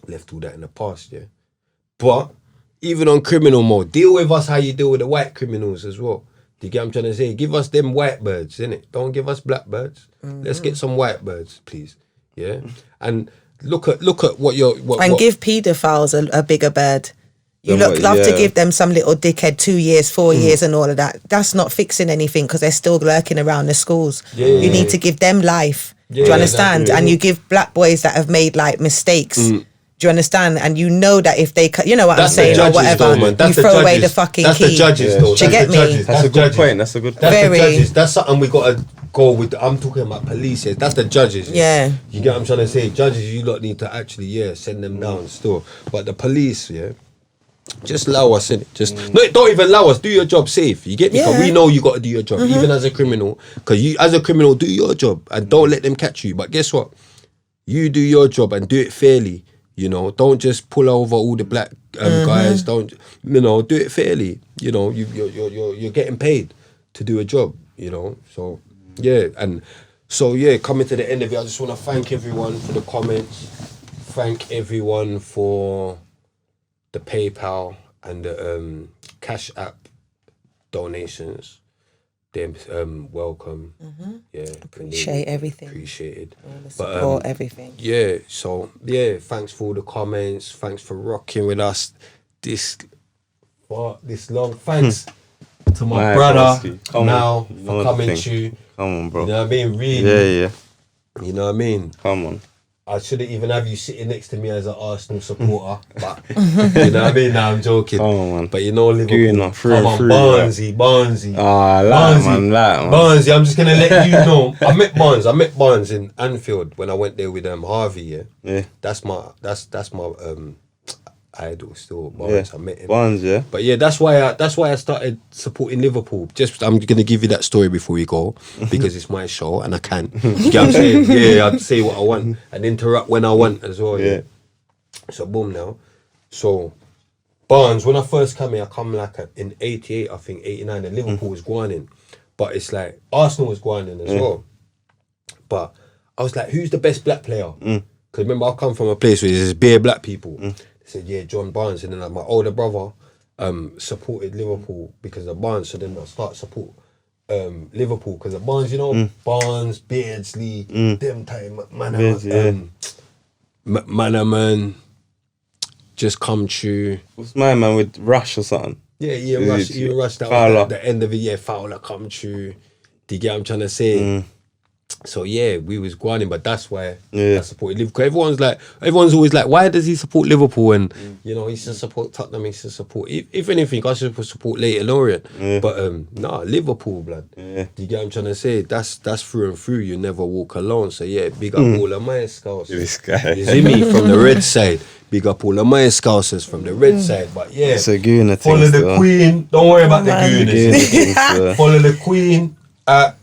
left all that in the past. Yeah, but even on criminal mode, deal with us how you deal with the white criminals as well. Do you get what I'm trying to say? Give us them white birds, innit? Don't give us black birds. Let's get some white birds, please. Yeah, and look at what give paedophiles a bigger bird. You love to give them some little dickhead 2 years, 4 years and all of that. That's not fixing anything because they're still lurking around the schools. You need to give them life. Do you understand? Exactly. And you give black boys that have made like mistakes. Do you understand? And you know that if they, you know what I'm saying, or whatever, you throw away the fucking key. That's the judges, though. Do you get me? That's a good point. That's a good point. That's the judges. That's something we got to go with. I'm talking about police here. That's the judges. Yeah. You get what I'm trying to say? Judges, you lot need to actually, send them down still. But the police, just allow us in it. No, don't even allow us. Do your job safe. You get me? Because we know you got to do your job, even as a criminal. Because you, as a criminal, do your job and don't let them catch you. But guess what? You do your job and do it fairly. You know, don't just pull over all the black guys. Don't, you know, do it fairly. You know, you're getting paid to do a job. You know, so yeah, and so yeah, coming to the end of it, I just want to thank everyone for the comments. Thank everyone for the PayPal and the Cash App donations. They're welcome. Yeah, Appreciate everything. Appreciated. All the support, everything. Yeah, so yeah, thanks for all the comments. Thanks for rocking with us this long. Thanks to my brother now for coming to. Come on, bro. You know what I mean? Really. Yeah. You know what I mean? Come on. I shouldn't even have you sitting next to me as an Arsenal supporter, but you know what I mean? Nah, I'm joking. Come on, man. But you know Liverpool. Come on, Barnesy. Man. Barnesy, I'm just gonna let you know. I met Barnes in Anfield when I went there with Harvey. Yeah. That's my idol still. Barnes. I met him. Barnes, yeah. But yeah, that's why I started supporting Liverpool. Just I'm gonna give you that story before we go because it's my show and I can. You get what I'm saying? Yeah, I'd say what I want and interrupt when I want as well. Yeah. So boom now. So Barnes, when I first came here, I come like in 88, I think 89, and Liverpool was going in. But it's like Arsenal was going in as well. But I was like, who's the best black player? Because remember, I come from a place where there's bare black people. Said, yeah, John Barnes. And then like my older brother supported Liverpool because of Barnes. So then I start support Liverpool because of Barnes, you know, Barnes, Beardsley, them time, Manaman, just come true. What's my man with Rush or something? Yeah, Rush, that was the end of the year, Fowler come true. Do you get what I'm trying to say? So yeah, we was grinding, but that's why I supported Liverpool. Everyone's always like, why does he support Liverpool? And you know, he should support Tottenham. He should support. If anything, I should support Leyton Orient. But nah, Liverpool, blood. Do you get what I'm trying to say? That's through and through. You never walk alone. So yeah, big up all of my scouts. This guy, you see me from the red side. Big up all of my scousers from the red side. But yeah, it's a gooner thing. Follow the Queen. Don't worry about the gooners. Follow the Queen at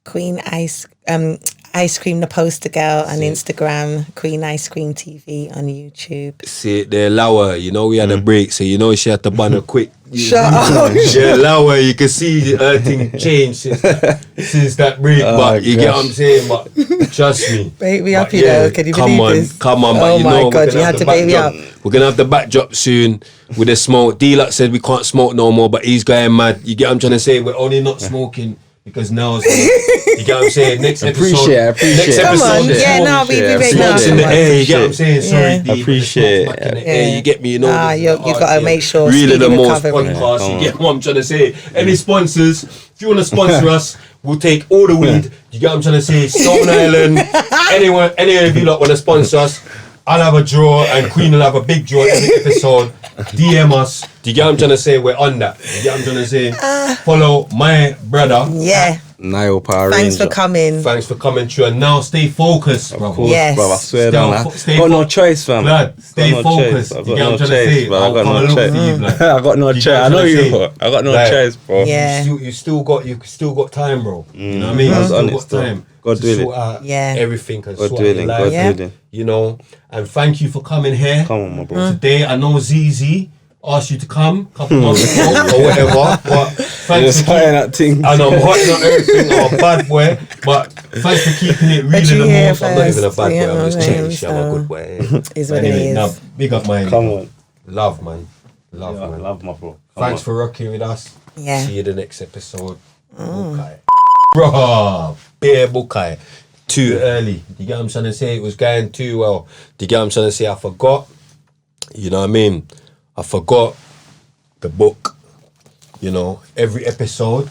Queen Icecream, the poster girl on Instagram, Queen Icecream TV on YouTube. See it there, Laura. You know we had a break, so you know she had to bun her quick. Shut up. Yeah, Laura, you can see her thing change since that break. But you get what I'm saying. But trust me, break me up, you know. Can you believe this? Come on, oh but you know, my God, you had to baby up. We're gonna have the backdrop soon with the smoke. D-Luck said we can't smoke no more, but he's going mad. You get what I'm trying to say? We're only not smoking. Because now, you get what I'm saying? Next episode. Next Come episode. on, yeah, no, we big now. Smokes in the air, you get what I'm saying? Sorry, appreciate it. In the air, you get me, you know. You've got to make sure. Really the most podcast, you get what I'm trying to say? Any sponsors, if you want to sponsor us, we'll take all the weed. You get what I'm trying to say? Stone Island, any of you lot want to sponsor us, I'll have a draw and Queen will have a big draw every episode. DM us. Do you get what I'm trying to say? We're on that. You get what I'm trying to say? Follow my brother. Yeah. Nile Ranger. Thanks for coming. Thanks for coming through. And now stay focused, bro. Of course, yes. bro. I swear down. I got no choice, fam. Blood, stay focused. I got no choice, bro. I got no choice. I got no choice. I know you. I got no choice, bro. Yeah. You still got time, bro. You know what I mean? You still got time. God to sort out everything and sort out your life. God willing. You know, and thank you for coming here. Come on, my bro. Today, I know ZZ asked you to come a couple months ago or whatever, but thanks for that thing. And I'm hot on everything, I'm a bad boy, but thanks for keeping it real in the most. I'm not even a bad boy, I'm just changed. I'm a good boy. Is what it is. Now, big up mine. Come on. Love, man. Man. Love, my bro. Thanks for rocking with us. Yeah. See you the next episode. Bukai. Bro, bare Bukai. Too early. You get what I'm trying to say? It was going too well. Do you get what I'm trying to say? I forgot. You know what I mean? I forgot the book. You know, every episode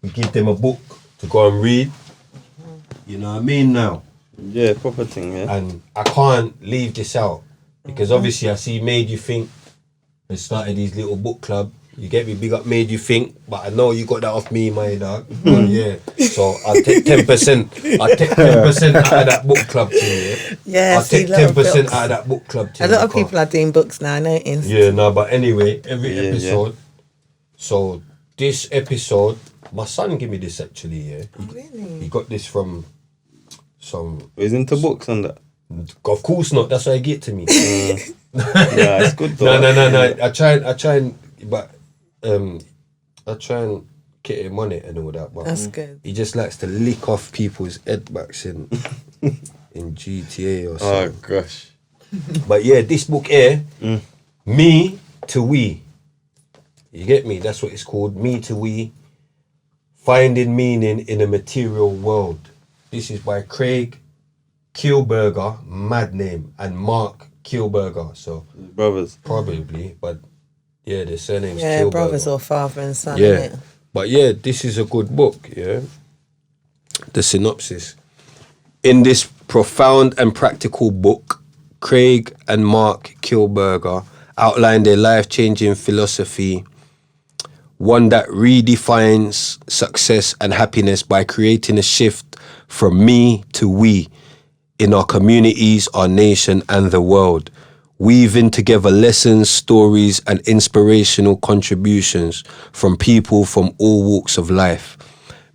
we give them a book to go and read. You know what I mean now? Yeah, proper thing, yeah. And I can't leave this out because obviously I see Made You Think has started these little book club. You get me? Big up Made You Think, but I know you got that off me, my dog. But yeah, so I'll take 10%. I'll take 10% out of that book club thing, yeah. I'll take 10% out of that book club thing. A lot of people are doing books now, I noticed. Yeah, no, but anyway, every episode. So this episode, my son gave me this actually, yeah. Really? He got this from some... He's into books and that? Of course not. That's why I get to me. Yeah, it's good though. No. I try and get him on it and all that. But That's good. he just likes to lick off people's headbacks in GTA or something. Oh gosh. But yeah, this book here, Me to We. You get me? That's what it's called. Me to We. Finding Meaning in a Material World. This is by Craig Kielberger, mad name, and Mark Kielberger. So Brothers. probably, but yeah, the surname's Yeah, Kielberger. brothers or father and son, Yeah, innit? but yeah, this is a good book. Yeah, the synopsis. In this profound and practical book, Craig and Mark Kielberger outline their life-changing philosophy, one that redefines success and happiness by creating a shift from me to we in our communities, our nation, and the world, weaving together lessons, stories, and inspirational contributions from people from all walks of life.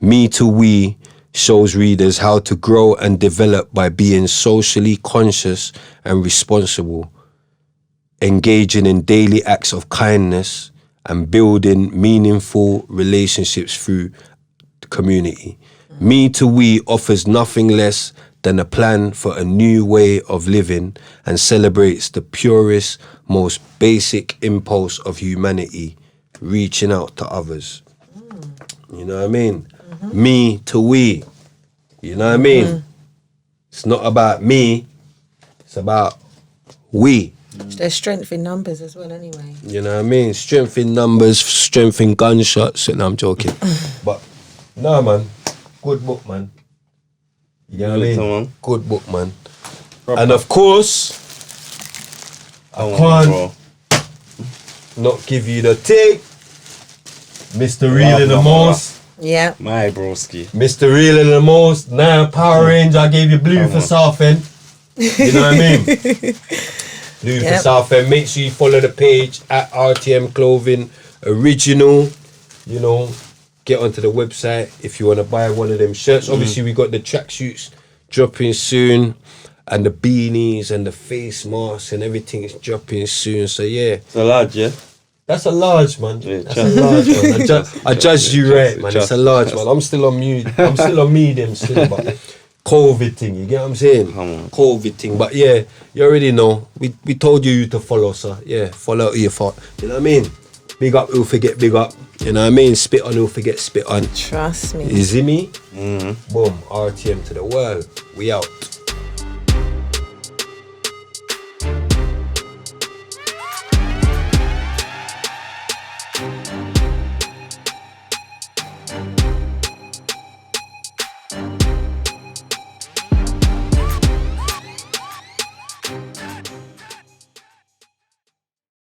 Me to We shows readers how to grow and develop by being socially conscious and responsible, engaging in daily acts of kindness, and building meaningful relationships through the community. Me to We offers nothing less than a plan for a new way of living and celebrates the purest, most basic impulse of humanity, reaching out to others. You know what I mean? Me to we. You know what I mean? It's not about me, it's about we. There's strength in numbers as well, anyway. You know what I mean? Strength in numbers, strength in gunshots. No, I'm joking. But, no, man. Good book, man. You know what I mean? Good book, man. Proper. And of course, I can't not give you the take. Mr. Real in the most. Yeah. My broski. Mr. Real in the most. Now Power Ranger, I gave you blue for Southend. You know what I mean? Blue for Southend. Make sure you follow the page at RTM Clothing Original. You know, get onto the website if you want to buy one of them shirts. Obviously, we got the tracksuits dropping soon, and the beanies and the face masks and everything is dropping soon. So yeah, It's a large, yeah. that's a large, man. Yeah, That's a large one. I judged you right, man. It's a large one. I'm still on mute. I'm still on medium still, but COVID thing. You get what I'm saying? Come on. COVID thing. But yeah, you already know. We told you to follow, so yeah, follow your fault. You know what I mean? Big up who'll forget big up. You know what I mean? Spit on who'll forget spit on. Trust me. You see me? Boom. RTM to the world. We out.